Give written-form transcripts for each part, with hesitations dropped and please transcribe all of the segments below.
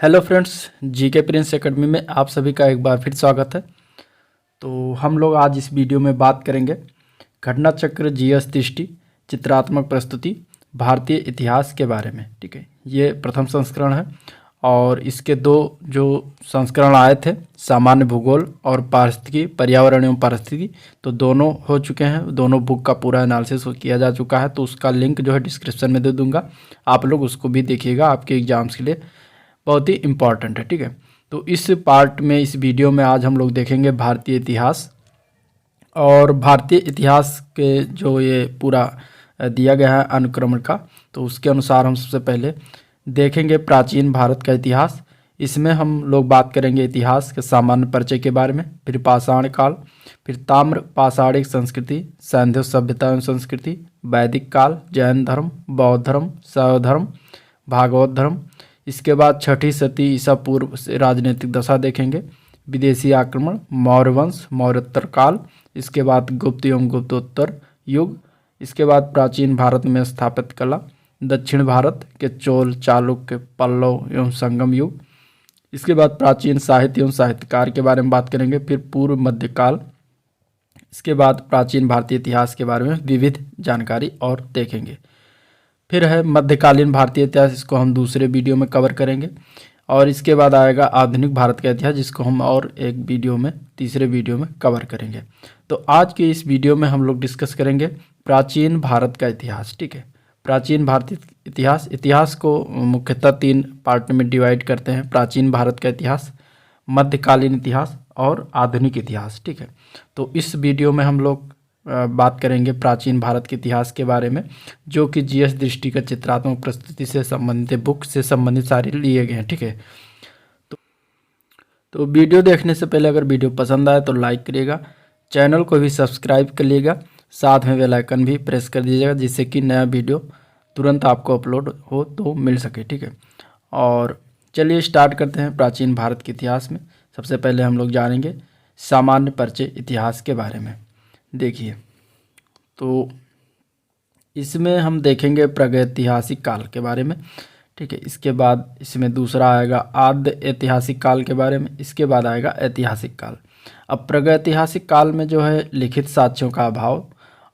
Hello friends, GK Prince academy में आप सभी का एक बार फिर स्वागत है। तो हम लोग आज इस वीडियो में बात करेंगे घटना चक्र जीएस दृष्टि चित्रात्मक प्रस्तुति भारतीय इतिहास के बारे में। ठीक है, ये प्रथम संस्करण है और इसके दो जो संस्करण आए थे, सामान्य भूगोल और पारिस्थितिकी, पर्यावरण एवं पारिस्थितिकी, तो दोनों हो चुके हैं। दोनों बुक का पूरा एनालिसिस किया जा चुका है, तो उसका लिंक जो है डिस्क्रिप्शन में दे दूंगा। आप लोग उसको भी देखिएगा, आपके एग्जाम्स के लिए बहुत ही इम्पॉर्टेंट है। ठीक है, तो इस पार्ट में, इस वीडियो में आज हम लोग देखेंगे भारतीय इतिहास। और भारतीय इतिहास के जो ये पूरा दिया गया है अनुक्रमण का, तो उसके अनुसार हम सबसे पहले देखेंगे प्राचीन भारत का इतिहास। इसमें हम लोग बात करेंगे इतिहास के सामान्य परिचय के बारे में, फिर पाषाण काल, फिर ताम्र पाषाणिक संस्कृति, सैंधव सभ्यता एवं संस्कृति, वैदिक काल, जैन धर्म, बौद्ध धर्म, शैव धर्म, भागवत धर्म। इसके बाद छठी सदी ईसा पूर्व से राजनीतिक दशा देखेंगे, विदेशी आक्रमण, मौर्य वंश, मौर्योत्तर काल। इसके बाद गुप्त एवं गुप्तोत्तर युग। इसके बाद प्राचीन भारत में स्थापित कला, दक्षिण भारत के चोल, चालुक्य, पल्लव एवं संगम युग। इसके बाद प्राचीन साहित्य एवं साहित्यकार के बारे में बात करेंगे, फिर पूर्व मध्यकाल। इसके बाद प्राचीन भारतीय इतिहास के बारे में विविध जानकारी और देखेंगे। फिर है मध्यकालीन भारतीय इतिहास, इसको हम दूसरे वीडियो में कवर करेंगे। और इसके बाद आएगा आधुनिक भारत का इतिहास, जिसको हम और एक वीडियो में, तीसरे वीडियो में कवर करेंगे। तो आज के इस वीडियो में हम लोग डिस्कस करेंगे प्राचीन भारत का इतिहास। ठीक है, प्राचीन भारतीय इतिहास को मुख्यतः 3 पार्ट में डिवाइड करते हैं: प्राचीन भारत का इतिहास, मध्यकालीन इतिहास और आधुनिक इतिहास। ठीक है, तो इस वीडियो में हम लोग बात करेंगे प्राचीन भारत के इतिहास के बारे में, जो कि जीएस दृष्टि का चित्रात्मक प्रस्तुति से संबंधित, बुक से संबंधित सारे लिए गए हैं। ठीक है, तो वीडियो देखने से पहले अगर वीडियो पसंद आए तो लाइक करिएगा, चैनल को भी सब्सक्राइब कर लीजिएगा, साथ में बेल आइकन भी प्रेस कर दीजिएगा, जिससे कि नया वीडियो तुरंत आपको अपलोड हो तो मिल सके। ठीक है, और चलिए स्टार्ट करते हैं प्राचीन भारत के इतिहास में। सबसे पहले हम लोग जानेंगे सामान्य परिचय इतिहास के बारे में। देखिए, तो इसमें हम देखेंगे प्रागैतिहासिक काल के बारे में। ठीक है, इसके बाद इसमें दूसरा आएगा आद्य ऐतिहासिक काल के बारे में, इसके बाद आएगा ऐतिहासिक काल। अब प्रागैतिहासिक काल में जो है लिखित साक्ष्यों का अभाव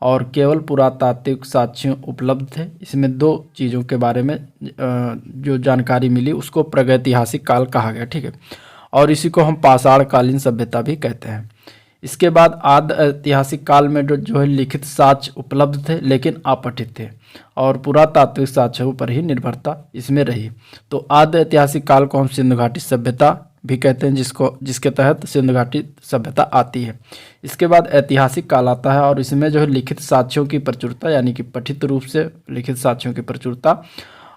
और केवल पुरातात्विक साक्ष्य उपलब्ध थे। इसमें 2 चीज़ों के बारे में जो जानकारी मिली उसको प्रागैतिहासिक काल कहा गया। ठीक है, और इसी को हम पाषाणकालीन सभ्यता भी कहते हैं। इसके बाद आद्य ऐतिहासिक काल में जो है लिखित साक्ष्य उपलब्ध थे लेकिन अपठित थे, और पुरातात्विक साक्ष्यों पर ही निर्भरता इसमें रही। तो आद्य ऐतिहासिक काल को हम सिंधु घाटी सभ्यता भी कहते हैं, जिसके तहत सिंधु घाटी सभ्यता आती है। इसके बाद ऐतिहासिक काल आता है और इसमें जो है लिखित साक्ष्यों की प्रचुरता, यानी कि पठित रूप से लिखित साक्ष्यों की प्रचुरता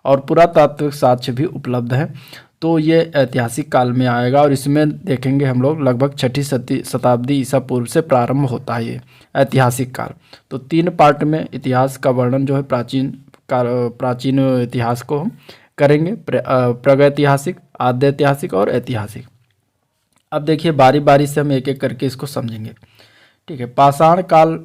और पुरातात्विक साक्ष्य भी उपलब्ध है। तो ये ऐतिहासिक काल में आएगा और इसमें देखेंगे हम लोग लगभग छठी शताब्दी ईसा पूर्व से प्रारंभ होता है ये ऐतिहासिक काल। तो 3 पार्ट में इतिहास का वर्णन जो है प्राचीन इतिहास को हम करेंगे, प्रागैतिहासिक, आद्य ऐतिहासिक और ऐतिहासिक। अब देखिए, बारी बारी से हम एक एक करके इसको समझेंगे। ठीक है, पाषाण काल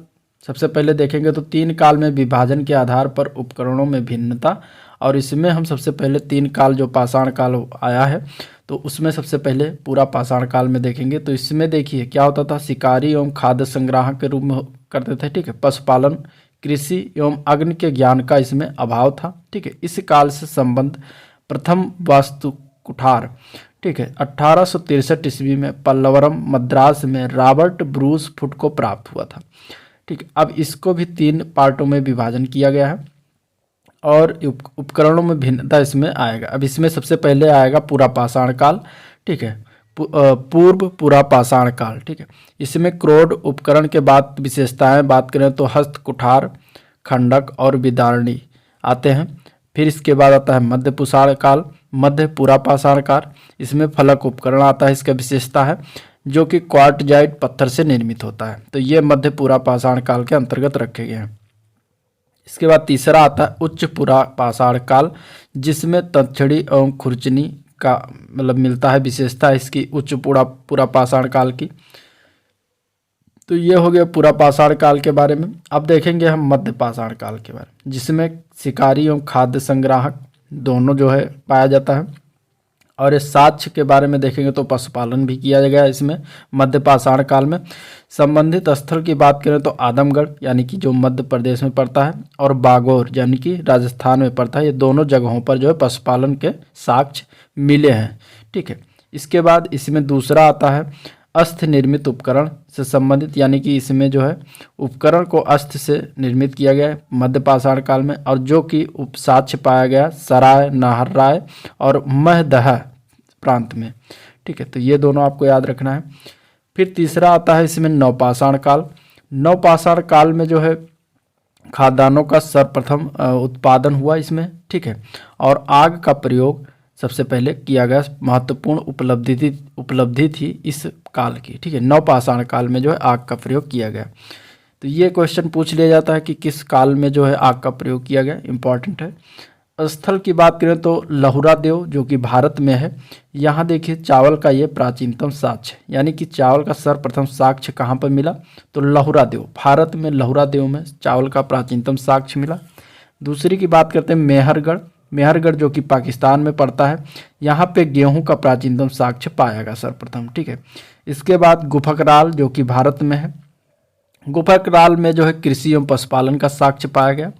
सबसे पहले देखेंगे। तो 3 काल में विभाजन के आधार पर उपकरणों में भिन्नता, और इसमें हम सबसे पहले 3 काल जो पाषाण काल आया है, तो उसमें सबसे पहले पूरा पाषाण काल में देखेंगे। तो इसमें देखिए क्या होता था, शिकारी एवं खाद्य संग्राहक के रूप में करते थे। ठीक है, पशुपालन, कृषि एवं अग्नि के ज्ञान का इसमें अभाव था। ठीक है, इस काल से संबंध प्रथम वास्तु कुठार, ठीक है, 1863 ईस्वी में पल्लवरम मद्रास में रॉबर्ट ब्रूस फुट को प्राप्त हुआ था। ठीक है, अब इसको भी 3 पार्टों में विभाजन किया गया है और उपकरणों में भिन्नता इसमें आएगा। अब इसमें सबसे पहले आएगा पूरा पाषाण काल। ठीक है, पूर्व पूरा पाषाण काल। ठीक है, इसमें क्रोड उपकरण के बाद विशेषताएं बात करें तो हस्त कुठार, खंडक और विदारणी आते हैं। फिर इसके बाद आता है मध्य पाषाण काल, मध्य पूरा पाषाण काल। इसमें फलक उपकरण आता है, इसका विशेषता है जो कि क्वार्टजाइट पत्थर से निर्मित होता है। तो ये मध्य पूरा पाषाण काल के अंतर्गत रखे गए हैं। इसके बाद तीसरा आता है उच्च पूरा पाषाण काल, जिसमें तक्षणी एवं खुरचनी का मतलब मिलता है, विशेषता इसकी उच्च पूरा पाषाण काल की। तो ये हो गया पूरा पाषाण काल के बारे में। अब देखेंगे हम मध्य पाषाण काल के बारे में, जिसमें शिकारी एवं खाद्य संग्राहक दोनों जो है पाया जाता है, और इस साक्ष्य के बारे में देखेंगे तो पशुपालन भी किया गया इसमें मध्य पाषाण काल में। संबंधित स्थल की बात करें तो आदमगढ़ यानी कि जो मध्य प्रदेश में पड़ता है, और बागौर यानी कि राजस्थान में पड़ता है। ये दोनों जगहों पर जो है पशुपालन के साक्ष्य मिले हैं। ठीक है, इसके बाद इसमें दूसरा आता है अस्थि निर्मित उपकरण से संबंधित, यानी कि इसमें जो है उपकरण को अस्थि से निर्मित किया गया है मध्य पाषाण काल में, और जो कि उपसाक्ष्य पाया गया सराय, नाहरराय और महदह प्रांत में। ठीक है, तो ये दोनों आपको याद रखना है। फिर तीसरा आता है इसमें नवपाषाण काल। नवपाषाण काल में जो है खाद्यान्नों का सर्वप्रथम उत्पादन हुआ इसमें। ठीक है, और आग का प्रयोग सबसे पहले किया गया, महत्वपूर्ण उपलब्धि थी इस काल की। ठीक है, नवपाषाण काल में जो है आग का प्रयोग किया गया। तो ये क्वेश्चन पूछ लिया जाता है कि किस काल में जो है आग का प्रयोग किया गया, इंपॉर्टेंट है। स्थल की बात करें तो लहुरा देव जो कि भारत में है। यहाँ देखिए चावल का ये प्राचीनतम साक्ष्य, यानी कि चावल का सर्वप्रथम साक्ष्य कहाँ पर मिला, तो लहुरा देव, भारत में लहुरा देव में चावल का प्राचीनतम साक्ष्य मिला। दूसरी की बात करते हैं मेहरगढ़। मेहरगढ़ जो कि पाकिस्तान में पड़ता है, यहाँ पे गेहूं का प्राचीनतम साक्ष्य पाया गया सर्वप्रथम। ठीक है, इसके बाद गुफकराल जो कि भारत में है। गुफकराल में जो है कृषि एवं पशुपालन का साक्ष्य पाया गया।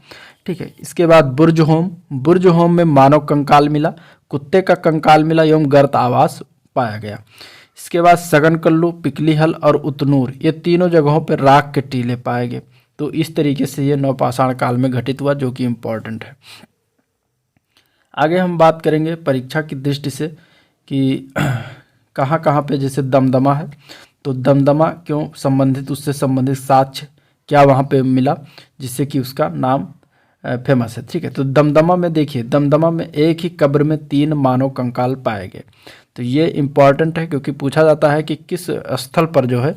ठीक है, इसके बाद बुर्जहोम, बुर्जहोम में मानव कंकाल मिला, कुत्ते का कंकाल मिला एवं गर्त आवास पाया गया। इसके बाद सगनकल्लू, पिकलीहल और उतनूर, ये तीनों जगहों पर राख के टीले पाए गए। तो इस तरीके से ये नवपाषाण काल में घटित हुआ, जो कि इम्पोर्टेंट है। आगे हम बात करेंगे परीक्षा की दृष्टि से कि कहाँ कहाँ पे जैसे दमदमा है, तो दमदमा क्यों संबंधित, उससे संबंधित साक्ष्य क्या वहाँ पे मिला जिससे कि उसका नाम फेमस है। ठीक है, तो दमदमा में देखिए, दमदमा में एक ही कब्र में 3 मानव कंकाल पाए गए। तो ये इम्पॉर्टेंट है क्योंकि पूछा जाता है कि किस स्थल पर जो है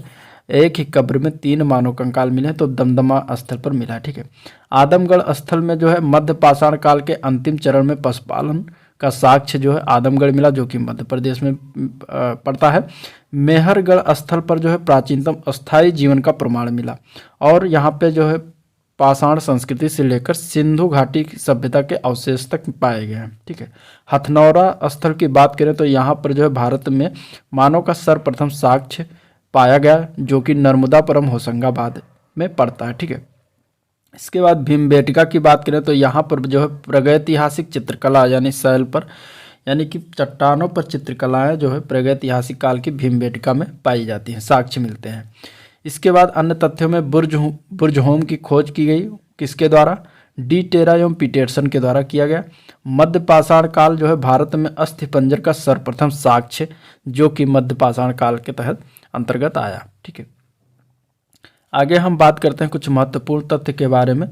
एक ही कब्र में 3 मानव कंकाल मिले, तो दमदमा स्थल पर मिला। ठीक है, आदमगढ़ स्थल में जो है मध्य पाषाण काल के अंतिम चरण में पशुपालन का साक्ष्य जो है आदमगढ़ मिला, जो कि मध्य प्रदेश में पड़ता है। मेहरगढ़ स्थल पर जो है प्राचीनतम अस्थायी जीवन का प्रमाण मिला, और यहाँ पे जो है पाषाण संस्कृति से लेकर सिंधु घाटी की सभ्यता के अवशेष तक पाए गए हैं। ठीक है, हथनौरा स्थल की बात करें तो यहाँ पर जो है भारत में मानव का सर्वप्रथम साक्ष्य पाया गया, जो कि नर्मदापुरम होशंगाबाद में पड़ता है। ठीक है, इसके बाद भीमबेटका की बात करें तो यहाँ पर जो है प्रागैतिहासिक चित्रकला यानी शैल पर, यानी कि चट्टानों पर चित्रकलाएं जो है प्रागैतिहासिक काल की भीमबेटका में पाई जाती हैं, साक्ष्य मिलते हैं। इसके बाद अन्य तथ्यों में बुर्जहोम की खोज की गई, किसके द्वारा, डी टेरा एवं पीटरसन के द्वारा किया गया। मध्य पाषाण काल जो है भारत में अस्थिपंजर का सर्वप्रथम साक्ष्य, जो कि मध्य पाषाण काल के तहत अंतर्गत आया। ठीक है, आगे हम बात करते हैं कुछ महत्वपूर्ण तथ्य के बारे में।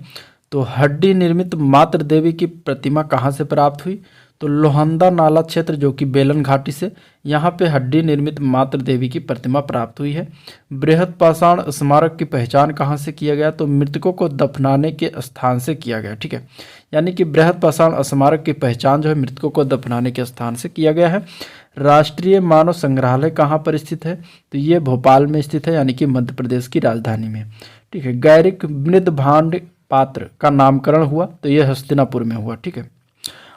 तो हड्डी निर्मित मातृ देवी की प्रतिमा कहाँ से प्राप्त हुई, तो लोहंदा नाला क्षेत्र जो कि बेलन घाटी से, यहाँ पे हड्डी निर्मित मातृ देवी की प्रतिमा प्राप्त हुई है। बृहद पाषाण स्मारक की पहचान कहाँ से किया गया, तो मृतकों को दफनाने के स्थान से किया गया। ठीक है, यानी कि बृहद पाषाण स्मारक की पहचान जो है मृतकों को दफनाने के स्थान से किया गया है। राष्ट्रीय मानव संग्रहालय कहाँ पर स्थित है, तो ये भोपाल में स्थित है, यानी कि मध्य प्रदेश की राजधानी में। ठीक है, गैरिक मृद भांड पात्र का नामकरण हुआ, तो ये हस्तिनापुर में हुआ। ठीक है,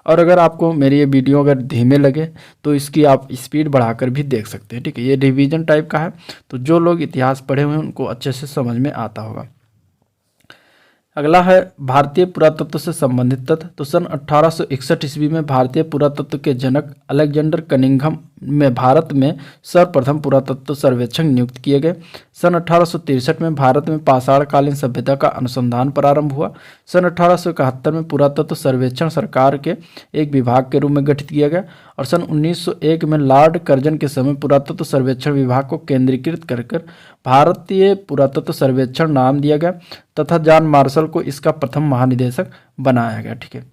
और अगर आपको मेरी ये वीडियो अगर धीमे लगे तो इसकी आप स्पीड बढ़ाकर भी देख सकते हैं। ठीक है, ये रिवीजन टाइप का है, तो जो लोग इतिहास पढ़े हुए हैं उनको अच्छे से समझ में आता होगा। अगला है भारतीय पुरातत्व से संबंधित तथ्य। तो सन 1861 ईस्वी में भारतीय पुरातत्व के जनक अलेक्जेंडर कनिंघम में भारत में सर्वप्रथम पुरातत्व सर्वेक्षण नियुक्त किए गए। सन 1863 में भारत में पाषाणकालीन सभ्यता का अनुसंधान प्रारंभ हुआ। सन 1871 में पुरातत्व सर्वेक्षण सरकार के एक विभाग के रूप में गठित किया गया, और सन 1901 में लॉर्ड कर्जन के समय पुरातत्व सर्वेक्षण विभाग को केंद्रीकृत कर भारतीय पुरातत्व सर्वेक्षण नाम दिया गया, तथा जॉन मार्शल को इसका प्रथम महानिदेशक बनाया गया। ठीक है,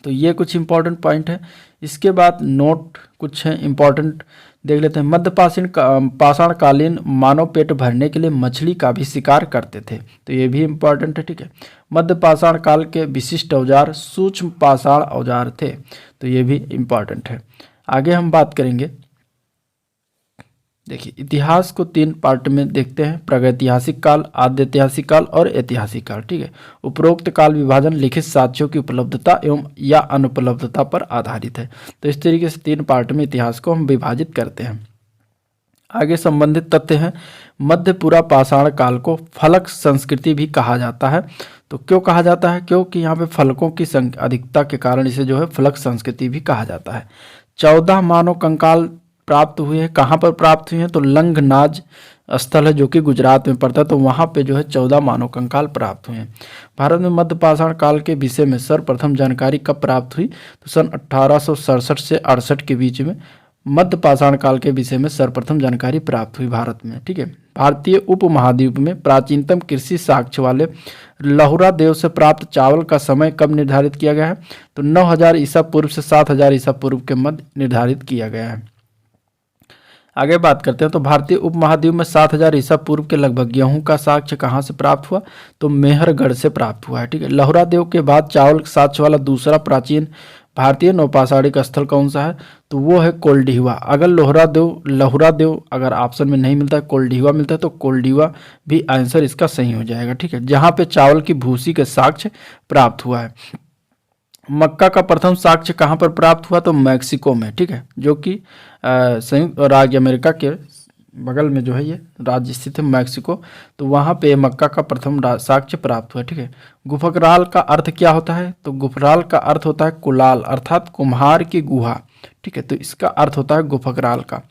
तो ये कुछ इंपॉर्टेंट पॉइंट है। इसके बाद नोट कुछ हैं इंपॉर्टेंट देख लेते हैं। मध्य पाषाणकालीन मानव पेट भरने के लिए मछली का भी शिकार करते थे, तो ये भी इंपॉर्टेंट है। ठीक है, मध्य पाषाण काल के विशिष्ट औजार सूक्ष्म पाषाण औजार थे, तो ये भी इंपॉर्टेंट है। आगे हम बात करेंगे, देखिए इतिहास को 3 पार्ट में देखते हैं, प्रागैतिहासिक काल, आद्य ऐतिहासिक काल और ऐतिहासिक काल। ठीक है, उपरोक्त काल विभाजन लिखित साक्ष्यों की उपलब्धता एवं या अनुपलब्धता पर आधारित है। तो इस तरीके से 3 पार्ट में इतिहास को हम विभाजित करते हैं। आगे संबंधित तथ्य हैं, मध्यपुरा पाषाण काल को फलक संस्कृति भी कहा जाता है। तो क्यों कहा जाता है? क्योंकि यहाँ पे फलकों की अधिकता के कारण इसे जो है फलक संस्कृति भी कहा जाता है। 14 मानव कंकाल प्राप्त हुए हैं। कहाँ पर प्राप्त हुए हैं? तो लंगनाज स्थल है जो कि गुजरात में पड़ता है, तो वहाँ पे जो है 14 मानव कंकाल प्राप्त हुए हैं। भारत में मध्य पाषाण काल के विषय में सर्वप्रथम जानकारी कब प्राप्त हुई? तो सन 1867 से 68 के बीच में मध्य पाषाण काल के विषय में सर्वप्रथम जानकारी प्राप्त हुई भारत में। ठीक है, भारतीय उपमहाद्वीप में प्राचीनतम कृषि साक्ष्य वाले लहुरा देव से प्राप्त चावल का समय कब निर्धारित किया गया है? तो 9000 ईसा पूर्व से 7000 ईसा पूर्व के मध्य निर्धारित किया गया है। आगे बात करते हैं, तो भारतीय उपमहाद्वीप में 7000 ईसा पूर्व के लगभग गेहूं का साक्ष्य कहाँ से प्राप्त हुआ? तो मेहरगढ़ से प्राप्त हुआ है। ठीक है, लहुरा देव के बाद चावल साक्ष्य वाला दूसरा प्राचीन भारतीय नौपाषाणिक स्थल कौन सा है? तो वो है कोल्डिहवा। अगर लहुरा देव अगर ऑप्शन में नहीं मिलता है, कोल्डिहवा मिलता है, तो कोल्डिहवा भी आंसर इसका सही हो जाएगा। ठीक है, जहाँ पे चावल की भूसी के साक्ष्य प्राप्त हुआ है। मक्का का प्रथम साक्ष्य कहाँ पर प्राप्त हुआ? तो मैक्सिको में। ठीक है, जो कि संयुक्त राज्य अमेरिका के बगल में जो है ये राज्य स्थित है मैक्सिको, तो वहाँ पे मक्का का प्रथम साक्ष्य प्राप्त हुआ। ठीक है, गुफकराल का अर्थ क्या होता है? तो गुफराल का अर्थ होता है कुलाल अर्थात कुम्हार की गुहा। ठीक है, तो इसका अर्थ होता है गुफकराल का।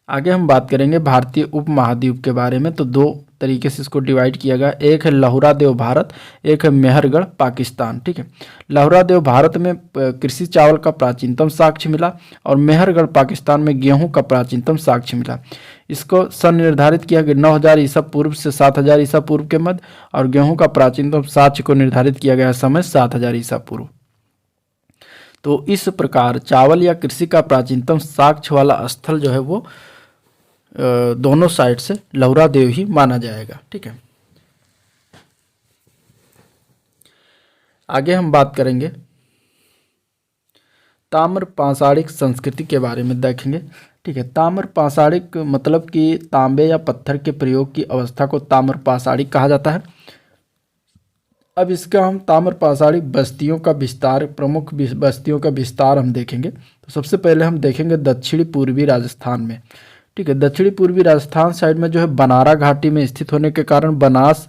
आगे हम बात करेंगे भारतीय उपमहाद्वीप के बारे में। तो 2 तरीके से इसको डिवाइड किया गया, एक है लहुरा देव भारत, एक है मेहरगढ़ पाकिस्तान। ठीक है, लहुरा देव भारत में कृषि चावल का प्राचीनतम साक्ष्य मिला और मेहरगढ़ पाकिस्तान में गेहूं का प्राचीनतम साक्ष्य मिला। इसको सन निर्धारित किया गया 9000 ईसा पूर्व से 7000 ईसा पूर्व के मध्य, और गेहूं का प्राचीनतम साक्ष्य को निर्धारित किया गया समय 7000 ईसा पूर्व। तो इस प्रकार चावल या कृषि का प्राचीनतम साक्ष्य वाला स्थल जो है वो दोनों साइड से लहुरा देव ही माना जाएगा। ठीक है, आगे हम बात करेंगे ताम्र पाषाणिक संस्कृति के बारे में देखेंगे। ठीक है, ताम्र पाषाणिक मतलब कि तांबे या पत्थर के प्रयोग की अवस्था को ताम्र पाषाणिक कहा जाता है। अब इसका हम ताम्र पाषाणिक बस्तियों का विस्तार, प्रमुख बस्तियों का विस्तार हम देखेंगे। तो सबसे पहले हम देखेंगे दक्षिणी पूर्वी राजस्थान में। ठीक है, दक्षिणी पूर्वी राजस्थान साइड में जो है बनारा घाटी में स्थित होने के कारण बनास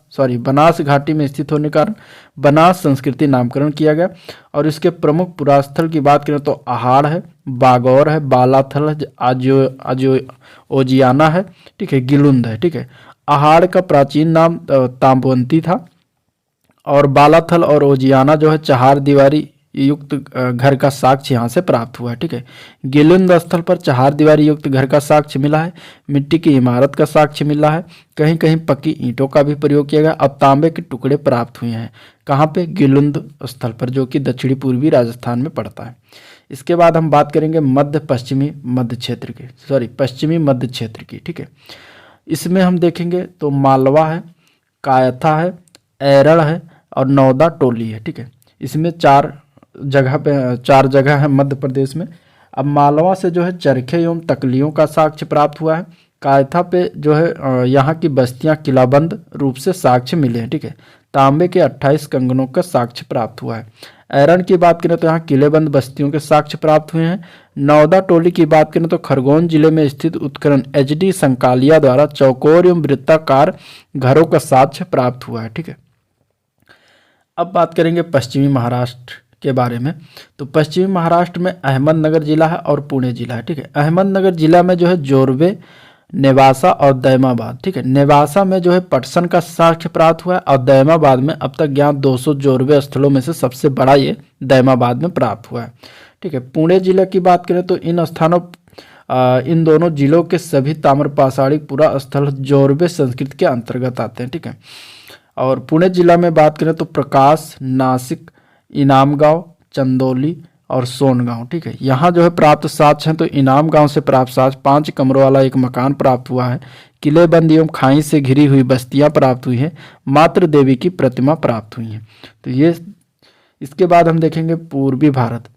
घाटी में स्थित होने के कारण बनास संस्कृति नामकरण किया गया। और इसके प्रमुख पुरास्थल की बात करें तो आहाड़ है, बागौर है, बालाथल है, ओजियाना है। ठीक है, गिलुंद है। ठीक है, आहाड़ का प्राचीन नाम ताम्बवंती था और बालाथल और ओजियाना जो है चहार दीवारी युक्त घर का साक्ष्य यहाँ से प्राप्त हुआ है। ठीक है, गिलुंद स्थल पर चहार दीवारी युक्त घर का साक्ष्य मिला है, मिट्टी की इमारत का साक्ष्य मिला है, कहीं कहीं पक्की ईंटों का भी प्रयोग किया गया। अब तांबे के टुकड़े प्राप्त हुए हैं कहाँ पे? गिलुंद स्थल पर, जो कि दक्षिणी पूर्वी राजस्थान में पड़ता है। इसके बाद हम बात करेंगे पश्चिमी मध्य क्षेत्र की। ठीक है, इसमें हम देखेंगे तो मालवा है, कायथा है, एरड़ है और नौदा टोली है। ठीक है, इसमें 4 जगह है मध्य प्रदेश में। अब मालवा से जो है चरखे एवं तकलियों का साक्ष्य प्राप्त हुआ है। कायथा पे जो है यहाँ की बस्तियां किलाबंद रूप से साक्ष्य मिले हैं। ठीक है, तांबे के 28 कंगनों का साक्ष्य प्राप्त हुआ है। एरन की बात करें तो यहाँ किलेबंद बस्तियों के साक्ष्य प्राप्त हुए हैं। नौदा टोली की बात करें तो खरगोन जिले में स्थित उत्खनन HD संकालिया द्वारा चौकोर एवं वृत्ताकार घरों का साक्ष्य प्राप्त हुआ है। ठीक है, अब बात करेंगे पश्चिमी महाराष्ट्र के बारे में। तो पश्चिमी महाराष्ट्र में अहमदनगर जिला है और पुणे जिला है। ठीक है, अहमदनगर जिला में जो है जोरवे, नेवासा और दैमाबाद। ठीक है, नेवासा में जो है पटसन का साक्ष्य प्राप्त हुआ है और दैमाबाद में अब तक ज्ञात 200 जोरवे स्थलों में से सबसे बड़ा ये दैमाबाद में प्राप्त हुआ है। ठीक है, पुणे जिले की बात करें तो इन दोनों जिलों के सभी ताम्रपाषाणिक पुरा स्थल जोरवे संस्कृति के अंतर्गत आते हैं। ठीक है, और पुणे जिला में बात करें तो प्रकाश, नासिक, इनामगांव, चंदौली और सोनगांव। ठीक है, यहाँ जो है प्राप्त साक्ष्य हैं तो इनाम गांव से प्राप्त साक्ष्य 5 कमरों वाला एक मकान प्राप्त हुआ है। किलेबंद एवं खाई से घिरी हुई बस्तियां प्राप्त हुई हैं। मातृ देवी की प्रतिमा प्राप्त हुई है। तो ये, इसके बाद हम देखेंगे पूर्वी भारत।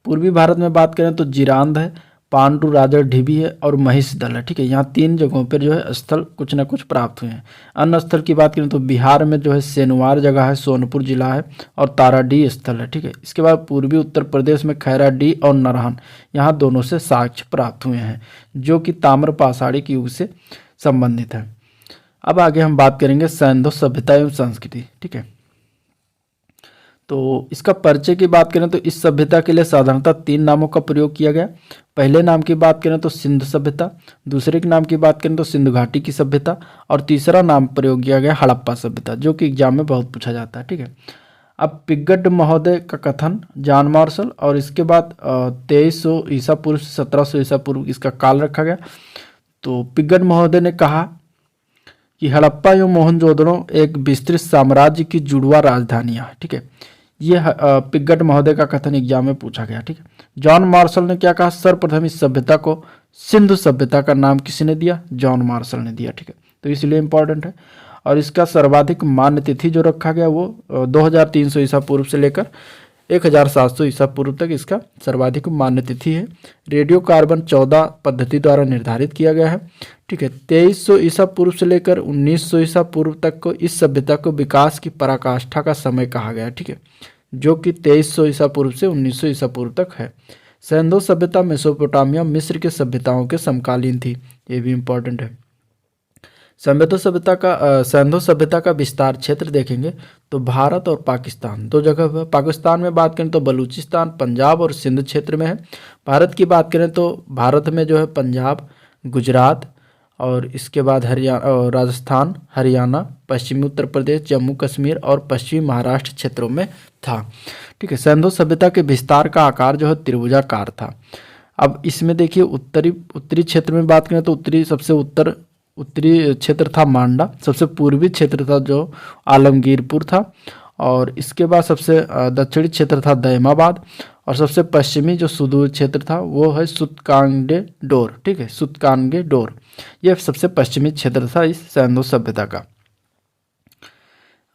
पूर्वी भारत में बात करें तो जिरांद है, पांडुराजर ढिबी है और महिषदल है। ठीक है, यहाँ 3 जगहों पर जो है स्थल कुछ ना कुछ प्राप्त हुए हैं। अन्य स्थल की बात करें तो बिहार में जो है सेनवार जगह है, सोनपुर जिला है और ताराडीह स्थल है। ठीक है, इसके बाद पूर्वी उत्तर प्रदेश में खैराडीह और नरहन, यहाँ दोनों से साक्ष्य प्राप्त हुए हैं जो कि ताम्र पाषाणिक युग से संबंधित है। अब आगे हम बात करेंगे सैंधव सभ्यता एवं संस्कृति। ठीक है, तो इसका परिचय की बात करें तो इस सभ्यता के लिए साधारणतः 3 नामों का प्रयोग किया गया। पहले नाम की बात करें तो सिंधु सभ्यता, दूसरे के नाम की बात करें तो सिंधु घाटी की सभ्यता और तीसरा नाम प्रयोग किया गया हड़प्पा सभ्यता, जो कि एग्जाम में बहुत पूछा जाता है। ठीक है, अब पिगड महोदय का कथन, जॉन मार्शल, और इसके बाद 2300 ईसा पूर्व से 1700 ईसा पूर्व इसका काल रखा गया। तो पिगड महोदय ने कहा कि हड़प्पा एवं मोहनजोदड़ो एक विस्तृत साम्राज्य की जुड़वा राजधानियां हैं। ठीक है, ये पिगड महोदय का कथन एग्जाम में पूछा गया। ठीक है, जॉन मार्शल ने क्या कहा, सर्वप्रथम इस सभ्यता को सिंधु सभ्यता का नाम किसने दिया, जॉन मार्शल ने दिया। ठीक है, तो इसलिए इंपॉर्टेंट है। और इसका सर्वाधिक मान्य तिथि जो रखा गया वो 2300 ईसा पूर्व से लेकर 1700 ईसा पूर्व तक इसका सर्वाधिक मान्य तिथि है। रेडियो कार्बन 14 पद्धति द्वारा निर्धारित किया गया है। ठीक है, 2300 ईसा पूर्व से लेकर 1900 ईसा पूर्व तक को इस सभ्यता को विकास की पराकाष्ठा का समय कहा गया है। ठीक है, जो कि 2300 ईसा पूर्व से 1900 ईसा पूर्व तक है। सैंधव सभ्यता मेसोपोटामिया मिस्र के सभ्यताओं के समकालीन थी, ये भी इंपॉर्टेंट है। सैंधव सभ्यता का विस्तार क्षेत्र देखेंगे तो भारत और पाकिस्तान 2 जगह है। पाकिस्तान में बात करें तो बलूचिस्तान, पंजाब और सिंध क्षेत्र में है। भारत की बात करें तो भारत में जो है पंजाब, गुजरात और इसके बाद राजस्थान, हरियाणा, पश्चिमी उत्तर प्रदेश, जम्मू कश्मीर और पश्चिमी महाराष्ट्र क्षेत्रों में था। ठीक है, सैंधव सभ्यता के विस्तार का आकार जो है त्रिभुजाकार था। अब इसमें देखिए उत्तरी क्षेत्र में बात करें तो सबसे उत्तरी क्षेत्र था मांडा, सबसे पूर्वी क्षेत्र था जो आलमगीरपुर था, और इसके बाद सबसे दक्षिणी क्षेत्र था दैमाबाद, और सबसे पश्चिमी जो सुदूर क्षेत्र था वो है सुतकांगेडोर। ठीक है, सुतकांगेडोर यह सबसे पश्चिमी क्षेत्र था इस सैंधव सभ्यता का।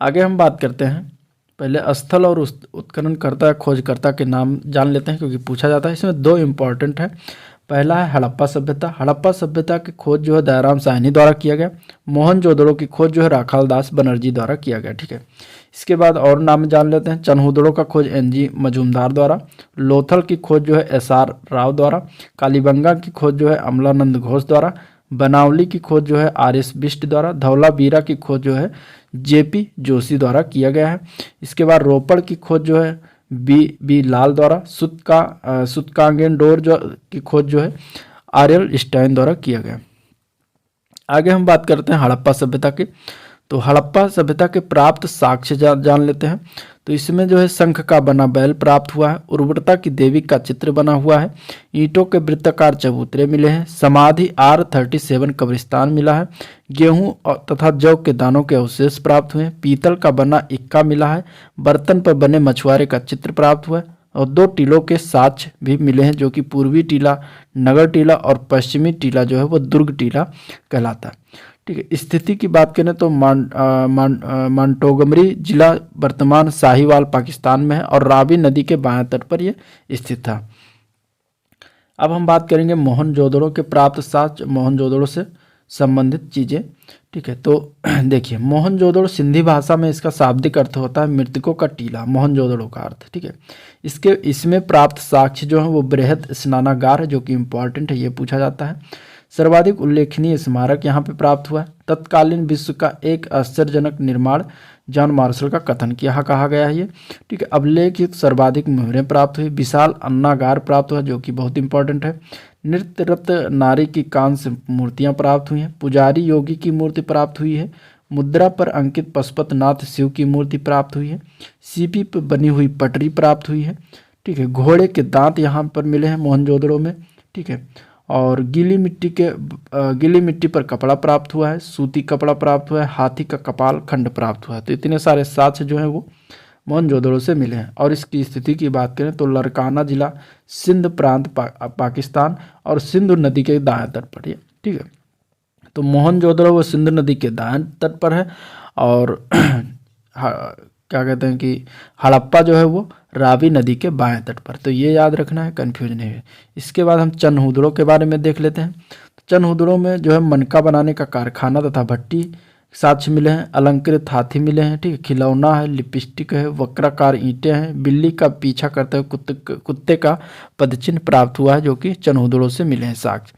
आगे हम बात करते हैं, पहले स्थल और उत्खननकर्ता या खोजकर्ता के नाम जान लेते हैं क्योंकि पूछा जाता है। इसमें 2 इंपॉर्टेंट है। पहला है हड़प्पा सभ्यता। हड़प्पा सभ्यता की खोज जो है दयाराम साहनी द्वारा किया गया। मोहनजोदड़ो की खोज जो है राखाल दास बनर्जी द्वारा किया गया। ठीक है, इसके बाद और नाम जान लेते हैं। चन्हुदड़ो का खोज NG मजूमदार द्वारा। लोथल की खोज जो है SR राव द्वारा। कालीबंगा की खोज जो है अमलानंद घोष द्वारा। बनावली की खोज जो है RS बिष्ट द्वारा। धौलावीरा की खोज जो है JP जोशी द्वारा किया गया है। इसके बाद रोपड़ की खोज जो है बी लाल द्वारा। सुतकांगेडोर की खोज जो है RL स्टाइन द्वारा किया गया। आगे हम बात करते हैं हड़प्पा सभ्यता की। तो हड़प्पा सभ्यता के प्राप्त साक्ष्य जान लेते हैं। तो इसमें जो है शंख का बना बैल प्राप्त हुआ है। उर्वरता की देवी का चित्र बना हुआ है। ईंटों के वृत्ताकार चबूतरे मिले हैं। समाधि R37 कब्रिस्तान मिला है। गेहूं तथा जौ के दानों के अवशेष प्राप्त हुए हैं। पीतल का बना इक्का मिला है। बर्तन पर बने मछुआरे का चित्र प्राप्त हुआ है और 2 टीलों के साक्ष्य भी मिले हैं जो कि पूर्वी टीला नगर टीला और पश्चिमी टीला जो है वो दुर्ग टीला कहलाता है। ठीक है, स्थिति की बात करें तो मांटोगमरी जिला वर्तमान साहिवाल पाकिस्तान में है और रावी नदी के बाएं तट पर यह स्थित था। अब हम बात करेंगे मोहनजोदड़ो के प्राप्त साक्ष्य, मोहनजोदड़ो से संबंधित चीजें। ठीक है, तो देखिए मोहनजोदड़ो सिंधी भाषा में इसका शाब्दिक अर्थ होता है मृतकों का टीला, मोहनजोदड़ो का अर्थ। ठीक है, इसमें प्राप्त साक्ष्य जो है वो बृहद स्नानागार है जो कि इंपॉर्टेंट है, ये पूछा जाता है। सर्वाधिक उल्लेखनीय स्मारक यहाँ पे प्राप्त हुआ है। तत्कालीन विश्व का एक आश्चर्यजनक निर्माण जॉन मार्शल का कथन किया कहा गया है ये। ठीक है, अभिलेखित सर्वाधिक मोहरें प्राप्त हुई। विशाल अन्नागार प्राप्त हुआ जो कि बहुत इंपॉर्टेंट है। नृत्य रत्न नारी की कांस्य मूर्तियां प्राप्त हुई हैं। पुजारी योगी की मूर्ति प्राप्त हुई है। मुद्रा पर अंकित पशुपतनाथ शिव की मूर्ति प्राप्त हुई है। सीपी पर बनी हुई पटरी प्राप्त हुई है। ठीक है, घोड़े के दांत यहाँ पर मिले हैं मोहनजोदड़ो में। ठीक है, और गीली मिट्टी पर कपड़ा प्राप्त हुआ है। सूती कपड़ा प्राप्त हुआ है। हाथी का कपाल खंड प्राप्त हुआ है। तो इतने सारे साक्ष्य जो हैं वो मोहनजोदड़ो से मिले हैं। और इसकी स्थिति की बात करें तो लरकाना जिला सिंध प्रांत पाकिस्तान और सिंधु नदी के दाएं तट पर है। ठीक है, तो मोहनजोदड़ो वो सिंधु नदी के दाएं तट पर है और क्या कहते हैं कि हड़प्पा जो है वो रावी नदी के बाएं तट पर, तो ये याद रखना है, कंफ्यूज नहीं है। इसके बाद हम चनहुदड़ों के बारे में देख लेते हैं। तो चनहुदड़ों में जो है मनका बनाने का कारखाना तथा भट्टी साक्ष्य मिले हैं, अलंकृत हाथी मिले हैं, ठीक है, खिलौना है, लिपस्टिक है, वक्राकार ईंटें हैं, बिल्ली का पीछा करते हुए कुत्ते का पदचिन्ह प्राप्त हुआ है जो कि चनहुदड़ों से मिले हैं साक्ष्य।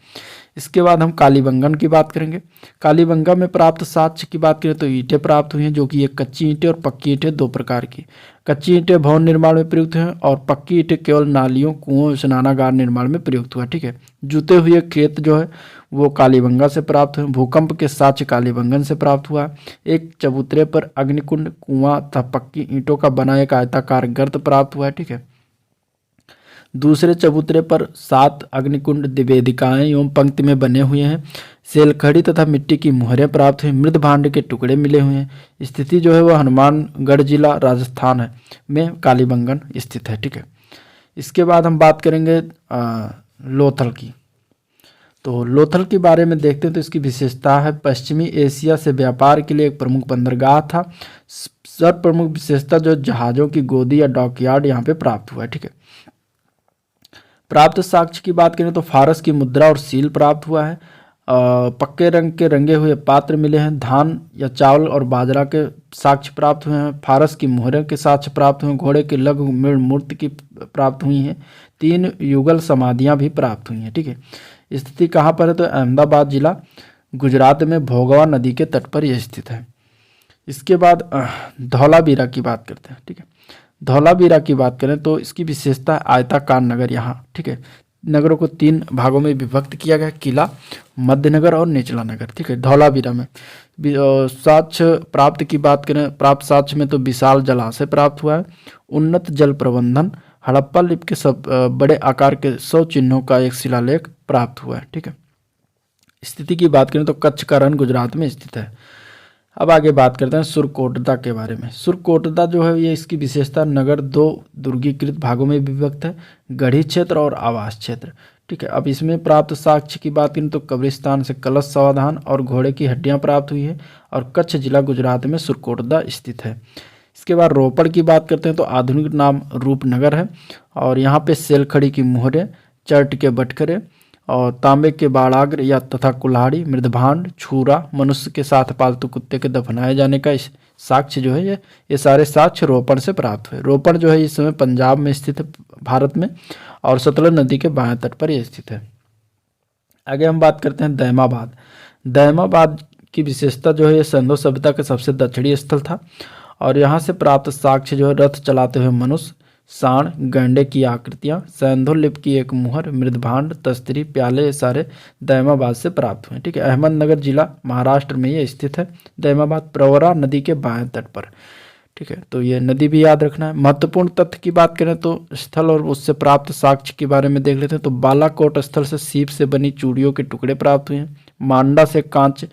इसके बाद हम कालीबंगन की बात करेंगे। कालीबंगा में प्राप्त साक्ष्य की बात करें तो ईंटें प्राप्त हुई हैं, जो कि एक कच्ची ईंटें और पक्की ईंटें दो प्रकार की। कच्ची ईंटें भवन निर्माण में प्रयुक्त हैं और पक्की ईंटें केवल नालियों, कुओं, स्नानागार निर्माण में प्रयुक्त हुआ, ठीक है। जूते हुए खेत जो है वो कालीबंगा से प्राप्त हुए। भूकंप के साक्ष्य कालीबंगन से प्राप्त हुआ है। एक चबूतरे पर अग्निकुंड, कुआं तथा पक्की ईंटों का बना एक आयताकार गर्त प्राप्त हुआ है, ठीक है। दूसरे चबूतरे पर 7 अग्निकुंड वेदिकाएं एवं पंक्ति में बने हुए हैं। सेलखड़ी तथा मिट्टी की मुहरें प्राप्त हुई। मृद भांड के टुकड़े मिले हुए हैं। स्थिति जो है वह हनुमानगढ़ जिला राजस्थान है में कालीबंगन स्थित है, ठीक है। इसके बाद हम बात करेंगे लोथल की। तो लोथल के बारे में देखते हैं तो इसकी विशेषता है पश्चिमी एशिया से व्यापार के लिए एक प्रमुख बंदरगाह था। सर्व प्रमुख विशेषता जो जहाज़ों की गोदी या डॉकयार्ड यहाँ पे प्राप्त हुआ है, ठीक है। प्राप्त साक्ष्य की बात करें तो फारस की मुद्रा और सील प्राप्त हुआ है। पक्के रंग के रंगे हुए पात्र मिले हैं। धान या चावल और बाजरा के साक्ष्य प्राप्त हुए हैं। फारस की मोहरें के साक्ष्य प्राप्त हुए हैं। घोड़े की लघु मृण मूर्ति की प्राप्त हुई हैं। 3 युगल समाधियां भी प्राप्त हुई हैं, ठीक है। स्थिति कहाँ पर है तो अहमदाबाद जिला गुजरात में भोगवा नदी के तट पर यह स्थित है। इसके बाद धौलावीरा की बात करते हैं, ठीक है। धौलावीरा की बात करें तो इसकी विशेषता आयताकार नगर यहाँ, ठीक है। नगरों को 3 भागों में विभक्त किया गया, किला, मध्य नगर और निचला नगर, ठीक है। धौलावीरा में साक्ष्य प्राप्त की बात करें, प्राप्त साक्ष्य में तो विशाल जलाशय प्राप्त हुआ है। उन्नत जल प्रबंधन, हड़प्पा लिपि के सब बड़े आकार के 100 चिन्हों का एक शिलालेख प्राप्त हुआ है, ठीक है। स्थिति की बात करें तो कच्छ का रण गुजरात में स्थित है। अब आगे बात करते हैं सुरकोटदा के बारे में। सुरकोटदा जो है ये इसकी विशेषता नगर 2 दुर्गीकृत भागों में विभक्त है, गढ़ी क्षेत्र और आवास क्षेत्र, ठीक है। अब इसमें प्राप्त साक्ष्य की बात करें तो कब्रिस्तान से कलश समाधान और घोड़े की हड्डियां प्राप्त हुई है और कच्छ जिला गुजरात में सुरकोटदा स्थित है। इसके बाद रोपड़ की बात करते हैं तो आधुनिक नाम रूपनगर है और यहाँ पे सेलखड़ी की मुहरें, चर्ट के बटखरे और तांबे के बाड़ाग्र या तथा कुल्हाड़ी, मृदभांड, छुरा, मनुष्य के साथ पालतू कुत्ते के दफनाए जाने का साक्ष्य जो है ये सारे साक्ष्य रोपड़ से प्राप्त हुए। रोपड़ जो है इस समय पंजाब में स्थित है भारत में और सतलज नदी के बाएं तट पर यह स्थित है। आगे हम बात करते हैं दैमाबाद। दैमाबाद की विशेषता जो है ये सिंधु सभ्यता का सबसे दक्षिणी स्थल था और यहाँ से प्राप्त साक्ष्य जो है रथ चलाते हुए मनुष्य, सांड, गैंडे की आकृतियाँ, सैंधो लिपि की एक मुहर, मृदभांड, तस्तरी, प्याले, ये सारे दैमाबाद से प्राप्त हुए, ठीक है। अहमदनगर जिला महाराष्ट्र में ये स्थित है। दैमाबाद प्रवरा नदी के बाएं तट पर, ठीक है। तो ये नदी भी याद रखना है। महत्वपूर्ण तथ्य की बात करें तो स्थल और उससे प्राप्त साक्ष्य के बारे में देख लेते हैं। तो बालाकोट स्थल से सीप से बनी चूड़ियों के टुकड़े प्राप्त हुए हैं। मांडा से कांच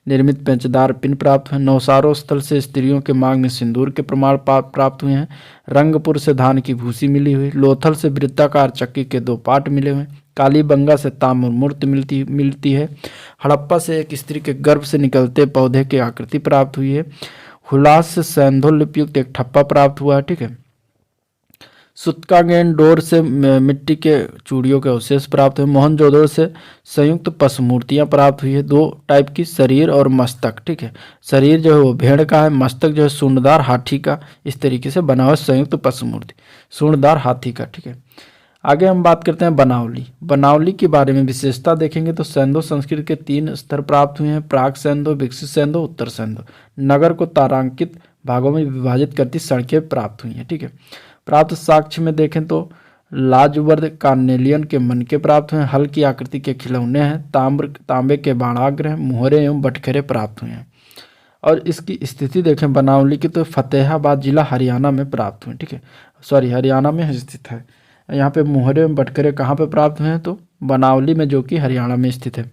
निर्मित पेंचदार पिन प्राप्त हुए। नौसारो स्थल से स्त्रियों के मांग में सिंदूर के प्रमाण प्राप्त हुए हैं। रंगपुर से धान की भूसी मिली हुई। लोथल से वृत्ताकार चक्की के 2 पाट मिले हुए। कालीबंगा से ताम्र मूर्ति मिलती है। हड़प्पा से एक स्त्री के गर्भ से निकलते पौधे की आकृति प्राप्त हुई है। हुलास से सैंधो लिपियुक्त एक ठप्पा प्राप्त हुआ है, ठीक है। सुत्कागेन डोर से मिट्टी के चूड़ियों के अवशेष प्राप्त हुए। मोहनजोदड़ो से संयुक्त पशु मूर्तियाँ प्राप्त हुई है। 2 टाइप की, शरीर और मस्तक, ठीक है। शरीर जो है वो भेड़ का है, मस्तक जो है सूंडदार हाथी का, इस तरीके से बना हुआ संयुक्त पशु मूर्ति सूंडदार हाथी का, ठीक है। आगे हम बात करते हैं बनावली। बनावली के बारे में विशेषता देखेंगे तो सैंधो संस्कृति के 3 स्तर प्राप्त हुए हैं, प्राक सैंधो, विकसित सैंधो, उत्तर सैंधो। नगर को तारांकित भागों में विभाजित करती सड़कें प्राप्त हुई हैं, ठीक है। प्राप्त साक्ष्य में देखें तो लाजवर्द कार्नेलियन के मनके प्राप्त हुए हैं। हल की आकृति के खिलौने हैं। तांबे के बाणाग्र हैं। मुहरे एवं बटखरे प्राप्त हुए हैं। और इसकी स्थिति देखें बनावली की तो फतेहाबाद जिला हरियाणा में प्राप्त हुए, ठीक है। हरियाणा में स्थित है। यहाँ पे मुहरे एवं बटखरे कहाँ पे प्राप्त हुए हैं तो बनावली में, जो कि हरियाणा में स्थित है।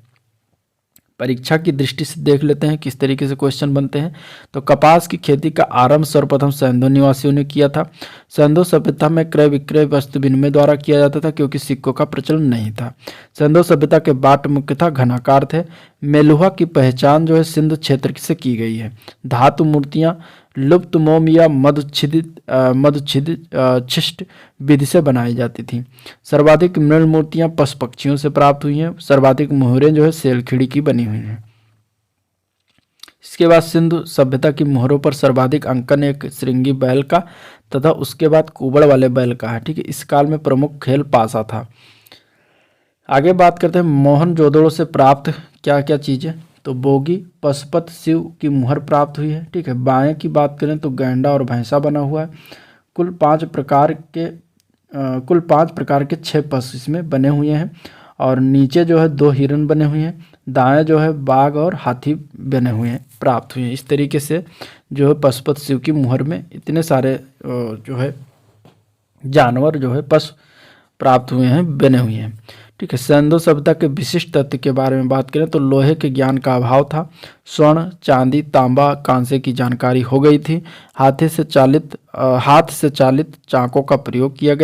परीक्षा की दृष्टि से देख लेते हैं किस तरीके से क्वेश्चन बनते हैं। तो कपास की खेती का आरंभ सर्वप्रथम सैंधो निवासियों ने किया था। सैंधो सभ्यता में क्रय विक्रय वस्तु विनिमय द्वारा किया जाता था क्योंकि सिक्कों का प्रचलन नहीं था। सैंधो सभ्यता के बाट मुख्यतः घनाकार थे। मेलुहा की पहचान जो है सिंध क्षेत्र से की गई है। धातु मूर्तियाँ लुप्त मोम या मधुच्छिदित छिष्ट विधि से बनाई जाती थी। सर्वाधिक मृण मूर्तियां पशु पक्षियों से प्राप्त हुई हैं। सर्वाधिक मोहरें जो है सेलखिड़ी की बनी हुई हैं। इसके बाद सिंधु सभ्यता की मोहरों पर सर्वाधिक अंकन एक श्रृंगी बैल का तथा उसके बाद कुबड़ वाले बैल का है। ठीक है, इस काल में प्रमुख खेल पासा था। आगे बात करते हैं मोहनजोदड़ो से प्राप्त क्या क्या चीजें। तो बोगी पशुपत शिव की मुहर प्राप्त हुई है। ठीक है, बाएं की बात करें तो गैंडा और भैंसा बना हुआ है। कुल 5 प्रकार के 6 पशु इसमें बने हुए हैं और नीचे जो है 2 हिरन बने हुए हैं। दाएं जो है बाघ और हाथी बने हुए हैं, प्राप्त हुए हैं। इस तरीके से जो है पशुपत शिव की मुहर में इतने सारे जो है जानवर जो है पशु प्राप्त हुए हैं, बने हुए हैं। ठीक है, सिंधु सभ्यता के विशिष्ट तथ्य के बारे में बात करें तो लोहे के ज्ञान का अभाव था। स्वर्ण, चांदी, तांबा, कांसे की जानकारी हो गई थी। हाथ से चालित चाकों का प्रयोग किया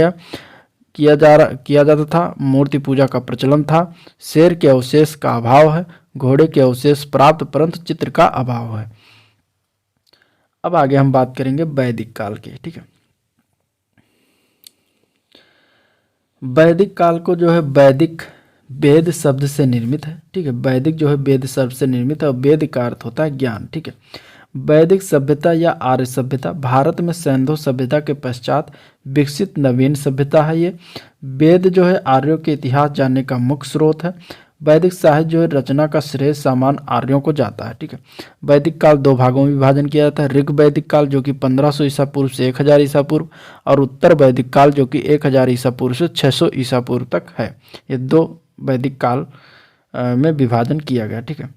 जाता था। मूर्ति पूजा का प्रचलन था। शेर के अवशेष का अभाव है। घोड़े के अवशेष प्राप्त परंतु चित्र का अभाव है। अब आगे हम बात करेंगे वैदिक काल की। ठीक है, वैदिक काल को जो है वैदिक वेद शब्द से निर्मित है। ठीक है, वैदिक जो है वेद शब्द से निर्मित है और वेद का अर्थ होता है ज्ञान। ठीक है, वैदिक सभ्यता या आर्य सभ्यता भारत में सिंधु सभ्यता के पश्चात विकसित नवीन सभ्यता है। ये वेद जो है आर्यों के इतिहास जानने का मुख्य स्रोत है। वैदिक साहित्य जो है रचना का श्रेय सामान आर्यों को जाता है। ठीक है, वैदिक काल 2 भागों में विभाजन किया जाता है। ऋग वैदिक काल जो कि 1500 ईसा पूर्व से 1000 ईसा पूर्व और उत्तर वैदिक काल जो कि 1000 ईसा पूर्व से 600 ईसा पूर्व तक है। ये 2 वैदिक काल में विभाजन किया गया। ठीक है,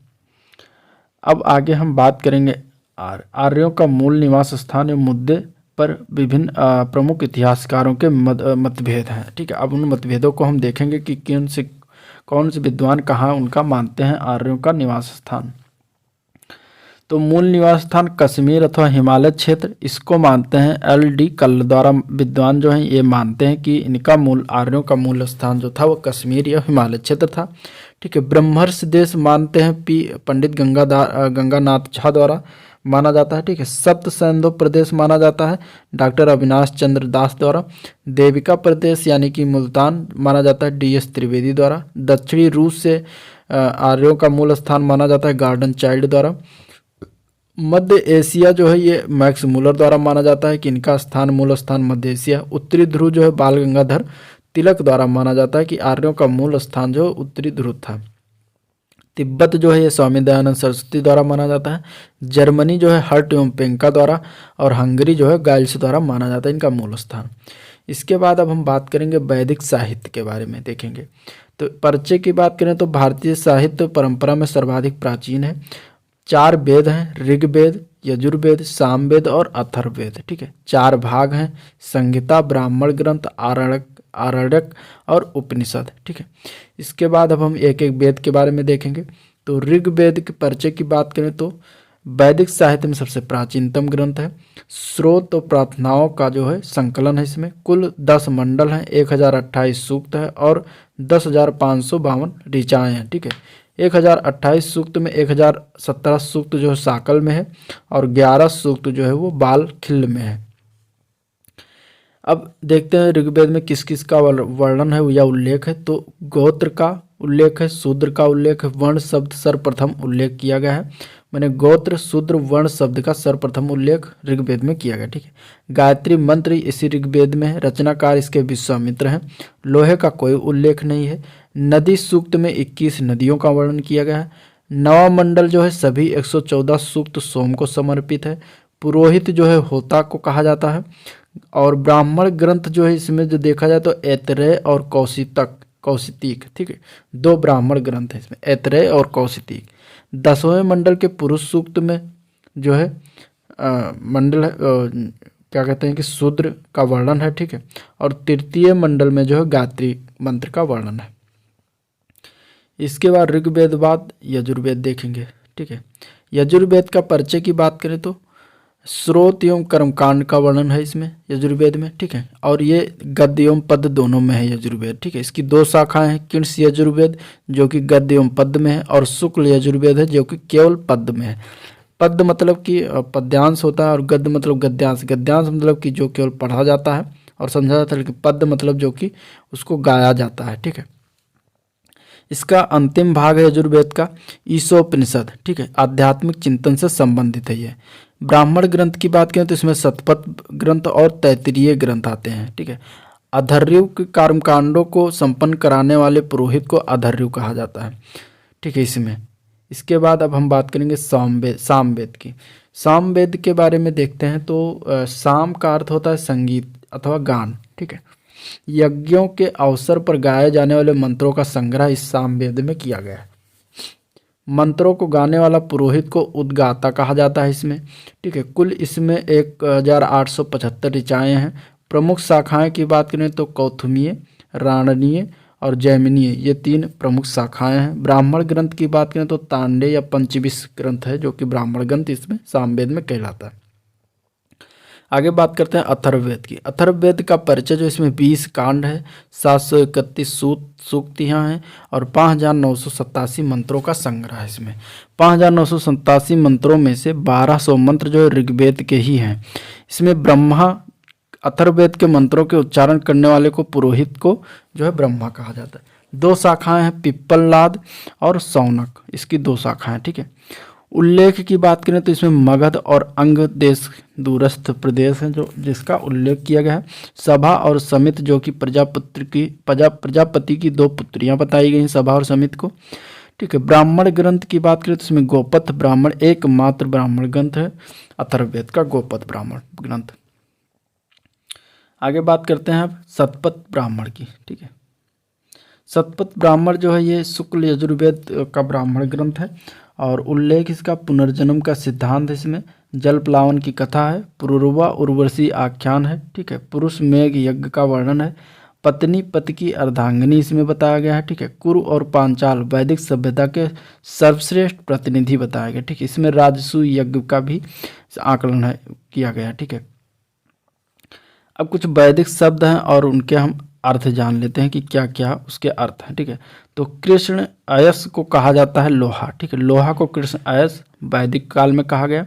अब आगे हम बात करेंगे आर्यों का मूल निवास स्थान एवं मुद्दे पर विभिन्न प्रमुख इतिहासकारों के मतभेद हैं। ठीक है, अब उन मतभेदों को हम देखेंगे कि कौन से विद्वान कहाँ उनका मानते हैं आर्यों का निवास स्थान। तो मूल निवास स्थान कश्मीर अथवा हिमालय क्षेत्र, इसको मानते हैं LD कल्ल द्वारा। विद्वान जो हैं ये मानते हैं कि इनका आर्यों का मूल स्थान जो था वो कश्मीर या हिमालय क्षेत्र था। ठीक है, ब्रह्मर्ष देश मानते हैं पंडित गंगानाथ झा द्वारा माना जाता है। ठीक है, सप्त सिंधु प्रदेश माना जाता है डॉक्टर अविनाश चंद्र दास द्वारा। देविका प्रदेश यानी कि मुल्तान माना जाता है DS त्रिवेदी द्वारा। दक्षिणी रूस से आर्यों का मूल स्थान माना जाता है गार्डन चाइल्ड द्वारा। मध्य एशिया जो है ये मैक्स मूलर द्वारा माना जाता है कि इनका मूल स्थान मध्य एशिया। उत्तरी ध्रुव जो है बाल गंगाधर तिलक द्वारा माना जाता है कि आर्यों का मूल स्थान जो उत्तरी ध्रुव था। तिब्बत जो है ये स्वामी दयानंद सरस्वती द्वारा माना जाता है। जर्मनी जो है हर्ट एवं पेंका द्वारा और हंगरी जो है गाइल्स द्वारा माना जाता है इनका मूल स्थान। इसके बाद अब हम बात करेंगे वैदिक साहित्य के बारे में देखेंगे। तो परिचय की बात करें तो भारतीय साहित्य परंपरा में सर्वाधिक प्राचीन है। 4 वेद हैं, ऋग्वेद, यजुर्वेद, सामवेद और अथर्ववेद। ठीक है, 4 भाग हैं, संहिता, ब्राह्मण ग्रंथ, आरण्यक और उपनिषद। ठीक है, इसके बाद अब हम एक एक वेद के बारे में देखेंगे। तो ऋग्वेद के परिचय की बात करें तो वैदिक साहित्य में सबसे प्राचीनतम ग्रंथ है। स्रोत और प्रार्थनाओं का जो है संकलन है। इसमें कुल 10 मंडल हैं, 1028 सूक्त है और 10,552 ऋचाएँ हैं। ठीक है, 1028 सूक्त में 1017 सूक्त जो है साकल में है और 11 सूक्त जो है वो बाल खिल्ल में है। अब देखते हैं ऋग्वेद में किस किस का वर्णन है या उल्लेख है। तो गोत्र का उल्लेख है, शूद्र का उल्लेख है, वर्ण शब्द सर्वप्रथम उल्लेख किया गया है। मैंने गोत्र, शूद्र, वर्ण शब्द का सर्वप्रथम उल्लेख ऋग्वेद में किया गया। ठीक है, गायत्री मंत्र इसी ऋग्वेद में है। रचनाकार इसके विश्वामित्र हैं। लोहे का कोई उल्लेख नहीं है। नदी सूक्त में 21 नदियों का वर्णन किया गया है। नवा मंडल जो है सभी 114 सूक्त सोम को समर्पित है। पुरोहित जो है होता को कहा जाता है। और ब्राह्मण ग्रंथ जो है इसमें जो देखा जाए तो ऐतरेय और कौशितिक। ठीक है, 2 ब्राह्मण ग्रंथ है इसमें, ऐतरेय और कौशितिक। 10वें मंडल के पुरुष सूक्त में जो है मंडल क्या कहते हैं कि शूद्र का वर्णन है। ठीक है, और तृतीय मंडल में जो है गायत्री मंत्र का वर्णन है। इसके बाद ऋग्वेद बाद यजुर्वेद देखेंगे। ठीक है, यजुर्वेद का परिचय की बात करें तो स्रोत एवं कर्मकांड का वर्णन है इसमें यजुर्वेद में। ठीक है, और ये गद्य एवं पद दोनों में है यजुर्वेद। ठीक है, इसकी 2 शाखाएं हैं, किण्स यजुर्वेद जो कि गद्य एवं पद में है और शुक्ल यजुर्वेद है जो कि केवल पद में है। पद्य मतलब कि पद्यांश होता है, और गद्य मतलब गद्यांश। गद्यांश मतलब कि जो केवल पढ़ा जाता है और समझा जाता है, लेकिन पद्य मतलब जो कि उसको गाया जाता है। ठीक है, इसका अंतिम भाग है यजुर्वेद का ईशोपनिषद। ठीक है, आध्यात्मिक चिंतन से संबंधित है ये। ब्राह्मण ग्रंथ की बात करें तो इसमें शतपथ ग्रंथ और तैत्तिरीय ग्रंथ आते हैं। ठीक है, अधर्यु के कर्मकांडों को संपन्न कराने वाले पुरोहित को अधर्यु कहा जाता है। ठीक है, इसमें इसके बाद अब हम बात करेंगे सामवेद की। सामवेद के बारे में देखते हैं तो साम का अर्थ होता है संगीत अथवा गान। ठीक है, यज्ञों के अवसर पर गाए जाने वाले मंत्रों का संग्रह इस सामवेद में किया गया है। मंत्रों को गाने वाला पुरोहित को उद्गाता कहा जाता है इसमें। ठीक है, कुल इसमें 1875 ऋचाएँ हैं। प्रमुख शाखाएं की बात करें तो कौथुमीय, राणनीय और जैमिनीय, ये 3 प्रमुख शाखाएं हैं। ब्राह्मण ग्रंथ की बात करें तो तांडे या पंचविश ग्रंथ है, जो कि ब्राह्मण ग्रंथ इसमें सामवेद में कहलाता है। आगे बात करते हैं अथर्ववेद की। अथर्ववेद का परिचय जो इसमें 20 कांड है, 731 सूक्तियाँ हैं और 5987 मंत्रों का संग्रह है। इसमें 5987 मंत्रों में से 1200 मंत्र जो है ऋग्वेद के ही हैं। इसमें ब्रह्मा, अथर्ववेद के मंत्रों के उच्चारण करने वाले को पुरोहित को जो है ब्रह्मा कहा जाता है। 2 शाखाएं हैं, पिप्पललाद और सौनक, इसकी 2 शाखाएं। ठीक है, उल्लेख की बात करें तो इसमें मगध और अंग देश दूरस्थ प्रदेश हैं जो जिसका उल्लेख किया गया है। सभा और समित जो कि प्रजापति की 2 पुत्रियां बताई गई हैं, सभा और समित को। ठीक है, ब्राह्मण ग्रंथ की बात करें तो इसमें गोपथ ब्राह्मण एकमात्र ब्राह्मण ग्रंथ है, अथर्ववेद का गोपथ ब्राह्मण ग्रंथ। आगे बात करते हैं अब शतपथ ब्राह्मण की। ठीक है, शतपथ ब्राह्मण जो है ये शुक्ल यजुर्वेद का ब्राह्मण ग्रंथ है और उल्लेख इसका पुनर्जन्म का सिद्धांत है। इसमें जल प्लावन की कथा है, पुरुरवा उर्वशी आख्यान है। ठीक है, पुरुष मेघ यज्ञ का वर्णन है, पत्नी पति की अर्धांगिनी इसमें बताया गया है। ठीक है, कुरु और पांचाल वैदिक सभ्यता के सर्वश्रेष्ठ प्रतिनिधि बताया गया। ठीक है, इसमें राजसूय यज्ञ का भी आकलन है किया गया। ठीक है, अब कुछ वैदिक शब्द हैं और उनके हम अर्थ जान लेते हैं कि क्या क्या उसके अर्थ हैं। ठीक है, तो कृष्ण अयस को कहा जाता है लोहा। ठीक है, लोहा को कृष्ण अयस वैदिक काल में कहा गया।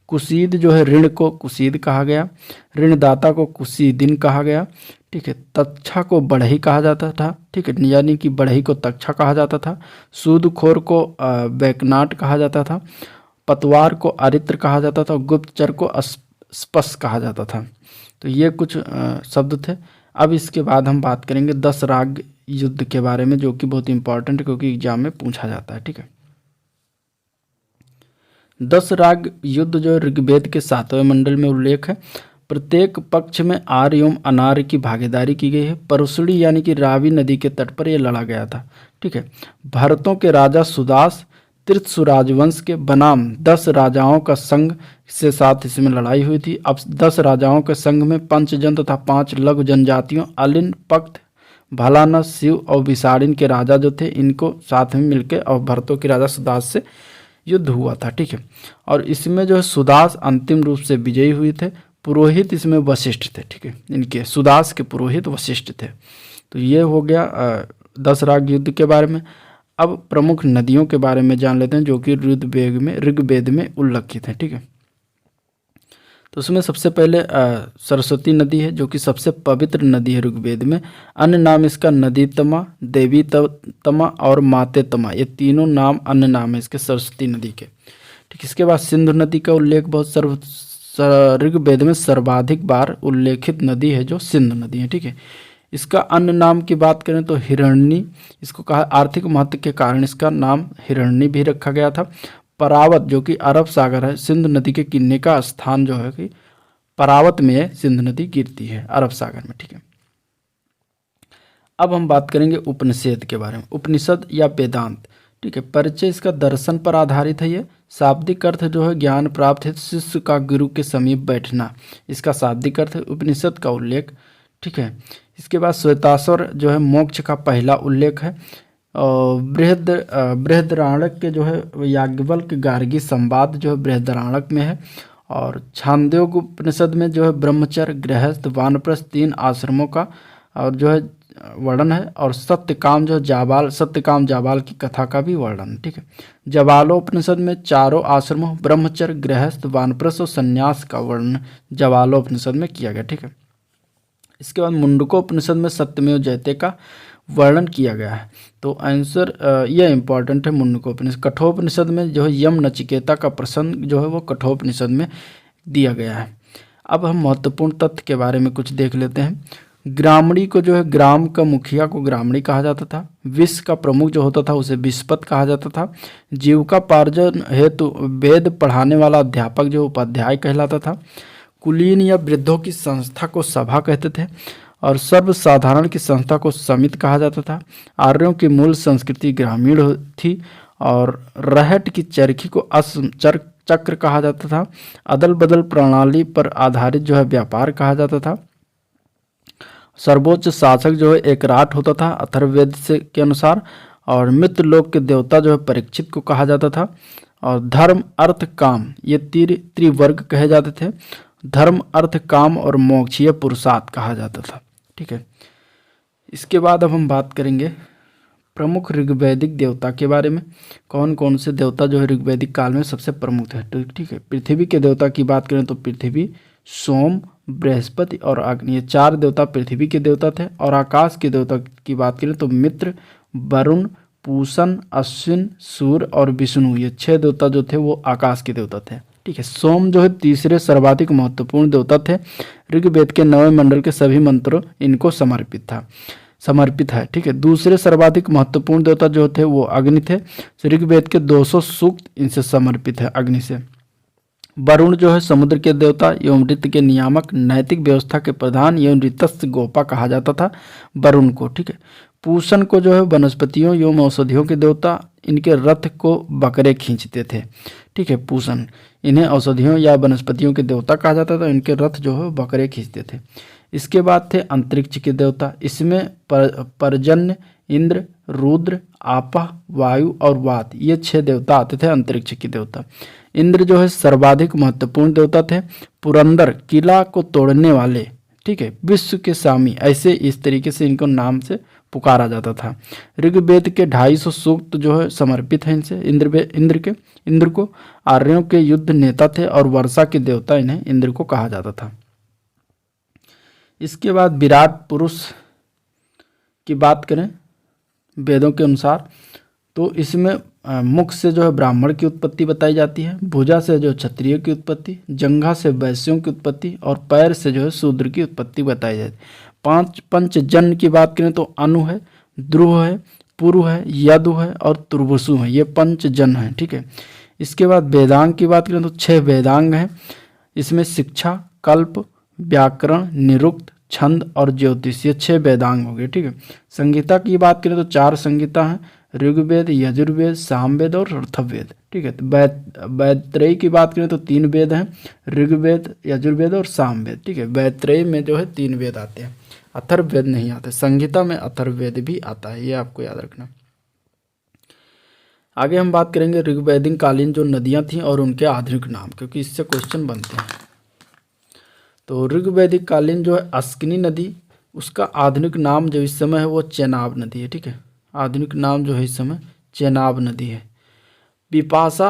कुसीद जो है ऋण को कुसीद कहा गया, ऋणदाता को कुसीदिन कहा गया। ठीक है, तक्षा को बढ़ई कहा जाता था। ठीक है, यानी कि बढ़ई को तक्षा कहा जाता था। सूदखोर को बैकनाट कहा जाता था। पतवार को अरित्र कहा जाता था। गुप्तचर को स्पस कहा जाता था। तो ये कुछ शब्द थे। अब इसके बाद हम बात करेंगे 10 राग युद्ध के बारे में, जो कि बहुत इंपॉर्टेंट है क्योंकि एग्जाम में पूछा जाता है। ठीक है, 10 राग युद्ध जो ऋग्वेद के 7वें मंडल में उल्लेख है। प्रत्येक पक्ष में आर्य एवं अनार्य की भागीदारी की गई है। परुसड़ी यानी कि रावी नदी के तट पर यह लड़ा गया था। ठीक है, भरतों के राजा सुदास तीर्थसु राजवंश के बनाम 10 राजाओं का संघ से साथ इसमें लड़ाई हुई थी। अब 10 राजाओं के संघ में पंचजन तथा 5 लघु जनजातियों अलिन, पक्त, भलाना, शिव और विसारिन के राजा जो थे, इनको साथ में मिलकर और भरतों के राजा सुदास से युद्ध हुआ था। ठीक है, और इसमें जो है सुदास अंतिम रूप से विजयी हुए थे। पुरोहित इसमें वशिष्ठ थे। ठीक है, इनके सुदास के पुरोहित वशिष्ठ थे। तो ये हो गया 10 राग युद्ध के बारे में। अब प्रमुख नदियों के बारे में जान लेते हैं जो कि ऋग्वेद में उल्लेखित है। ठीक है, तो उसमें सबसे पहले सरस्वती नदी है जो कि सबसे पवित्र नदी है ऋग्वेद में। अन्य नाम इसका नदी तमा, देवी तमा और माते तमा, ये तीनों नाम अन्य नाम है इसके सरस्वती नदी के। ठीक, इसके बाद सिंधु नदी का उल्लेख बहुत ऋग्वेद में सर्वाधिक बार उल्लेखित नदी है जो सिंधु नदी है। ठीक है, इसका अन्य नाम की बात करें तो हिरण्य, इसको कहा आर्थिक महत्व के कारण इसका नाम हिरण्य भी रखा गया था। परावत जो कि अरब सागर है, सिंधु नदी के किन्ने का स्थान जो है कि परावत में सिंधु नदी गिरती है अरब सागर में। ठीक है, अब हम बात करेंगे उपनिषद के बारे में। उपनिषद या वेदांत। ठीक है, परिचय इसका दर्शन पर आधारित है। ये शाब्दिक अर्थ जो है ज्ञान प्राप्त है, शिष्य का गुरु के समीप बैठना, इसका शाब्दिक अर्थ है। उपनिषद का उल्लेख। ठीक है, इसके बाद श्वेताश्वर जो है मोक्ष का पहला उल्लेख है। बृहदारण्यक के जो है याज्ञवल्क्य गार्गी संवाद जो है बृहदारण्यक में है। और छांदोग्य उपनिषद में जो है ब्रह्मचर्य, गृहस्थ, वानप्रस्थ 3 आश्रमों का और जो है वर्णन है, और सत्यकाम जो जाबाल, सत्यकाम जाबाल की कथा का भी वर्णन। ठीक है, जबालोपनिषद में चारों आश्रमों ब्रह्मचर्य, गृहस्थ, वानप्रस्थ और संन्यास का वर्णन जबालोपनिषद में किया गया। ठीक है, इसके बाद मुंडकोपनिषद में सत्यमेव जयते का वर्णन किया गया है। तो आंसर यह इंपॉर्टेंट है मुंडकोपनिषद। कठोपनिषद में जो है यम नचिकेता का प्रसंग जो है वो कठोपनिषद में दिया गया है। अब हम महत्वपूर्ण तथ्य के बारे में कुछ देख लेते हैं। ग्रामणी को जो है, ग्राम का मुखिया को ग्रामणी कहा जाता था। विश्व का प्रमुख जो होता था उसे विस्पत कहा जाता था। जीविकापार्जन हेतु वेद पढ़ाने वाला अध्यापक जो उपाध्याय कहलाता था। कुलीन या वृद्धों की संस्था को सभा कहते थे, और सर्वसाधारण की संस्था को समिति कहा जाता था। आर्यों की मूल संस्कृति ग्रामीण थी, और रहट की चरखी को चक्र कहा जाता था। अदल बदल प्रणाली पर आधारित जो है व्यापार कहा जाता था। सर्वोच्च शासक जो है एक राट होता था अथर्ववेद से के अनुसार, और मित्र लोक के देवता जो है परीक्षित को कहा जाता था। और धर्म अर्थ काम ये त्रिवर्ग कहे जाते थे। धर्म अर्थ काम और मोक्ष ये पुरुषार्थ कहा जाता था। ठीक है, इसके बाद अब हम बात करेंगे प्रमुख ऋग्वैदिक देवता के बारे में। कौन कौन से देवता जो है ऋग्वैदिक काल में सबसे प्रमुख थे। ठीक है, पृथ्वी के देवता की बात करें तो पृथ्वी, सोम, बृहस्पति और अग्नि, ये चार देवता पृथ्वी के देवता थे। और आकाश के देवता की बात करें तो मित्र, वरुण, पूषण, अश्विन, सूर्य और विष्णु, ये छह देवता जो थे वो आकाश के देवता थे। ठीक है, सोम जो है तीसरे सर्वाधिक महत्वपूर्ण देवता थे। ऋग्वेद के 9वें मंडल के सभी मंत्रों इनको समर्पित है। ठीक है, दूसरे सर्वाधिक महत्वपूर्ण देवता जो थे वो अग्नि थे। ऋग्वेद के 200 सूक्त इनसे समर्पित है, अग्नि से। वरुण जो है समुद्र के देवता एवं ऋतु के नियामक, नैतिक व्यवस्था के प्रधान एवं ऋतस्य गोपा कहा जाता था वरुण को। ठीक है, पूषण को जो है वनस्पतियों एवं औषधियों के देवता, इनके रथ को बकरे खींचते थे। ठीक है, पूषण, इन्हें औषधियों या वनस्पतियों के देवता कहा जाता था, इनके रथ जो है बकरे खींचते थे। इसके बाद थे अंतरिक्ष के देवता। इसमें पर्जन्य, इंद्र, रुद्र, आपा, वायु और वात, ये 6 देवता आते थे अंतरिक्ष के देवता। इंद्र जो है सर्वाधिक महत्वपूर्ण देवता थे। पुरंदर, किला को तोड़ने वाले। ठीक है, विश्व के स्वामी, ऐसे इस तरीके से इनको नाम से पुकारा जाता था। ऋग्वेद के 250 सूक्त जो है समर्पित हैं इनसे, इंद्र को। आर्यों के युद्ध नेता थे और वर्षा के देवता इन्हें इंद्र को कहा जाता था। इसके बाद विराट पुरुष की बात करें वेदों के अनुसार तो इसमें मुख से जो है ब्राह्मण की उत्पत्ति बताई जाती है, भुजा से जो क्षत्रिय की उत्पत्ति, जंघा से वैश्यों की उत्पत्ति और पैर से जो है शूद्र की उत्पत्ति बताई जाती है। पंचजन की बात करें तो अनु है, ध्रुव है, पुरु है, यदु है और तुर्वसु है, ये पंचजन है। ठीक है, इसके बाद वेदांग की बात करें तो 6 वेदांग हैं। इसमें शिक्षा, कल्प, व्याकरण, निरुक्त, छंद और ज्योतिष, ये 6 वेदांग हो गए। ठीक है, संगीता की बात करें तो 4 संगीता हैं, ऋग्वेद, यजुर्वेद, सामवेद और अथर्ववेद। ठीक है, तो वैत्रेयी की बात करें तो 3 वेद हैं, ऋग्वेद, यजुर्वेद और सामवेद। ठीक है, वैत्रेयी में जो है 3 वेद आते हैं, अथर्ववेद नहीं आते। संगीता में अथर्ववेद भी आता है, ये आपको याद रखना। आगे हम बात करेंगे ऋग्वैदिक कालीन जो नदियां थीं और उनके आधुनिक नाम, क्योंकि इससे क्वेश्चन बनते हैं। तो ऋग्वैदिक कालीन जो है अस्किनी नदी, उसका आधुनिक नाम जो इस समय है वो चेनाब नदी है। ठीक है, आधुनिक नाम जो है इस समय चेनाब नदी है। विपाशा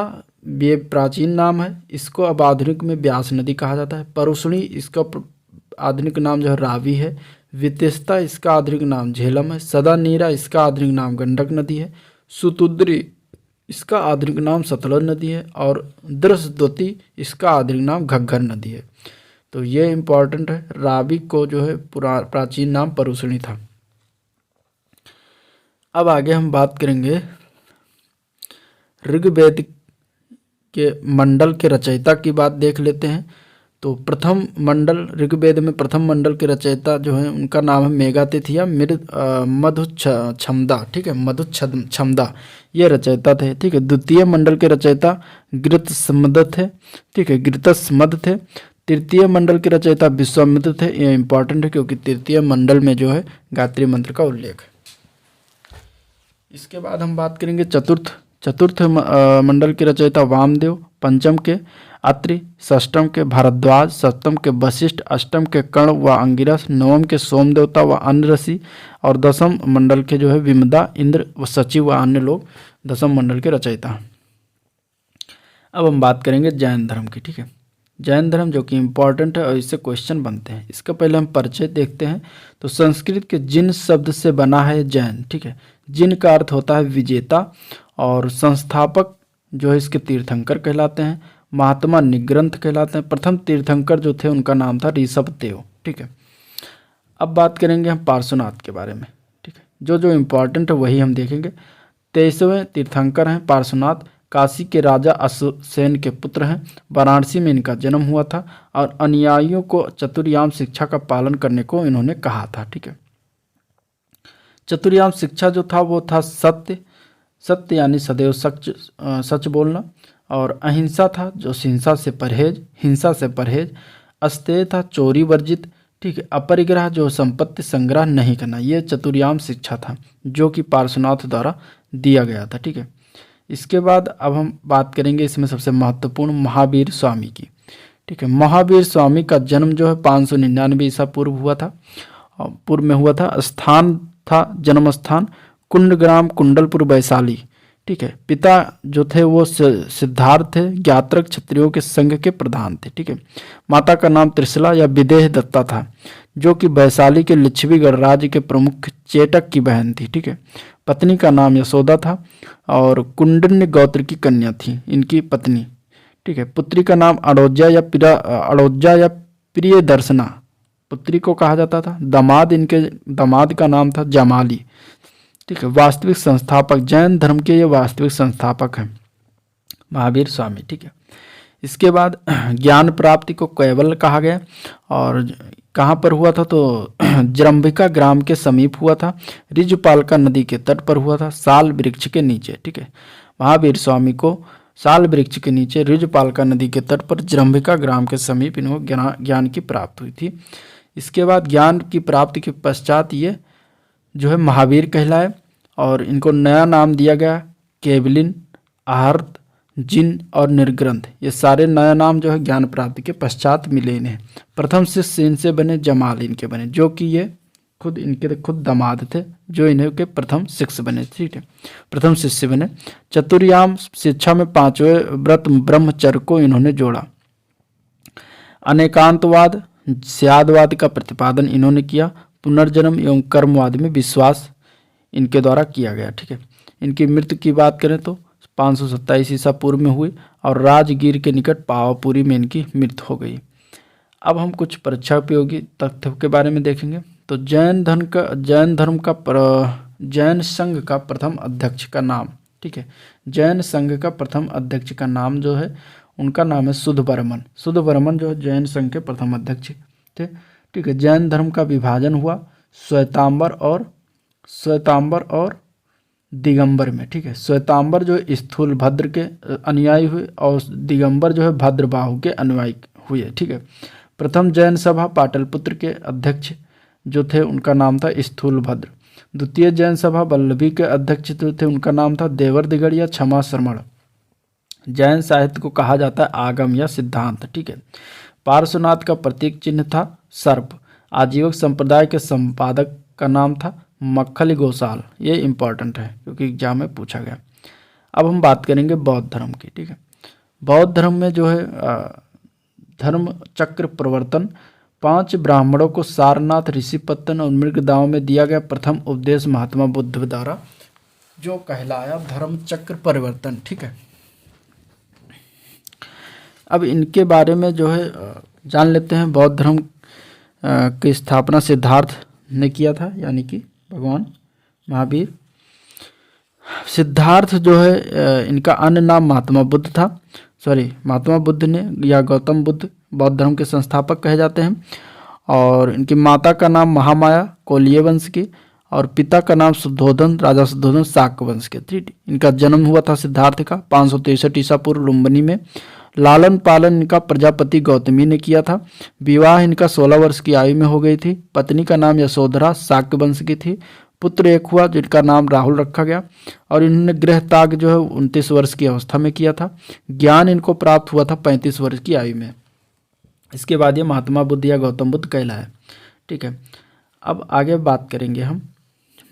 ये प्राचीन नाम है, इसको अब आधुनिक में व्यास नदी कहा जाता है। परुष्णी इसका आधुनिक नाम जो है रावी है। वितेस्ता इसका आधुनिक नाम झेलम है। सदा नीरा इसका आधुनिक नाम गंडक नदी है। सुतुद्री इसका आधुनिक नाम सतलज नदी है। और दृशद्वती इसका आधुनिक नाम घग्गर नदी है। तो ये इंपॉर्टेंट है, रावी को जो है प्राचीन नाम परुष्णी था। अब आगे हम बात करेंगे ऋग्वेद के मंडल के रचयिता की बात देख लेते हैं। तो प्रथम मंडल, ऋग्वेद में प्रथम मंडल के रचयिता जो है उनका नाम है मेघातिथि या मधुच्छमदा। ठीक है, मधुच्छमदा ये रचयिता थे। ठीक है, द्वितीय मंडल के रचयिता घृतस्मद थे। ठीक है, घृतस्मद थे। तृतीय मंडल के रचयिता विश्वामित्र थे। ये इंपॉर्टेंट है क्योंकि तृतीय मंडल में जो है गायत्री मंत्र का उल्लेख है। इसके बाद हम बात करेंगे चतुर्थ चतुर्थ मंडल के रचयिता वामदेव, पंचम के अत्रि, षष्टम के भारद्वाज, सप्तम के वशिष्ठ, अष्टम के कर्ण व अंगिरस, नवम के सोम देवता व अन्य ऋषि, और दसम मंडल के जो है विमदा, इंद्र व सचिव व अन्य लोग दसम मंडल के रचयिता हैं। अब हम बात करेंगे जैन धर्म की। ठीक है, जैन धर्म जो कि इम्पॉर्टेंट है और इससे क्वेश्चन बनते हैं। इसका पहले हम परिचय देखते हैं। तो संस्कृत के जिन शब्द से बना है जैन। ठीक है, जिन का अर्थ होता है विजेता, और संस्थापक जो है इसके तीर्थंकर कहलाते हैं। महात्मा निग्रंथ कहलाते हैं। प्रथम तीर्थंकर जो थे उनका नाम था ऋषभदेव। ठीक है, अब बात करेंगे हम पार्श्वनाथ के बारे में। ठीक है, जो जो इम्पोर्टेंट है वही हम देखेंगे। 23वें तीर्थंकर हैं पार्श्वनाथ। काशी के राजा अश्वसेन के पुत्र हैं। वाराणसी में इनका जन्म हुआ था और अनुयायियों को चतुर्याम शिक्षा का पालन करने को इन्होंने कहा था। ठीक है, चतुर्याम शिक्षा जो था वो था सत्य, सत्य यानी सदैव सच बोलना, और अहिंसा था जो हिंसा से परहेज, अस्तेय था चोरी वर्जित। ठीक है, अपरिग्रह जो संपत्ति संग्रह नहीं करना, ये चतुर्याम शिक्षा था जो कि पार्श्वनाथ द्वारा दिया गया था। ठीक है, इसके बाद अब हम बात करेंगे इसमें सबसे महत्वपूर्ण महावीर स्वामी की। ठीक है, महावीर स्वामी का जन्म जो है 599 ईसा पूर्व हुआ था, पूर्व में हुआ था। स्थान था, जन्म स्थान कुंडग्राम, कुंडलपुर, वैशाली। ठीक है, पिता जो थे वो सिद्धार्थ थे, ज्ञात्रक क्षत्रियों के संघ के प्रधान थे। ठीक है, माता का नाम त्रिशला या विदेह दत्ता था जो कि वैशाली के लिच्छवी गणराज्य के प्रमुख चेटक की बहन थी। ठीक है, पत्नी का नाम यशोदा था और कुंडन्य गोत्र की कन्या थी इनकी पत्नी। ठीक है, पुत्री का नाम अड़ोजा या प्रिय दर्शना पुत्री को कहा जाता था। दामाद का नाम था जमाली। ठीक है, वास्तविक संस्थापक, जैन धर्म के ये वास्तविक संस्थापक हैं महावीर स्वामी। ठीक है, इसके बाद ज्ञान प्राप्ति को कैवल्य कहा गया और कहाँ पर हुआ था तो जरंभिका ग्राम के समीप हुआ था। रिजपालका नदी के तट पर हुआ था, साल वृक्ष के नीचे। ठीक है, महावीर स्वामी को साल वृक्ष के नीचे रिजपालका नदी के तट पर जरंभिका ग्राम के समीप इन्हें ज्ञान की प्राप्ति हुई थी। इसके बाद ज्ञान की प्राप्ति के पश्चात ये जो है महावीर कहलाए और इनको नया नाम दिया गया केवलिन, आहर्त, जिन और निर्ग्रंथ। ये सारे नया नाम जो है ज्ञान प्राप्ति के पश्चात मिले इन्हें। प्रथम शिष्य इनसे बने जमाल इनके बने, जो कि ये खुद दामाद थे जो इन्हें के प्रथम शिष्य बने। ठीक है, प्रथम शिष्य बने। चतुर्याम शिक्षा में 5वें व्रत ब्रह्मचर्य को इन्होंने जोड़ा। अनेकांतवाद, स्यादवाद का प्रतिपादन इन्होंने किया। पुनर्जन्म एवं कर्मवाद में विश्वास इनके द्वारा किया गया। ठीक है, इनकी मृत्यु की बात करें तो 527 ईसा पूर्व में हुई और राजगीर के निकट पावापुरी में इनकी मृत्यु हो गई। अब हम कुछ परीक्षा उपयोगी तथ्यों के बारे में देखेंगे। तो जैन संघ का प्रथम अध्यक्ष का नाम। ठीक है, जैन संघ का प्रथम अध्यक्ष का नाम जो है उनका नाम है सुधवर्मन। सुधवर्मन जो है जैन संघ के प्रथम अध्यक्ष थे। ठीक है, जैन धर्म का विभाजन हुआ श्वेतांबर और दिगंबर में। ठीक है, श्वेतांबर जो स्थूल भद्र के अनुयायी हुए और दिगंबर जो है भद्रबाहु के अनुयायी हुए। ठीक है, प्रथम जैन सभा पाटलिपुत्र के अध्यक्ष जो थे उनका नाम था स्थूल भद्र। द्वितीय जैन सभा वल्लभी के अध्यक्ष जो थे उनका नाम था देवर दिगड़ या क्षमा श्रमण। जैन साहित्य को कहा जाता है आगम या सिद्धांत। ठीक है, पार्श्वनाथ का प्रतीक चिन्ह था सर्प। आजीवक संप्रदाय के संपादक का नाम था मक्खली गोसाल। ये इंपॉर्टेंट है क्योंकि एग्जाम में पूछा गया। अब हम बात करेंगे बौद्ध धर्म की। ठीक है, बौद्ध धर्म में जो है धर्म चक्र प्रवर्तन 5 ब्राह्मणों को सारनाथ, ऋषिपत्तन और मृगदाव में दिया गया प्रथम उपदेश महात्मा बुद्ध द्वारा जो कहलाया धर्म चक्र परिवर्तन। ठीक है, अब इनके बारे में जो है जान लेते हैं। बौद्ध धर्म की स्थापना सिद्धार्थ ने किया था, यानी कि भगवान महावीर। सिद्धार्थ जो है इनका अन्य नाम महात्मा बुद्ध था। महात्मा बुद्ध ने या गौतम बुद्ध बौद्ध धर्म के संस्थापक कहे जाते हैं। और इनकी माता का नाम महामाया कोलिय वंश की और पिता का नाम शुद्धोधन, राजा शुद्धोधन शाक्य वंश के। ठीक, इनका जन्म हुआ था सिद्धार्थ का 563 ईसा पूर्व लुम्बिनी में। लालन पालन इनका प्रजापति गौतमी ने किया था। विवाह इनका 16 वर्ष की आयु में हो गई थी। पत्नी का नाम यशोधरा शाक्य वंश की थी। पुत्र एक हुआ जिनका नाम राहुल रखा गया, और इन्होंने गृह त्याग जो है 29 वर्ष की अवस्था में किया था। ज्ञान इनको प्राप्त हुआ था 35 वर्ष की आयु में। इसके बाद ये महात्मा बुद्ध या गौतम बुद्ध कहलाए। ठीक है, अब आगे बात करेंगे हम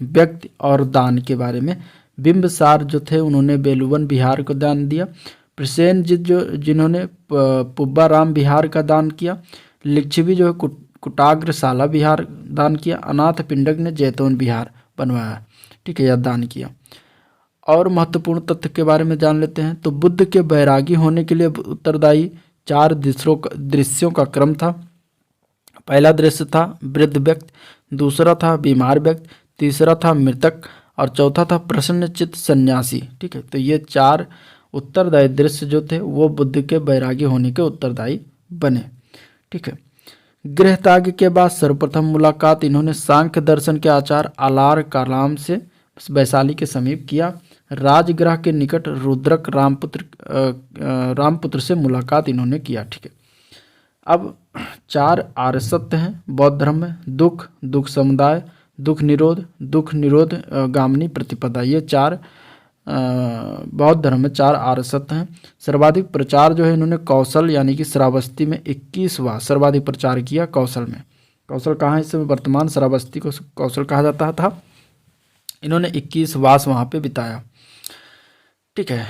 व्यक्ति और दान के बारे में। बिंबसार जो थे उन्होंने बेलुवन बिहार को दान दिया। प्रसेनजीत जो जिन्होंने पुब्बाराम बिहार का दान किया। लिच्छवी जो है कुटाग्रशाला बिहार दान किया। अनाथ पिंडक ने जैतवन बिहार बनवाया। ठीक है, यह दान किया। और महत्वपूर्ण तथ्य के बारे में जान लेते हैं। तो बुद्ध के बैरागी होने के लिए उत्तरदायी 4 दृश्यों का क्रम था। पहला दृश्य था वृद्ध व्यक्ति, दूसरा था बीमार व्यक्ति, तीसरा था मृतक, और चौथा था प्रसन्नचित्त सन्यासी। ठीक है, तो ये 4 उत्तरदायी दृश्य जो थे वो बुद्ध के बैरागी होने के उत्तरदायी बने। ठीक है, गृह त्याग के बाद सर्वप्रथम मुलाकात इन्होंने सांख्य दर्शन के आचार्य आलार कालाम से वैशाली के समीप किया। राजगृह के निकट रुद्रक रामपुत्र से मुलाकात इन्होंने किया। ठीक है, अब 4 आर्य सत्य हैं बौद्ध धर्म में। दुख, दुख समुदाय, दुख निरोध गामिनी प्रतिपदा, ये 4 बौद्ध धर्म में 4 आर्य सत्य हैं। सर्वाधिक प्रचार जो है इन्होंने कौशल यानी कि श्रावस्ती में 21वां सर्वाधिक प्रचार किया। कौशल में, कौशल कहाँ है इस समय वर्तमान श्रावस्ती को कौशल कहा जाता था। इन्होंने 21 वास वहाँ पे बिताया। ठीक है,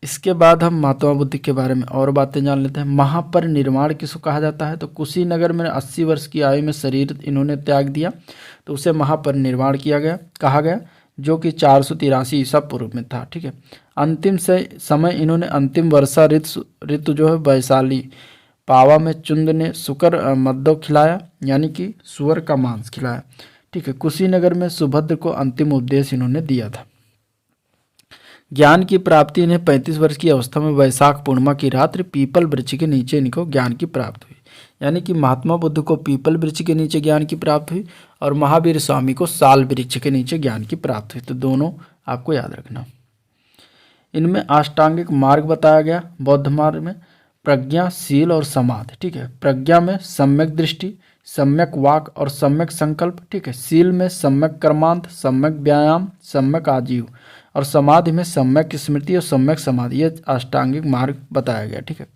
इसके बाद हम महात्मा बुद्ध के बारे में और बातें जान लेते हैं। महापरिनिर्वाण किसको कहा जाता है। तो कुशीनगर में 80 वर्ष की आयु में शरीर इन्होंने त्याग दिया, तो उसे महापरिनिर्वाण कहा गया, जो कि 483 ईसा पूर्व में था। ठीक है, अंतिम समय इन्होंने अंतिम वर्षा ऋतु जो है वैशाली पावा में चुंद ने सुकर मद्दो खिलाया, यानी कि सुअर का मांस खिलाया। ठीक है, कुशीनगर में सुभद्र को अंतिम उपदेश इन्होंने दिया था। ज्ञान की प्राप्ति इन्हें 35 वर्ष की अवस्था में वैशाख पूर्णिमा की रात्रि पीपल वृक्ष के नीचे इनको ज्ञान की प्राप्ति हुई। यानी कि महात्मा बुद्ध को पीपल वृक्ष के नीचे ज्ञान की प्राप्ति हुई और महावीर स्वामी को साल वृक्ष के नीचे ज्ञान की प्राप्ति हुई। तो दोनों आपको याद रखना। इनमें अष्टांगिक मार्ग बताया गया बौद्ध मार्ग में, प्रज्ञा, शील और समाधि। ठीक है, प्रज्ञा में सम्यक दृष्टि, सम्यक वाक और सम्यक संकल्प। ठीक है, शील में सम्यक कर्मांत, सम्यक व्यायाम, सम्यक आजीव, और समाधि में सम्यक स्मृति और सम्यक समाधि। ये अष्टांगिक मार्ग बताया गया। ठीक है,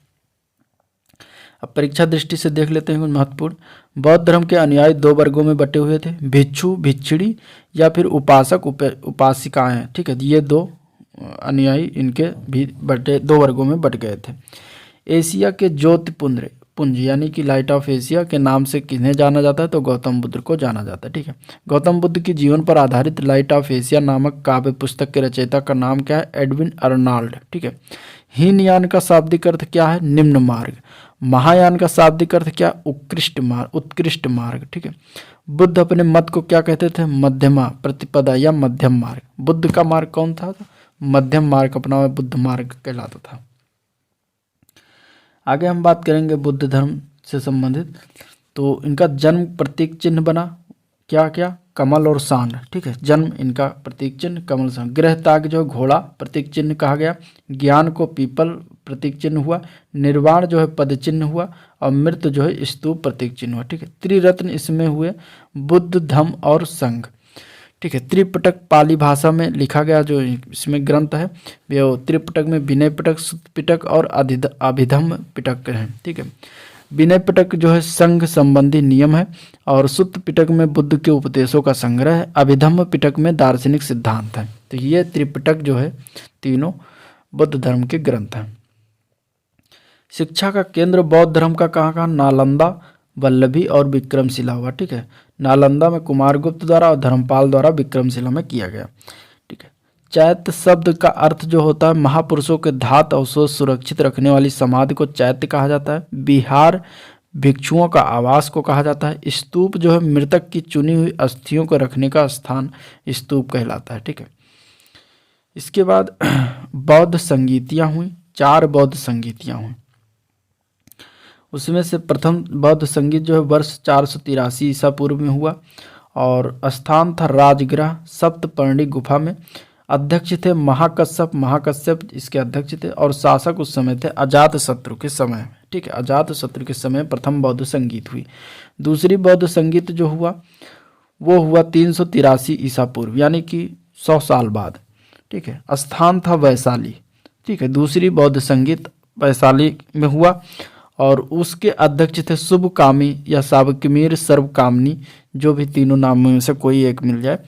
अब परीक्षा दृष्टि से देख लेते हैं कुछ महत्वपूर्ण। बौद्ध धर्म के अनुयायी 2 वर्गों में बटे हुए थे, भिक्षु भिक्षुड़ी या फिर उपासक उपासिकाएं। ठीक है, ये 2 अनुयायी इनके भी 2 वर्गों में बट गए थे। एशिया के ज्योतिपुंज यानी कि लाइट ऑफ एशिया के नाम से किन्हें जाना जाता है। तो गौतम बुद्ध को जाना जाता है। ठीक है, गौतम बुद्ध की जीवन पर आधारित लाइट ऑफ एशिया नामक काव्य पुस्तक के रचयिता का नाम क्या है। Edwin Arnold. ठीक है, हीनयान का शाब्दिक अर्थ क्या है। निम्न मार्ग। महायान का शाब्दिक अर्थ क्या। उत्कृष्ट मार्ग। ठीक है, बुद्ध अपने मत को क्या कहते थे। मध्यमा प्रतिपदा या मध्यम मार्ग। बुद्ध का मार्ग कौन था। मध्यम मार्ग अपना बुद्ध मार्ग कहलाता था। आगे हम बात करेंगे बुद्ध धर्म से संबंधित। तो इनका जन्म प्रतीक चिन्ह बना क्या कमल और सांड। ठीक है, जन्म इनका प्रतीक चिन्ह कमल सांड। गृह त्याग जो घोड़ा प्रतीक चिन्ह कहा गया। ज्ञान को पीपल प्रतीक चिन्ह हुआ। निर्वाण जो है पद चिन्ह हुआ, और मृत्यु जो है स्तूप प्रतीक चिन्ह हुआ। ठीक है, त्रिरत्न इसमें हुए बुद्ध, धम्म और संघ। ठीक है, त्रिपिटक पाली भाषा में लिखा गया जो इसमें ग्रंथ है, वो त्रिपिटक में विनय पिटक, सुत्त पिटक और अभिधम्म पिटक है। ठीक है, विनय पिटक जो है संघ संबंधी नियम है, और सुत्त पिटक में बुद्ध के उपदेशों का संग्रह है। अभिधम्म पिटक में दार्शनिक सिद्धांत है। तो ये त्रिपिटक जो है तीनों बुद्ध धर्म के ग्रंथ हैं। शिक्षा का केंद्र बौद्ध धर्म का कहाँ नालंदा, वल्लभी और विक्रमशिला हुआ। ठीक है, नालंदा में कुमारगुप्त द्वारा और धर्मपाल द्वारा विक्रमशिला में किया गया। ठीक है, चैत्य शब्द का अर्थ जो होता है महापुरुषों के धात अवशेष सुरक्षित रखने वाली समाधि को चैत्य कहा जाता है। विहार भिक्षुओं का आवास को कहा जाता है। स्तूप जो है मृतक की चुनी हुई अस्थियों को रखने का स्थान स्तूप कहलाता है। ठीक है, इसके बाद बौद्ध संगीतियाँ हुई, 4 बौद्ध संगीतियाँ हुई। उसमें से प्रथम बौद्ध संगीत जो है वर्ष 483 ईसा पूर्व में हुआ, और स्थान था राजगृह सप्तपर्णी गुफा में। अध्यक्ष थे महाकश्यप इसके अध्यक्ष थे, और शासक उस समय थे अजातशत्रु के समय में। ठीक है, अजातशत्रु के समय प्रथम बौद्ध संगीत हुई। दूसरी बौद्ध संगीत जो हुआ वो हुआ 383 ईसा पूर्व, यानी कि 100 साल बाद। ठीक है। स्थान था वैशाली। ठीक है। दूसरी बौद्ध संगीत वैशाली में हुआ और उसके अध्यक्ष थे शुभकामी या सावकमीर सर्वकामनी, जो भी तीनों नामों में से कोई एक मिल जाए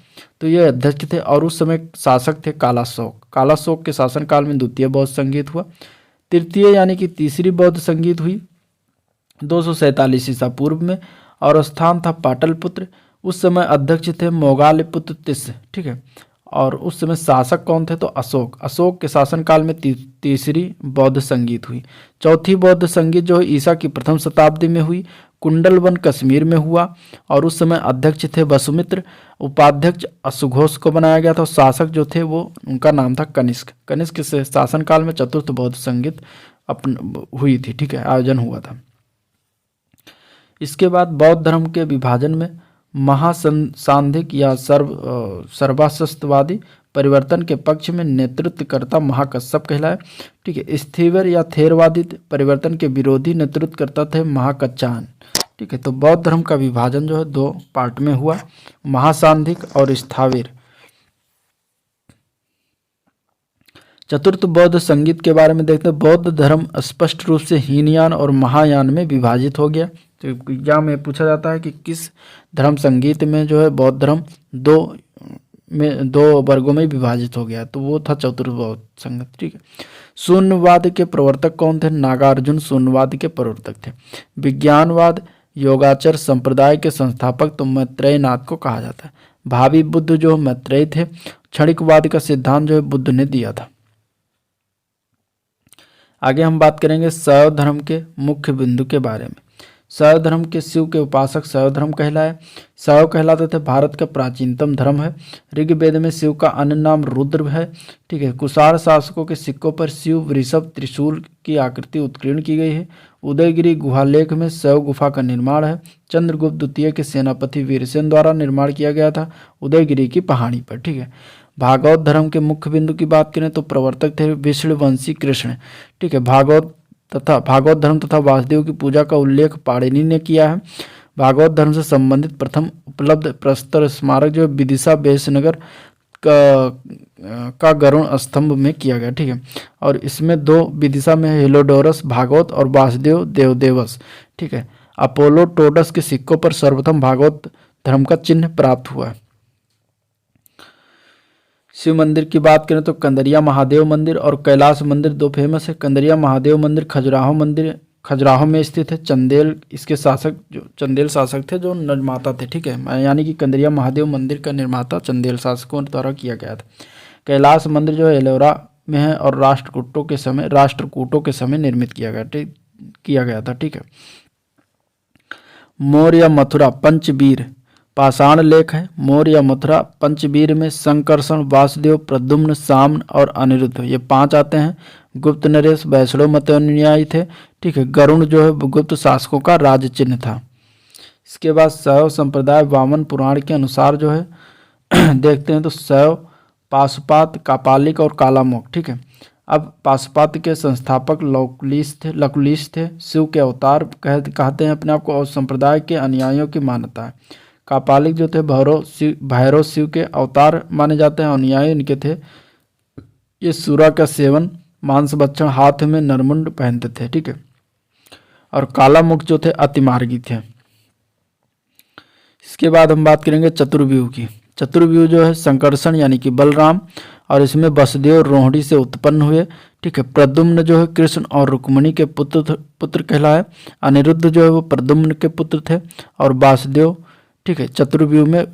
तो ये अध्यक्ष थे। और उस समय शासक थे कालाशोक। कालाशोक के शासनकाल में द्वितीय बौद्ध संगीत हुआ। तृतीय यानी कि तीसरी बौद्ध संगीत हुई 247 ईसा पूर्व में और स्थान था पाटलिपुत्र। उस समय अध्यक्ष थे मोगालपुत्र तिस्य। ठीक है। और उस समय शासक कौन थे तो अशोक। अशोक के शासनकाल में तीसरी बौद्ध संगीत हुई। चौथी बौद्ध संगीत जो है ईसा की प्रथम शताब्दी में हुई, कुंडलवन कश्मीर में हुआ और उस समय अध्यक्ष थे वसुमित्र। उपाध्यक्ष अशुघोष को बनाया गया था। शासक जो थे वो उनका नाम था कनिष्क। कनिष्क के शासनकाल में चतुर्थ बौद्ध संगीत हुई थी। ठीक है, आयोजन हुआ था। इसके बाद बौद्ध धर्म के विभाजन में महासांधिक या सर्वासस्तवादी परिवर्तन के पक्ष में नेतृत्वकर्ता महाकश्यप कहलाए। ठीक है। स्थिवर या थेरवादी परिवर्तन के विरोधी नेतृत्वकर्ता थे महाकच्चान। ठीक है। तो बौद्ध धर्म का विभाजन जो है दो पार्ट में हुआ, महासांधिक और स्थाविर। चतुर्थ बौद्ध संगीत के बारे में देखते हैं। बौद्ध धर्म स्पष्ट रूप से हीनयान और महायान में विभाजित हो गया। तो एग्जाम में पूछा जाता है कि किस धर्म संगीत में जो है बौद्ध धर्म दो वर्गों में विभाजित हो गया, तो वो था चतुर्थ बौद्ध संगीत। ठीक है। शून्यवाद के प्रवर्तक कौन थे? नागार्जुन शून्यवाद के प्रवर्तक थे। विज्ञानवाद योगाचर संप्रदाय के संस्थापक तो मैत्रेय नाथ को कहा जाता है। भावी बुद्ध जो मैत्रेय थे। क्षणिकवाद का सिद्धांत जो है बुद्ध ने दिया था। आगे हम बात करेंगे शैव धर्म के मुख्य बिंदु के बारे में। शैव धर्म के शिव के उपासक शैव धर्म कहलाए। शैव कहलाते थे भारत का प्राचीनतम धर्म है। ऋग्वेद में शिव का अन्य नाम रुद्र है। ठीक है। कुषाण शासकों के सिक्कों पर शिव वृषभ त्रिशूल की आकृति उत्कीर्ण की गई है। उदयगिरी गुहालेख में शैव गुफा का निर्माण है। चंद्रगुप्त द्वितीय के सेनापति वीरसेन द्वारा निर्माण किया गया था उदयगिरी की पहाड़ी पर। ठीक है। भागवत धर्म के मुख्य बिंदु की बात करें तो प्रवर्तक थे विष्णुवंशी कृष्ण। ठीक है। भागवत धर्म तथा वासुदेव की पूजा का उल्लेख पाणिनि ने किया है। भागवत धर्म से संबंधित प्रथम उपलब्ध प्रस्तर स्मारक जो विदिशा बेसनगर का गरुण स्तंभ में किया गया। ठीक है। और इसमें दो विदिशा में हेलोडोरस भागवत और वासुदेव देवदेवस। ठीक है। अपोलो टोडस के सिक्कों पर सर्वप्रथम भागवत धर्म का चिन्ह प्राप्त हुआ है। शिव मंदिर की बात करें तो कंदरिया महादेव मंदिर और कैलाश मंदिर दो फेमस है। कंदरिया महादेव मंदिर खजुराहो में स्थित है। चंदेल इसके शासक जो चंदेल शासक थे जो निर्माता थे। ठीक है। यानी कि कंदरिया महादेव मंदिर का निर्माता चंदेल शासकों द्वारा किया गया था। कैलाश मंदिर जो है एलोरा में है और राष्ट्रकूटों के समय निर्मित किया गया था। ठीक है। मौर्य या मथुरा पंचवीर पाषाण लेख है। मौर्य या मथुरा पंचवीर में संकर्षण वासुदेव प्रद्युम्न साम्न और अनिरुद्ध ये 5 आते हैं। गुप्त नरेश वैष्णव मत अनुयायी थे। ठीक है। गरुण जो है गुप्त शासकों का राज चिन्ह था। इसके बाद शैव संप्रदाय वामन पुराण के अनुसार जो है देखते हैं तो शैव पाशुपात कापालिक और कालामोक। ठीक है। अब पाशुपात के संस्थापक लकुलिश थे। शिव के अवतार कहते हैं अपने आप को और संप्रदाय के अनुयायियों की मान्यता है। कापालिक जो थे भैरव शिव के अवतार माने जाते हैं। अनुयायी इनके थे ये सूरा का सेवन मांस भक्षण हाथ में नरमुंड पहनते थे। ठीक है। और कालामुख जो थे अतिमार्गी थे। इसके बाद हम बात करेंगे चतुर्व्यूह की। चतुर्व्यूह जो है संकर्षण यानी कि बलराम और इसमें वसुदेव रोहिणी से उत्पन्न हुए। ठीक है। प्रद्युम्न जो है कृष्ण और रुक्मिणी के पुत्र कहलाए। अनिरुद्ध जो है वो प्रद्युम्न के पुत्र थे और वासुदेव। ठीक है। चतुर्व्यूह में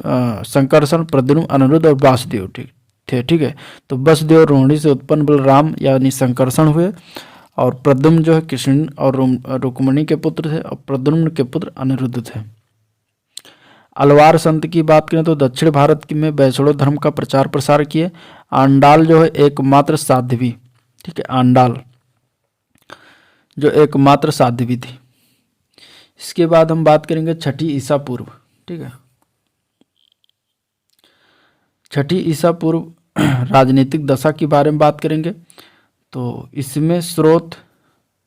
संकर्षण प्रद्युम्न अनिरुद्ध और वासुदेव थे। ठीक है। तो वसुदेव रोहिणी से उत्पन्न बलराम यानी संकर्षण हुए और प्रद्युम्न जो है कृष्ण और रुक्मिणी के पुत्र थे और प्रद्युम्न के पुत्र अनिरुद्ध थे। अलवार संत की बात करें तो दक्षिण भारत में वैष्णव धर्म का प्रचार प्रसार किए। आंडाल जो है एकमात्र साध्वी। ठीक है। आंडाल जो एकमात्र साध्वी थी। इसके बाद हम बात करेंगे छठी ईसा पूर्व। ठीक है। छठी ईसा पूर्व राजनीतिक दशा के बारे में बात करेंगे तो इसमें स्रोत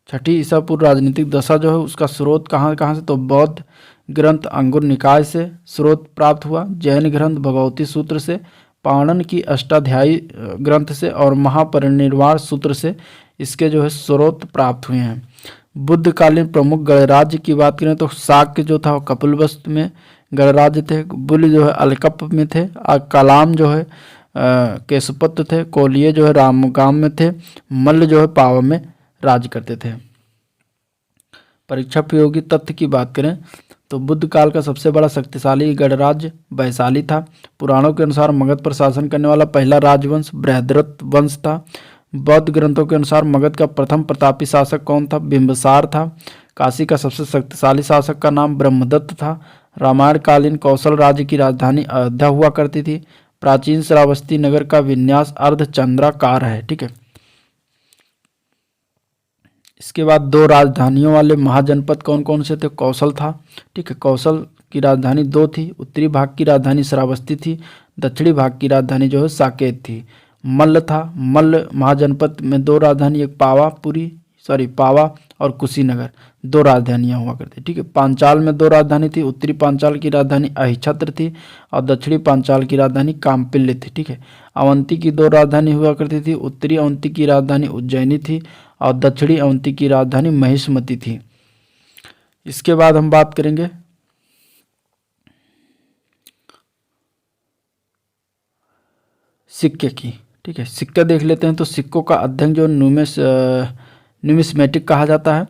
छठी ईसा पूर्व राजनीतिक दशा जो है उसका स्रोत कहाँ कहाँ से, तो बौद्ध ग्रंथ अंगुर निकाय से स्रोत प्राप्त हुआ, जैन ग्रंथ भगवती सूत्र से, पाणन की अष्टाध्यायी ग्रंथ से और महापरिनिर्वाण सूत्र से इसके जो है स्रोत प्राप्त हुए हैं। बुद्धकालीन प्रमुख गणराज्य की बात करें तो शाक्य जो था वो कपिलवस्तु में गणराज्य थे, बुल जो है अलकप में थे, और कलाम जो है केशपत थे, कोलिये जो है रामगाम में थे, मल्ल जो है पावा में राज करते थे। परीक्षा उपयोगी तथ्य की बात करें तो बुद्ध काल का सबसे बड़ा शक्तिशाली गणराज्य वैशाली था। पुराणों के अनुसार मगध पर शासन करने वाला पहला राजवंश बृहद्रथ वंश था। बौद्ध ग्रंथों के अनुसार मगध का प्रथम प्रतापी शासक कौन था, बिंबिसार था। काशी का सबसे शक्तिशाली शासक का नाम ब्रह्मदत्त था। रामायण कालीन कौशल राज्य की राजधानी अयोध्या हुआ करती थी। प्राचीन श्रावस्ती नगर का विन्यास अर्धचंद्राकार है। ठीक है, इसके बाद दो राजधानियों वाले महाजनपद कौन कौन से थे, कौशल था। ठीक है, कौशल की राजधानी दो थी, उत्तरी भाग की राजधानी श्रावस्ती थी, दक्षिणी भाग की राजधानी जो है साकेत थी। मल्ल था, मल्ल महाजनपद में दो राजधानी, एक पावा और कुशीनगर, दो राजधानियां हुआ करती। ठीक है, पांचाल में दो राजधानी थी, उत्तरी पांचाल की राजधानी अहिछत्र थी और दक्षिणी पांचाल की राजधानी काम्पिल्य थी। ठीक है, अवंती की दो राजधानी हुआ करती थी, उत्तरी अवंती की राजधानी उज्जैनी थी और दक्षिणी अवंती की राजधानी महिष्मती थी। इसके बाद हम बात करेंगे सिक्के की। ठीक है, सिक्के देख लेते हैं। तो सिक्कों का अध्ययन जो न्यूमिस्मेटिक कहा जाता है।